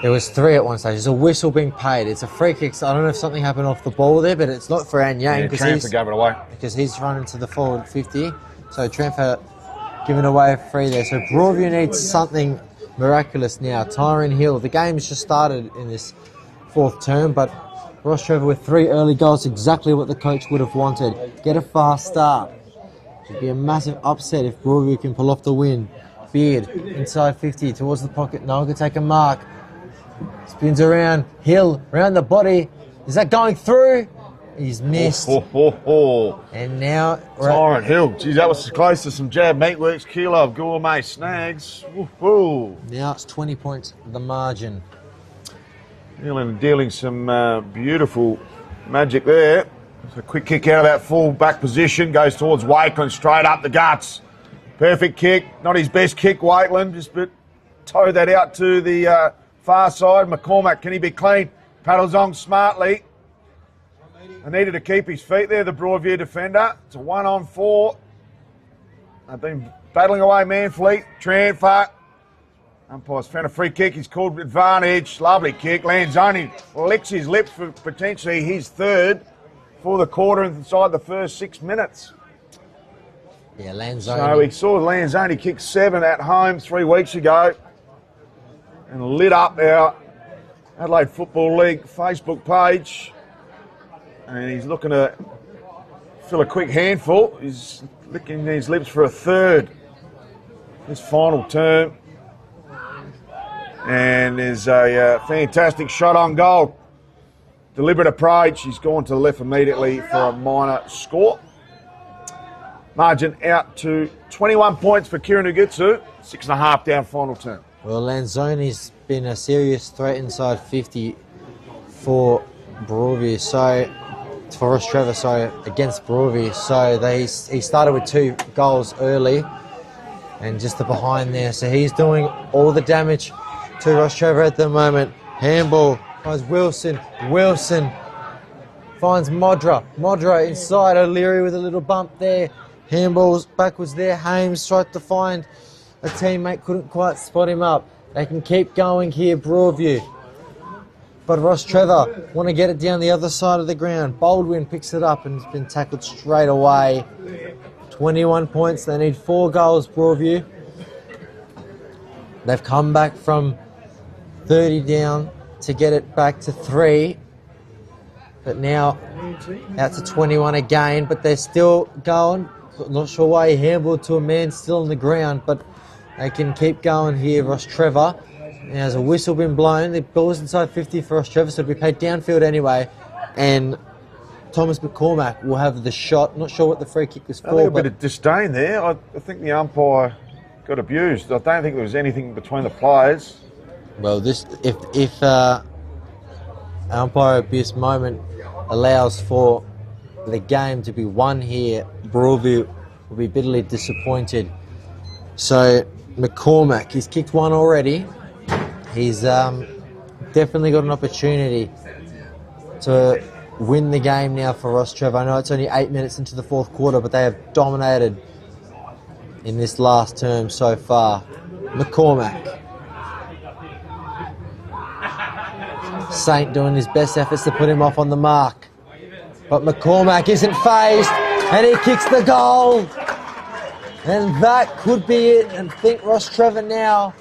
There was 3 at one stage. There's a whistle being paid. It's a free kick. So I don't know if something happened off the ball there, but it's not for An Yang, because he's running to the forward 50. So Trevor giving away a free there. So Broadview needs something miraculous now. Tyrone Hill. The game's just started in this 4th term, but Rostrevor with 3 early goals, exactly what the coach would have wanted. Get a fast start. Should be a massive upset if Broadview can pull off the win. Beard, inside 50, towards the pocket. No one can take a mark. Spins around. Hill, around the body. Is that going through? He's missed. And now... Tyrant Hill. Geez, that was close to some Jab Meatworks kilo of gourmet snags. Woohoo. Now it's 20 points, the margin. Dealing some beautiful magic there. So a quick kick out of that full back position. Goes towards Wakeland, straight up the guts. Perfect kick. Not his best kick, Wakeland. Just toe that out to the far side. McCormack, can he be clean? Paddles on smartly. They needed to keep his feet there, the Broadview defender. It's a 1-on-4. They've been battling away manfully. Transfer. Umpire's found a free kick. He's called advantage. Lovely kick. Lanzoni licks his lips for potentially his third for the quarter inside the first 6 minutes. Yeah, Lanzoni. So we saw Lanzoni kick 7 at home 3 weeks ago and lit up our Adelaide Football League Facebook page. And he's looking to fill a quick handful. He's licking his lips for a third this final term. And there's a fantastic shot on goal. Deliberate approach. He's gone to the left immediately for a minor score. Margin out to 21 points for Kieran Ugitsu. 6.5 down final term. Well, Lanzoni's been a serious threat inside 50 for Broadview. So... for Rostrevor, against Broadview. So he started with 2 goals early and just the behind there. So he's doing all the damage to Rostrevor at the moment. Handball finds Wilson. Wilson finds Modra. Modra inside. O'Leary with a little bump there. Handballs backwards there. Hames tried to find a teammate, couldn't quite spot him up. They can keep going here, Broadview. But Rostrevor want to get it down the other side of the ground. Baldwin picks it up and has been tackled straight away. 21 points. They need 4 goals, Broadview. They've come back from 30 down to get it back to 3. But now out to 21 again. But they're still going. Not sure why he handballed to a man still on the ground. But they can keep going here, Rostrevor. Now, has a whistle been blown? The ball's inside 50 for Rostrevor, so it'll be paid downfield anyway. And Thomas McCormack will have the shot. Not sure what the free kick was for. I think a bit of disdain there. I think the umpire got abused. I don't think there was anything between the players. Well, this if umpire abuse moment allows for the game to be won here, Broadview will be bitterly disappointed. So McCormack, he's kicked 1 already. He's definitely got an opportunity to win the game now for Rostrevor. I know it's only 8 minutes into the 4th quarter, but they have dominated in this last term so far. McCormack. Saint doing his best efforts to put him off on the mark. But McCormack isn't phased, and he kicks the goal. And that could be it. And think Rostrevor now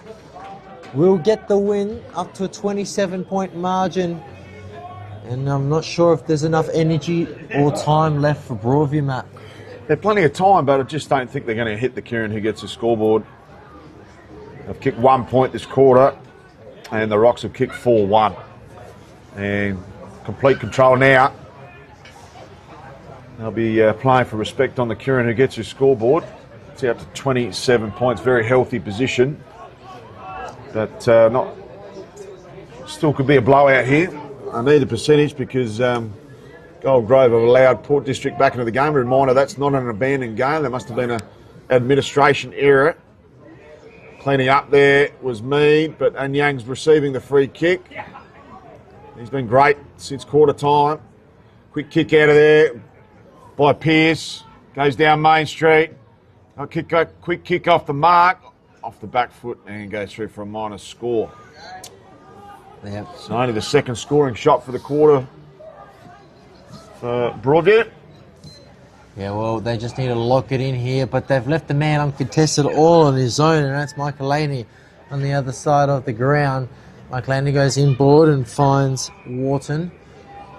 will get the win up to a 27-point margin. And I'm not sure if there's enough energy or time left for Broadview, Matt. There's plenty of time, but I just don't think they're going to hit the Kieran who gets the scoreboard. They've kicked 1 point this quarter, and the Rocks have kicked 4-1. And complete control now. They'll be playing for respect on the Kieran who gets his scoreboard. It's out to 27 points, very healthy position. But still could be a blowout here. I need the percentage because Gold Grove have allowed Port District back into the game. A reminder, that's not an abandoned game. There must have been an administration error. Cleaning up there was Mead, but Anyang's receiving the free kick. He's been great since quarter time. Quick kick out of there by Pearce. Goes down Main Street. Quick kick off the mark, off the back foot, and goes through for a minor score. Yep. So only the second scoring shot for the quarter for Broadview. Yeah, well, they just need to lock it in here, but they've left the man uncontested all on his own, and that's Michael Laney on the other side of the ground. Michael Laney goes inboard and finds Wharton.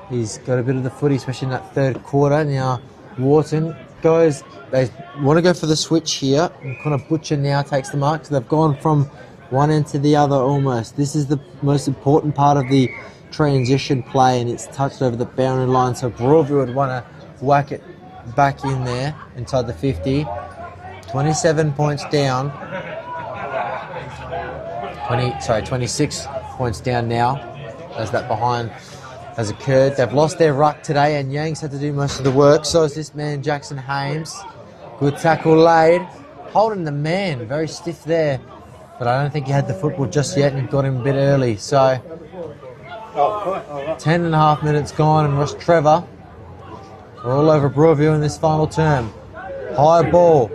He's got a bit of the footy, especially in that third quarter. Now, Wharton goes, they want to go for the switch here, and kind of Butcher now takes the mark. So they've gone from one end to the other almost. This is the most important part of the transition play, and it's touched over the boundary line. So Broadview would want to whack it back in there inside the 50. 27 points down. 26 points down now as that behind has occurred. They've lost their ruck today, and Yang's had to do most of the work. So is this man, Jackson Hames. Good tackle laid. Holding the man, very stiff there. But I don't think he had the football just yet, and he got him a bit early. So 10.5 minutes gone, and Rostrevor are all over Broadview in this final term. High ball.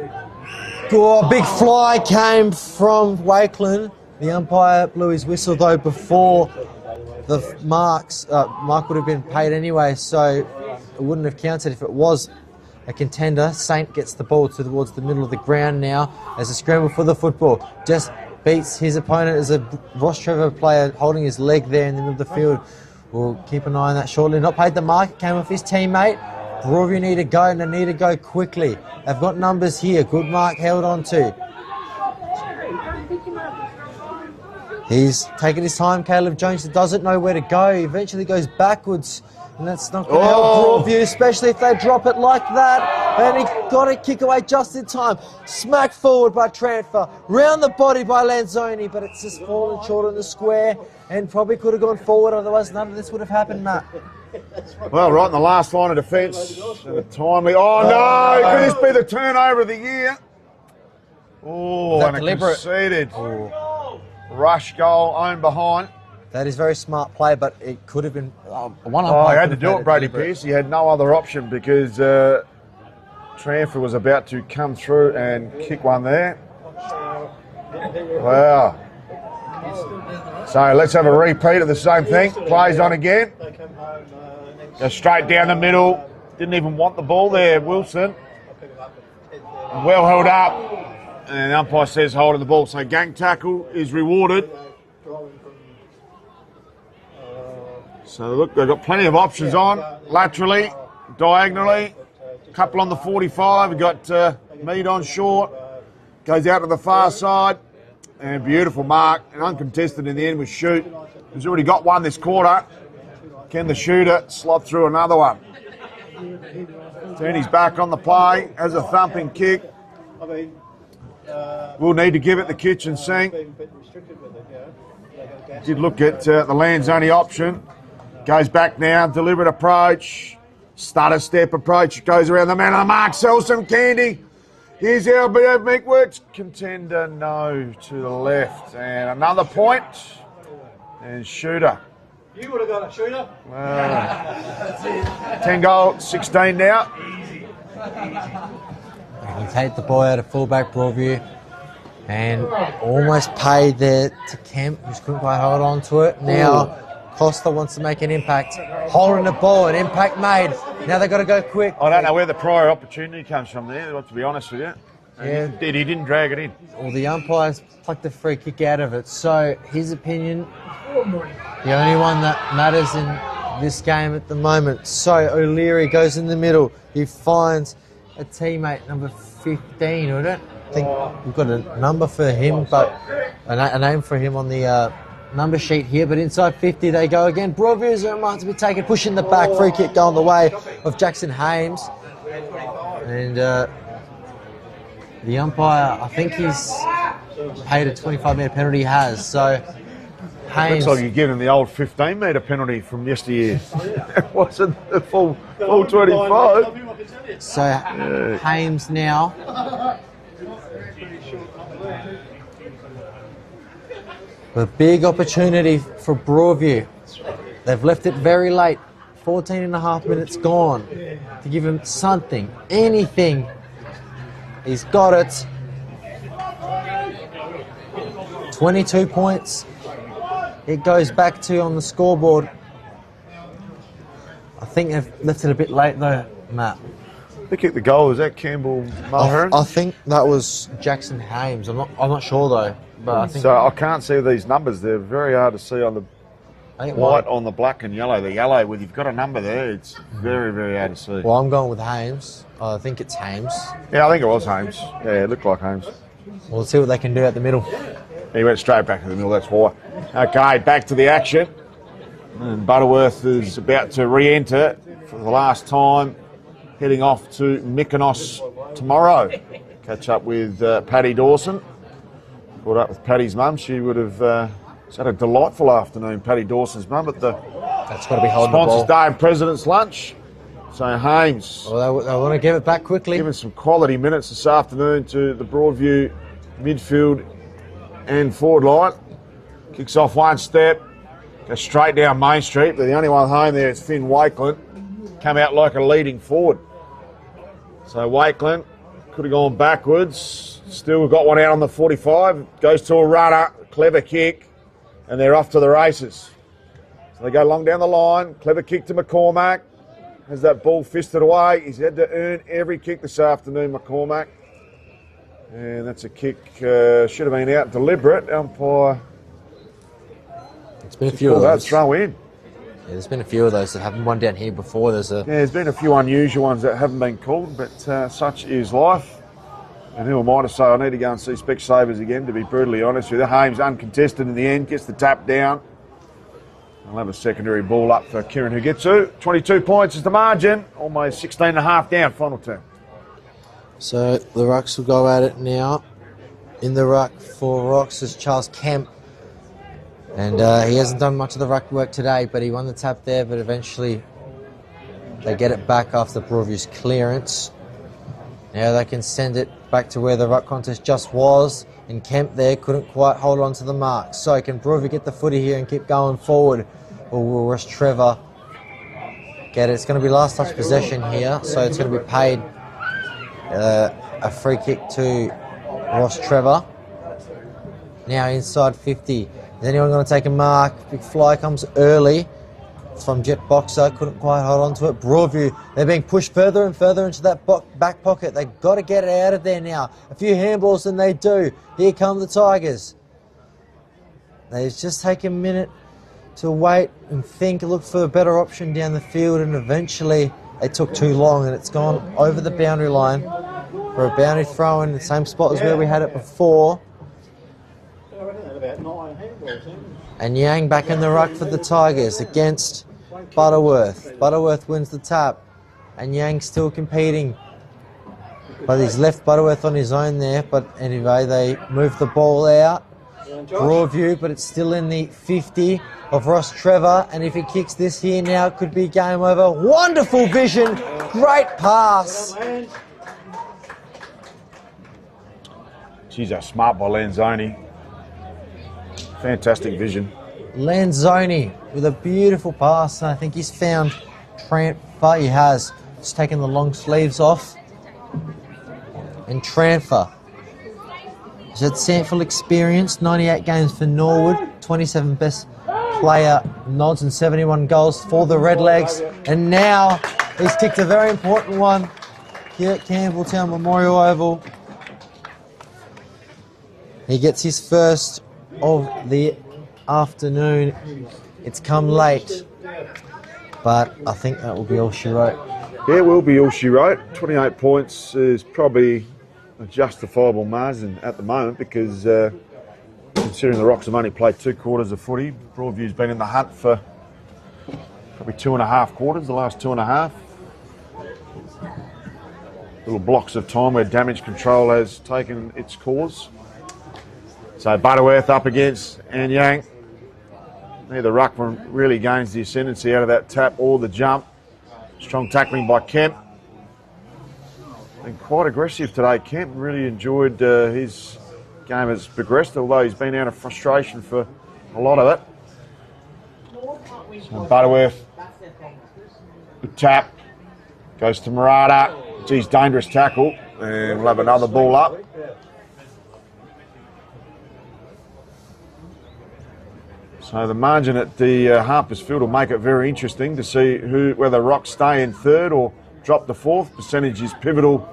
Oh, big fly came from Wakeland. The umpire blew his whistle, though, before the mark would have been paid anyway, so it wouldn't have counted if it was a contender. Saint gets the ball towards the middle of the ground now as a scramble for the football. Just beats his opponent as a Rostrevor player holding his leg there in the middle of the field. We'll keep an eye on that shortly. Not paid the mark, it came off his teammate. Broadview need to go, and they need to go quickly. They've got numbers here. Good mark held on to. He's taking his time. Caleb Jones doesn't know where to go. He eventually goes backwards, and that's not going to help Broadview, especially if they drop it like that. And he got a kick away just in time. Smack forward by Trevor. Round the body by Lanzoni, but it's just fallen short on the square and probably could have gone forward. Otherwise, none of this would have happened, Matt. Well, right in the last line of defence. Timely. Oh, no! Could this be the turnover of the year? Oh, and a conceded. Rush goal, own behind. That is very smart play, but it could have been one. Oh, he had to do it, Brady Pearce. He had no other option because Trevor was about to come through and kick one there. Wow. So let's have a repeat of the same thing. Plays on again. Goes straight down the middle. Didn't even want the ball there, Wilson. Well held up. And the umpire says holding the ball. So gang tackle is rewarded. So look, they've got plenty of options on. Laterally, diagonally. Couple on the 45. We've got Mead on short. Goes out to the far side. And beautiful mark. And uncontested in the end with Shoot. He's already got one this quarter. Can the shooter slot through another one? Turn his back on the play. Has a thumping kick. We'll need to give it the kitchen sink. Did look at the Lanzoni option. Goes back now. Deliberate approach. Stutter step approach. Goes around the man on the mark. Sells some candy. Here's LBF Meekworks. Contender no to the left. And another point. And shooter. You would have got a shooter. 10 goals, 16 now. He take the ball out of fullback Broadview and almost paid there to Kemp, who couldn't quite hold on to it. Now Costa wants to make an impact. Holding the ball, an impact made. Now they've got to go quick. I don't know where the prior opportunity comes from there, to be honest with you. Yeah. He didn't drag it in. Well, the umpires plucked the free kick out of it. So his opinion, the only one that matters in this game at the moment. So O'Leary goes in the middle. He finds a teammate, number 15, would it? I think we've got a number for him, but a name for him on the number sheet here. But inside 50 they go again. Broadview's a mark to be taken, pushing the back. Free kick going the way of Jackson Hames. And the umpire, I think he's paid a 25-metre penalty, he has. So Hames. Looks like you're giving the old 15-metre penalty from yesteryear. It wasn't the full 25. So Hames now. A big opportunity for Broadview. They've left it very late. 14.5 minutes gone to give him something, anything. He's got it. 22 points. It goes back to on the scoreboard. I think they've left it a bit late though, Matt. Who kicked the goal? Was that Campbell Mulhern? I think that was Jackson Hames. I'm not sure though. But I think so I can't see these numbers. They're very hard to see on the I think white on the black and yellow. The yellow, with you've got a number there, it's very, very hard to see. Well, I'm going with Hames. I think it's Hames. Yeah, I think it was Hames. Yeah, it looked like Hames. We'll see what they can do at the middle. He went straight back to the middle, that's why. Okay, back to the action. And Butterworth is about to re-enter for the last time, heading off to Mykonos tomorrow. Catch up with Paddy Dawson. Caught up with Paddy's mum. She would have had a delightful afternoon, Paddy Dawson's mum, at the That's got to be holding the Sponsors ball. Day and President's Lunch. So Hames Well, they want to give it back quickly. giving some quality minutes this afternoon to the Broadview midfield and forward line. Kicks off one step, goes straight down Main Street, but the only one home there is Finn Wakeland. Come out like a leading forward. So Wakeland could have gone backwards. Still got one out on the 45. Goes to a runner, clever kick, and they're off to the races. So they go long down the line. Clever kick to McCormack. Has that ball fisted away. He's had to earn every kick this afternoon, McCormack. And that's a kick, should have been out deliberate. Umpire. It's been a few of That those. throw in. Yeah, there's been a few of those that haven't won down here before. There's been a few unusual ones that haven't been called, but such is life. And who am I to say I need to go and see Specsavers again, to be brutally honest with you. Hames uncontested in the end, gets the tap down. I'll have a secondary ball up for Kieran Hugitsu. 22 points is the margin, almost 16 and a half down, final turn. So the Rucks will go at it now. In the ruck for Rocks is Charles Kemp. And he hasn't done much of the ruck work today, but he won the tap there, but eventually they get it back after Broadview's clearance. Now they can send it back to where the ruck contest just was, and Kemp there couldn't quite hold on to the mark. So can Broadview get the footy here and keep going forward? Or will Rostrevor get it? It's going to be last touch possession here, so it's going to be paid a free kick to Rostrevor. Now inside 50. Is anyone going to take a mark? Big fly comes early from Jet Boxer. Couldn't quite hold on to it. Broadview, they're being pushed further and further into that back pocket. They've got to get it out of there now. A few handballs and they do. Here come the Tigers. They just take a minute to wait and think, look for a better option down the field, and eventually it took too long and it's gone over the boundary line for a boundary throw in the same spot as where we had it before. And Yang back in the ruck for the Tigers against Butterworth. Butterworth wins the tap, and Yang still competing. But he's left Butterworth on his own there. But anyway, they move the ball out. Broadview, but it's still in the 50 of Rostrevor. And if he kicks this here now, it could be game over. Wonderful vision. Great pass. She's a smart by Lanzoni. Fantastic vision. Lanzoni with a beautiful pass, and I think he's found Trevor. He has. Just taken the long sleeves off. And Trevor. He's had sample experience, 98 games for Norwood, 27 best player nods and 71 goals for the Redlegs. And now he's ticked a very important one here at Campbelltown Memorial Oval. He gets his first of the afternoon. It's come late, but I think that will be all she wrote. Yeah, it will be all she wrote. 28 points is probably a justifiable margin at the moment, because considering the Rocks have only played 2 quarters of footy, Broadview's been in the hunt for probably 2.5 quarters, the last 2.5. Little blocks of time where damage control has taken its course. So Butterworth up against Anyang. Neither ruckman really gains the ascendancy out of that tap or the jump. Strong tackling by Kemp. Been quite aggressive today. Kemp really enjoyed his game as progressed, although he's been out of frustration for a lot of it. So Butterworth, good tap, goes to Murata. Geez, dangerous tackle, and we'll have another ball up. So the margin at the Harpers Field will make it very interesting to see whether Rocks stay in third or drop to fourth. Percentage is pivotal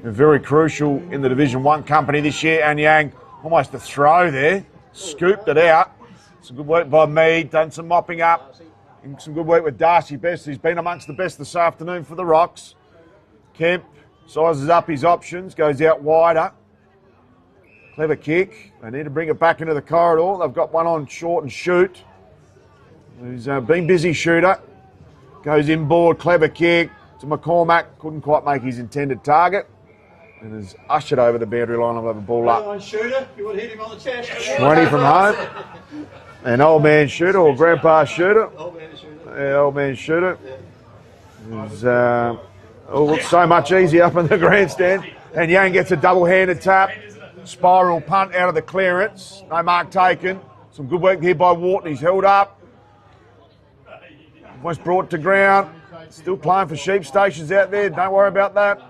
and very crucial in the Division 1 company this year. And Yang, almost a throw there, scooped it out. Some good work by me, done some mopping up. And some good work with Darcy Best. He's been amongst the best this afternoon for the Rocks. Kemp sizes up his options, goes out wider. Clever kick. They need to bring it back into the corridor. They've got one on short and shoot. He's been busy shooter. Goes inboard, clever kick to McCormack. Couldn't quite make his intended target. And is ushered over the boundary line. I'll have a ball up. On shooter, you would hit him on the chest. 20 from home. An old man shooter or grandpa shooter. Old man shooter. Yeah, old man shooter. Is, looks so much easier up in the grandstand. And Yang gets a double-handed tap. Spiral punt out of the clearance. No mark taken. Some good work here by Wharton. He's held up. Almost brought to ground. Still playing for sheep stations out there. Don't worry about that.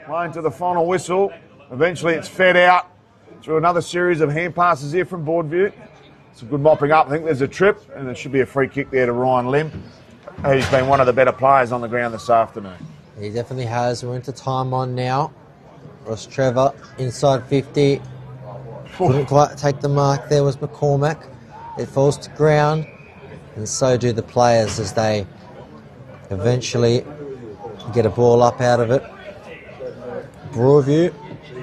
Playing to the final whistle. Eventually it's fed out through another series of hand passes here from Broadview. Some good mopping up. I think there's a trip and there should be a free kick there to Ryan Lim. He's been one of the better players on the ground this afternoon. He definitely has. We're into time on now. Rostrevor inside 50. Couldn't quite take the mark there was McCormack. It falls to ground and so do the players as they eventually get a ball up out of it. Broadview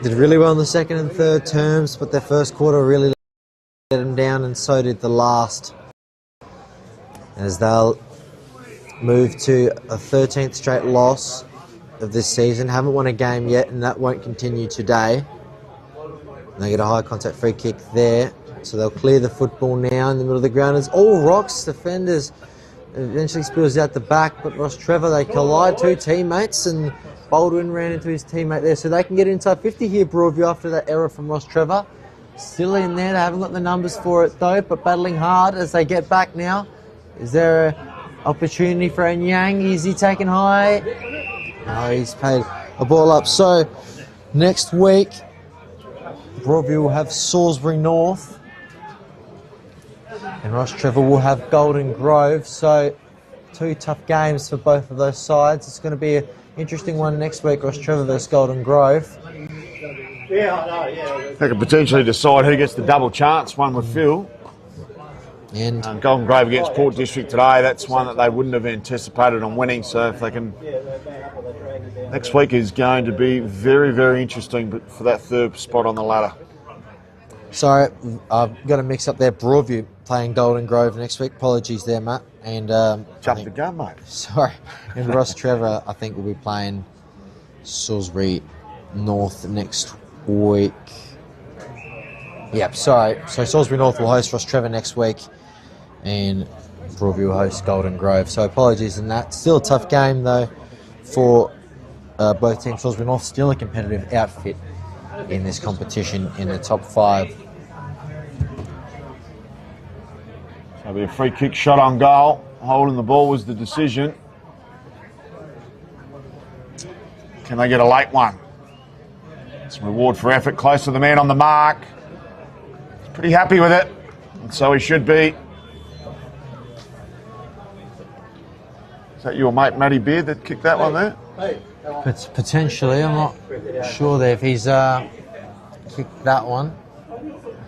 did really well in the second and third terms, but their first quarter really let them down and so did the last. As they'll move to a 13th straight loss of this season. Haven't won a game yet and that won't continue today. And they get a high contact free kick there. So they'll clear the football now in the middle of the ground. It's all Rocks defenders. Eventually spills out the back, but Rostrevor, they collide two teammates and Baldwin ran into his teammate there. So they can get inside 50 here, Broadview, after that error from Rostrevor. Still in there, they haven't got the numbers for it though, but battling hard as they get back now. Is there an opportunity for Anyang? Is he taken high? No, he's paid a ball up. So next week, Broadview will have Salisbury North and Rostrevor will have Golden Grove. So two tough games for both of those sides. It's going to be an interesting one next week, Rostrevor versus Golden Grove. Yeah, I know, yeah. They could potentially decide who gets the double chance, one with Phil. And Golden Grove against Port District today, that's one that they wouldn't have anticipated on winning, so if they can... Next week is going to be very, very interesting for that third spot on the ladder. sorry, I've got a mix up there. Broadview playing Golden Grove next week. Apologies there, Matt. And Jump the gun, mate. Sorry. And Rostrevor, I think, will be playing Salisbury North next week. Yep, sorry. So Salisbury North will host Rostrevor next week and Broadview will host Golden Grove. So apologies in that. Still a tough game, though, for both teams. Salisbury North still a competitive outfit in this competition in the top 5. So it'll be a free kick shot on goal. Holding the ball was the decision. Can they get a late one? It's a reward for effort. Close to the man on the mark. He's pretty happy with it. And so he should be. Is that your mate Matty Beard that kicked that one there? Potentially, I'm not sure there if he's kicked that one.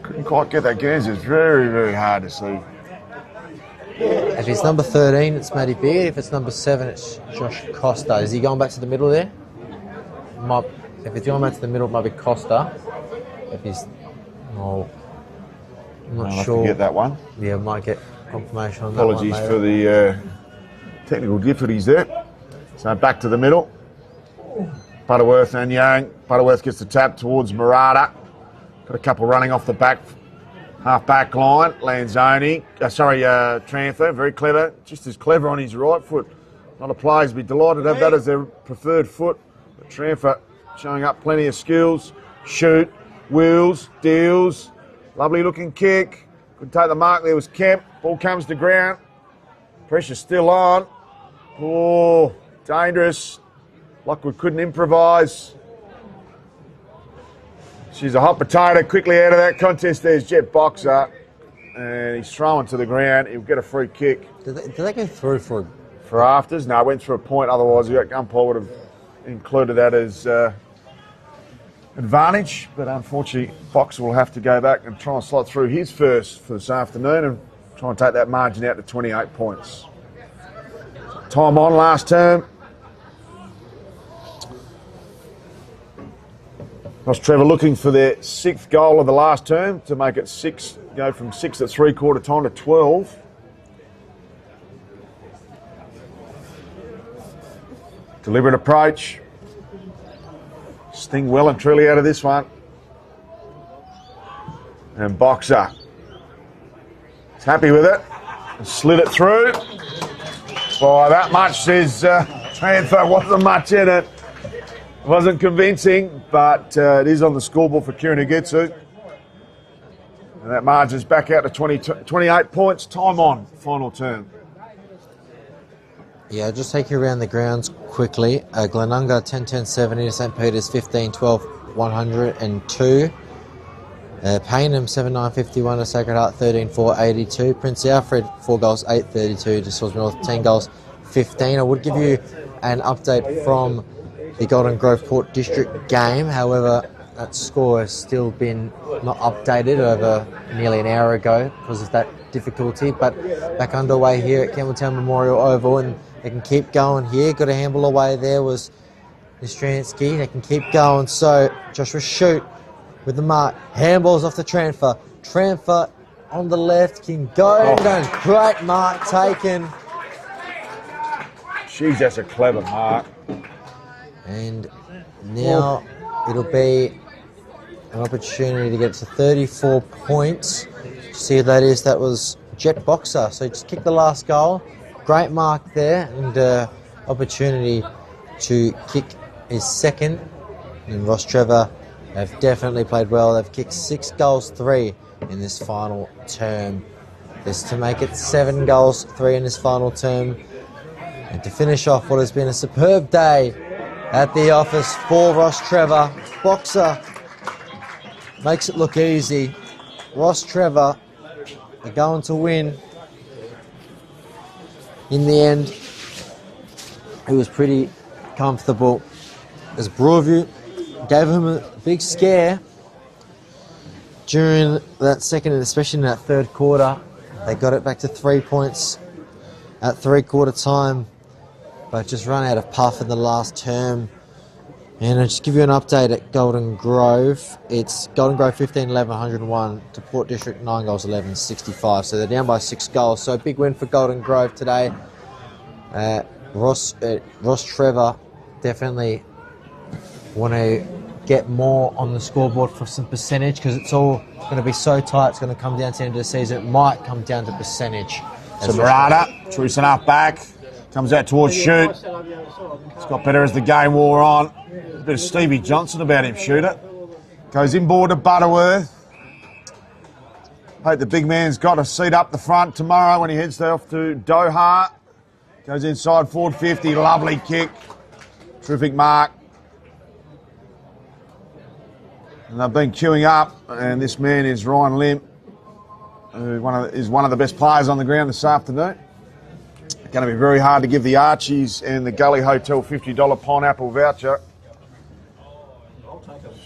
Couldn't quite get that Guernsey. It's very, very hard to see. If it's number 13, it's Matty Beard. If it's number 7, it's Josh Costa. Is he going back to the middle there? If it's going back to the middle, it might be Costa. If he's... No, I'm not I'll sure. have to get that one. Yeah, might get confirmation on Apologies that one. for the technical difficulties there. So back to the middle. Butterworth and Young. Butterworth gets the tap towards Murata. Got a couple running off the back, half back line. Lanzoni, Tranther, very clever. Just as clever on his right foot. A lot of players would be delighted to have that as their preferred foot. But Tranther showing up plenty of skills. Shoot, wheels, deals. Lovely looking kick. Could take the mark. There was Kemp. Ball comes to ground. Pressure still on. Oh, dangerous. Lockwood couldn't improvise. She's a hot potato. Quickly out of that contest. There's Jet Boxer. And he's thrown to the ground. He'll get a free kick. Did they go through for... For afters? No, went through a point. Otherwise, the umpire would have included that as advantage. But unfortunately, Boxer will have to go back and try and slot through his first for this afternoon. And Try and take that margin out to 28 points. Time on last term. Rostrevor looking for their 6th goal of the last term to make it 6, go from 6 at 3/4 time to 12. Deliberate approach. Sting well and truly out of this one. And Boxer. He's happy with it. Slid it through. By that much, says transfer. Wasn't much in it. Wasn't convincing, but it is on the scoreboard for Kirinagitsu. And that margin's back out to 28 points. Time on, final term. Yeah, I'll just take you around the grounds quickly. Glenunga 10-10-70 to St. Peter's 15-12-102. Payneham 7-9-51 to Sacred Heart 13-4-82. Prince Alfred 4 goals 8-32 to Salisbury North 10 goals 15. I would give you an update from the Golden Grove Port District game. However, that score has still been not updated over nearly an hour ago because of that difficulty. But back underway here at Campbelltown Memorial Oval, and they can keep going here. Got a handball away there was Nistransky. They can keep going. So Joshua Shute with the mark. Handballs off the transfer. Transfer on the left can go. Great mark taken. Jeez, that's a clever mark. And now it'll be an opportunity to get to 34 points. See who that is? That was Jet Boxer. So just kick the last goal. Great mark there, and opportunity to kick his second. And Rostrevor have definitely played well. They've kicked 6 goals, 3 in this final term. This to make it 7 goals, 3 in this final term. And to finish off what has been a superb day at the office for Rostrevor. Boxer makes it look easy. Rostrevor are going to win. In the end, it was pretty comfortable as Broadview gave him a big scare during that second and especially in that third quarter. They got it back to 3 points at 3/4 time, but just run out of puff in the last term. And I'll just give you an update at Golden Grove. It's Golden Grove 15-11-101 to Port District 9 goals 11-65. So they're down by 6 goals. So a big win for Golden Grove today. Rostrevor definitely want to get more on the scoreboard for some percentage because it's all going to be so tight. It's going to come down to the end of the season. It might come down to percentage. So Murata, Truce enough back. Comes out towards Shoot. It's got better as the game wore on. A bit of Stevie Johnson about him, Shooter. Goes inboard to Butterworth. Hope the big man's got a seat up the front tomorrow when he heads off to Doha. Goes inside forward 50. Lovely kick. Terrific mark. And they've been queuing up, and this man is Ryan Limp, who is one of the best players on the ground this afternoon. Going to be very hard to give the Archies and the Gully Hotel $50 pineapple voucher.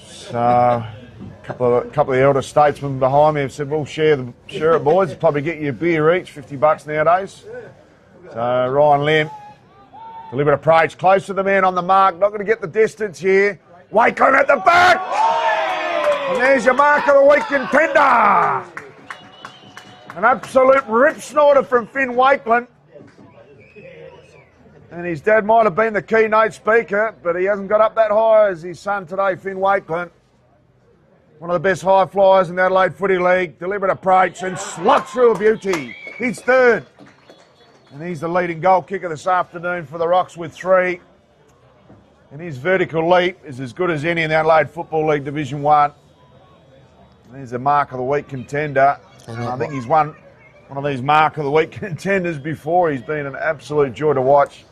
So, a couple of the elder statesmen behind me have said, "Well, share it, boys. Probably get you a beer each, $50 nowadays." So Ryan Limp, deliberate approach, close to the man on the mark. Not going to get the distance here. Wakeland at the back, and there's your mark of the week contender. An absolute rip snorter from Finn Wakeland. And his dad might have been the keynote speaker, but he hasn't got up that high as his son today, Finn Wakeland. One of the best high flyers in the Adelaide Footy League. Deliberate approach and slots through a beauty. He's third. And he's the leading goal kicker this afternoon for the Rocks with 3. And his vertical leap is as good as any in the Adelaide Football League Division 1. There's a mark of the week contender. And I think he's won one of these mark of the week contenders before. He's been an absolute joy to watch.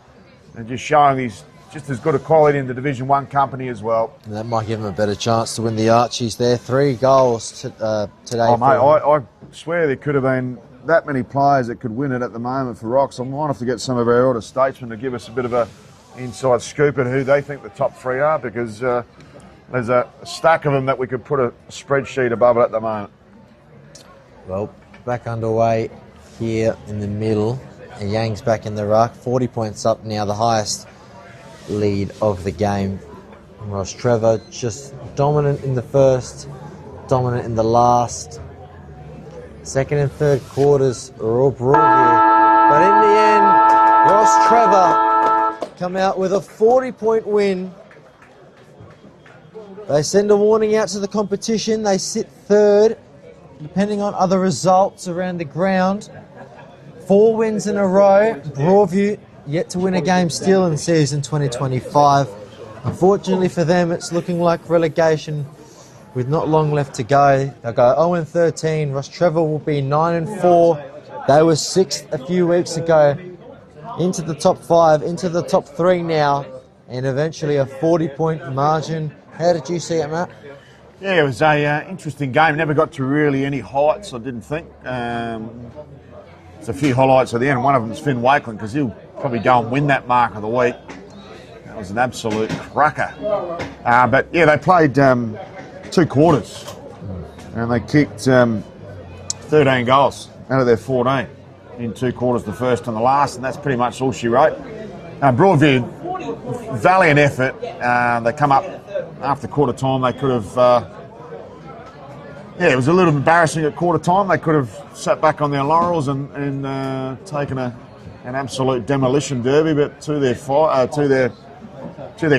And just showing he's just as good a quality in the Division 1 company as well. And that might give him a better chance to win the Archies there. 3 goals today. Oh, mate, I swear there could have been that many players that could win it at the moment for Rocks. I might have to get some of our elder statesmen to give us a bit of a inside scoop at who they think the top 3 are, because there's a stack of them that we could put a spreadsheet above it at the moment. Well, back underway here in the middle. And Yang's back in the ruck. 40 points up now, the highest lead of the game. Rostrevor just dominant in the first, dominant in the last. Second and third quarters are all Broadview. But in the end, Rostrevor come out with a 40-point win. They send a warning out to the competition. They sit third, depending on other results around the ground. 4 wins in a row. Broadview yet to win a game still in season 2025. Unfortunately for them, it's looking like relegation with not long left to go. They'll go 0-13. Rostrevor will be 9-4. They were 6th a few weeks ago. Into the top 5, into the top 3 now, and eventually a 40-point margin. How did you see it, Matt? Yeah, it was a interesting game. Never got to really any heights, I didn't think. There's a few highlights at the end. One of them is Finn Wakeland, because he'll probably go and win that mark of the week. That was an absolute cracker. But yeah, they played 2 quarters, and they kicked 13 goals out of their 14 in 2 quarters, the first and the last, and that's pretty much all she wrote. Broadview, valiant effort. They come up after quarter time. They could have, it was a little embarrassing at quarter time. They could have sat back on their laurels and taken an absolute demolition derby, but to their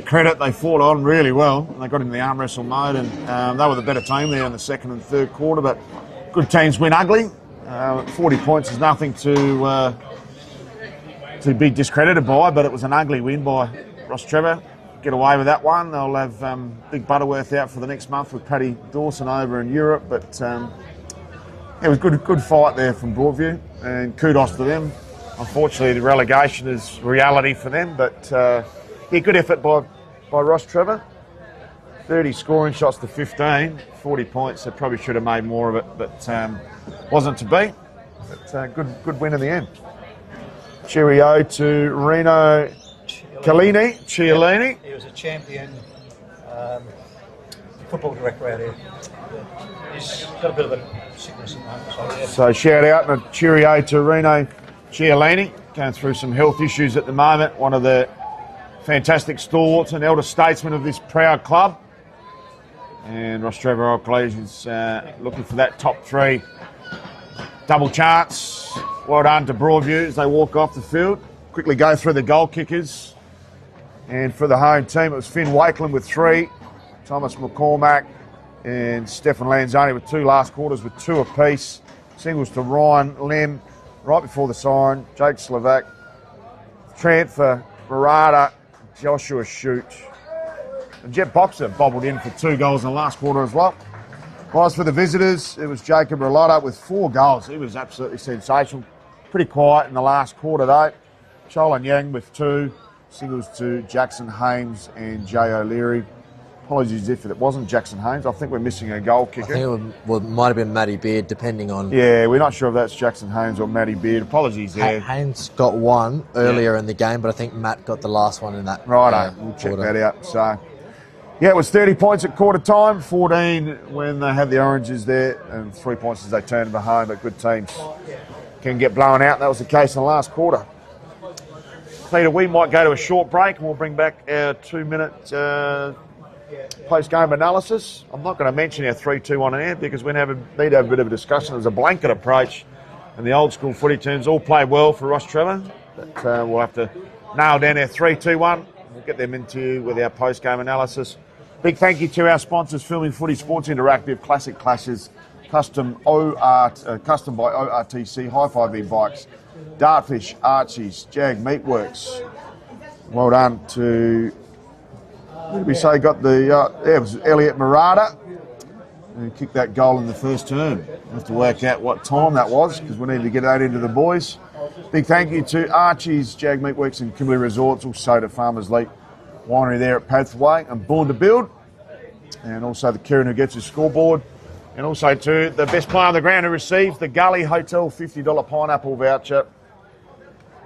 credit, they fought on really well. They got into the arm wrestle mode, and they were the better team there in the second and third quarter. But good teams win ugly. 40 points is nothing to be discredited by, but it was an ugly win by Rostrevor. Get away with that one. They'll have Big Butterworth out for the next month with Paddy Dawson over in Europe. But it was good fight there from Broadview, and kudos to them. Unfortunately, the relegation is reality for them, but good effort by Rostrevor. 30 scoring shots to 15, 40 points. They probably should have made more of it, but wasn't to be. But good win in the end. Cheerio to Reno Cialini. He was a champion football director out here. He's got a bit of a sickness at the moment. So shout out and a cheerio to Reno Cialini, going through some health issues at the moment. One of the fantastic stalwarts and elder statesmen of this proud club. And Rostrevor Old Collegians is looking for that top 3 double chance. Well done to Broadview as they walk off the field. Quickly go through the goal kickers. And for the home team, it was Finn Wakeland with 3, Thomas McCormack and Stefan Lanzoni with 2 last quarters with 2 apiece. Singles to Ryan Lem right before the siren. Jake Slovak, Trent for Barada, Joshua Shute. And Jet Boxer bobbled in for 2 goals in the last quarter as well. As for the visitors, it was Jacob Relata with 4 goals. He was absolutely sensational. Pretty quiet in the last quarter though. Cholan Yang with 2. Singles to Jackson Hames and Jay O'Leary. Apologies if it wasn't Jackson Hames. I think we're missing a goal kicker. I think it might have been Matty Beard, depending on... Yeah, we're not sure if that's Jackson Hames or Matty Beard. Apologies there. Hames got 1 earlier in the game, but I think Matt got the last one in that. Righto, we'll check that out. So, yeah, it was 30 points at quarter time, 14 when they had the Oranges there, and 3 points as they turned them home. But good teams can get blown out. That was the case in the last quarter. Peter, we might go to a short break and we'll bring back our 2-minute post-game analysis. I'm not going to mention our 3-2-1 air because we need to have a bit of a discussion. There's a blanket approach and the old school footy teams all played well for Rostrevor. But we'll have to nail down our 3-2-1. We'll get them into you with our post-game analysis. Big thank you to our sponsors, Filming Footy, Sports Interactive, Classic Clashes, custom by ORTC, High 5 Bikes, Dartfish, Archie's, Jag Meatworks. Well done to, who did we say got the, it was Elliot Murata, who kicked that goal in the first term. We'll have to work out what time that was because we need to get that into the boys. Big thank you to Archie's, Jag Meatworks and Kimberley Resorts, also to Farmers Leap Winery there at Pathway and Born to Build, and also the Kieran who gets his scoreboard. And also to the best player on the ground who receives the Gully Hotel $50 pineapple voucher.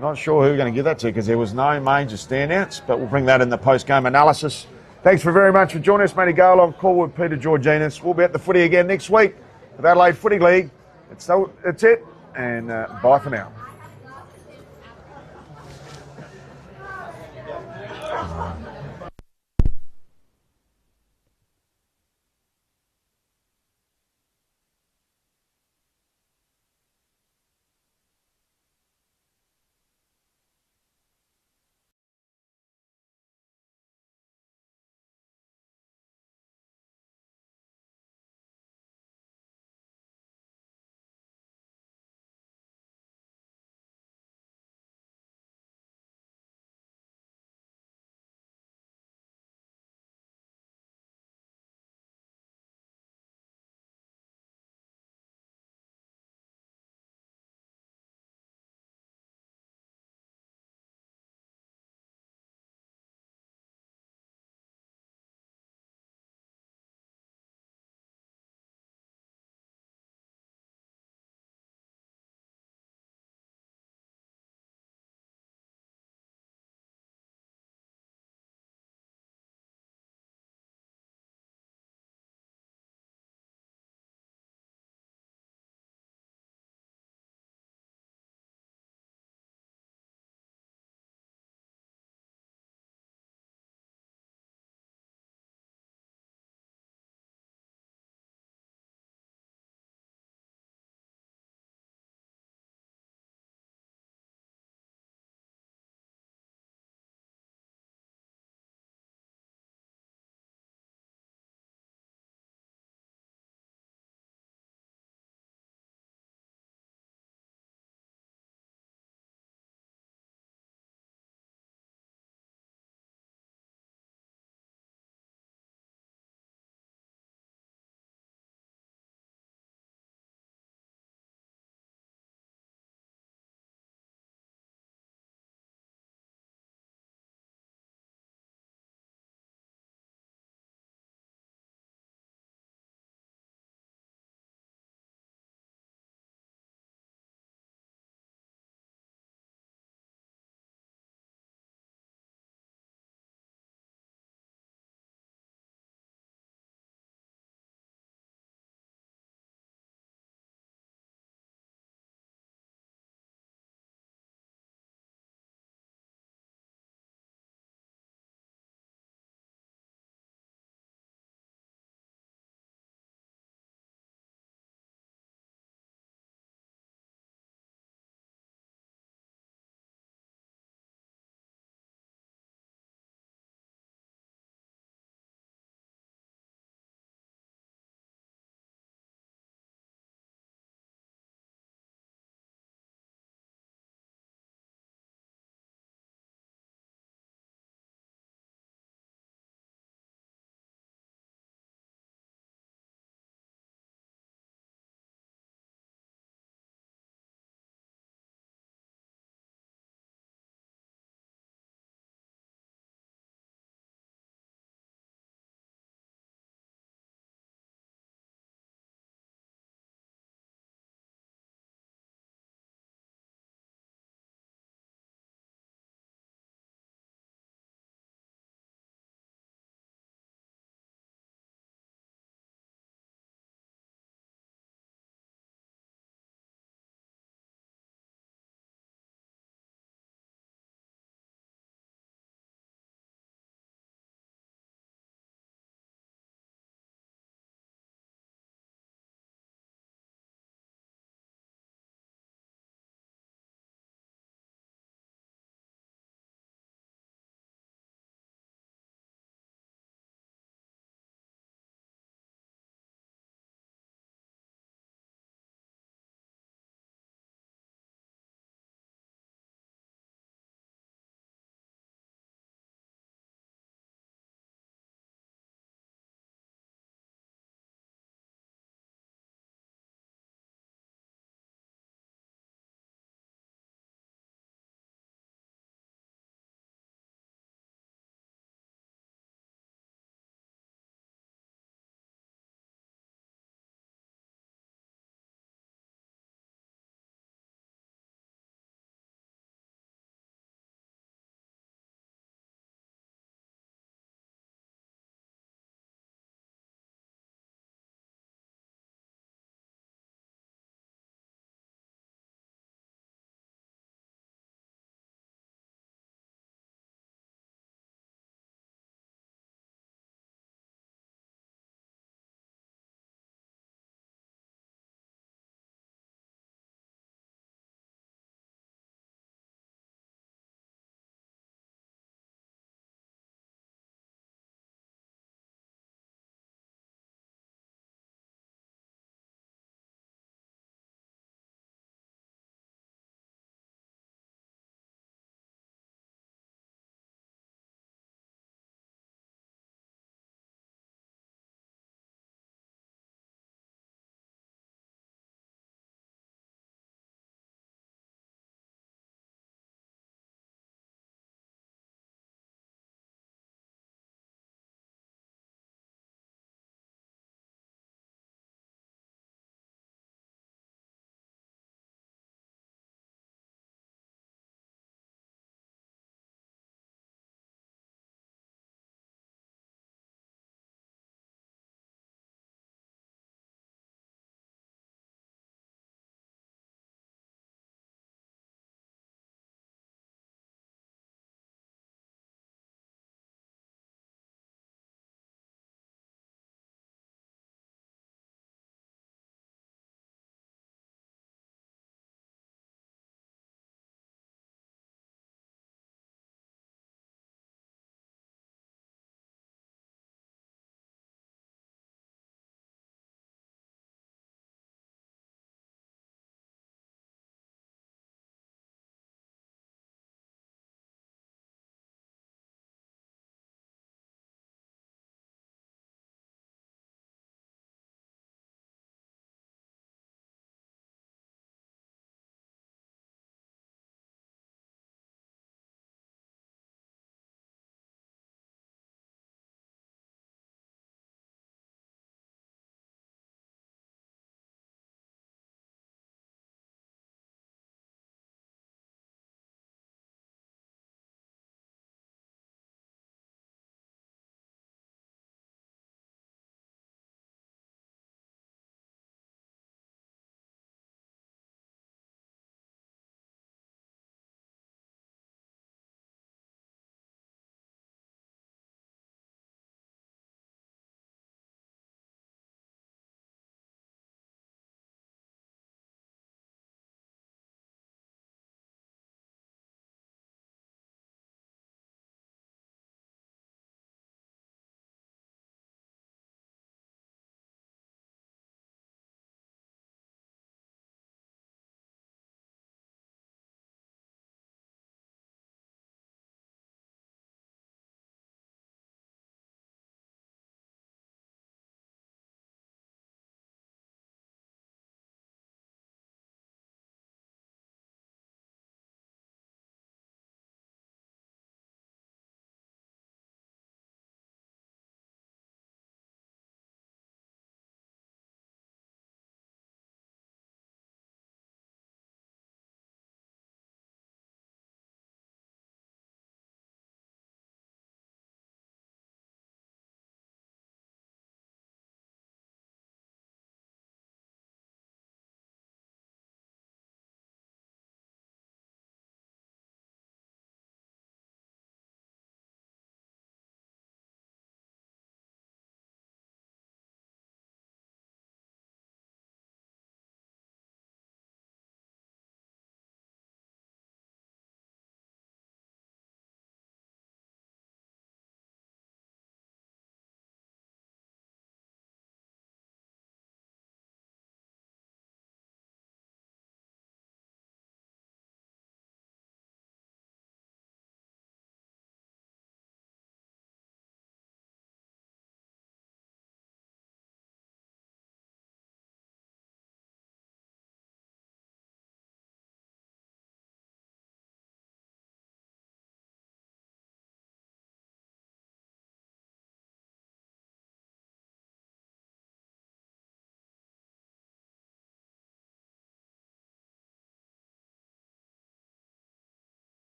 Not sure who we're going to give that to because there was no major standouts, but we'll bring that in the post-game analysis. Thanks very much for joining us, Matty Gale on call with Peter Georginas. We'll be at the footy again next week with Adelaide Footy League. It's it. and bye for now.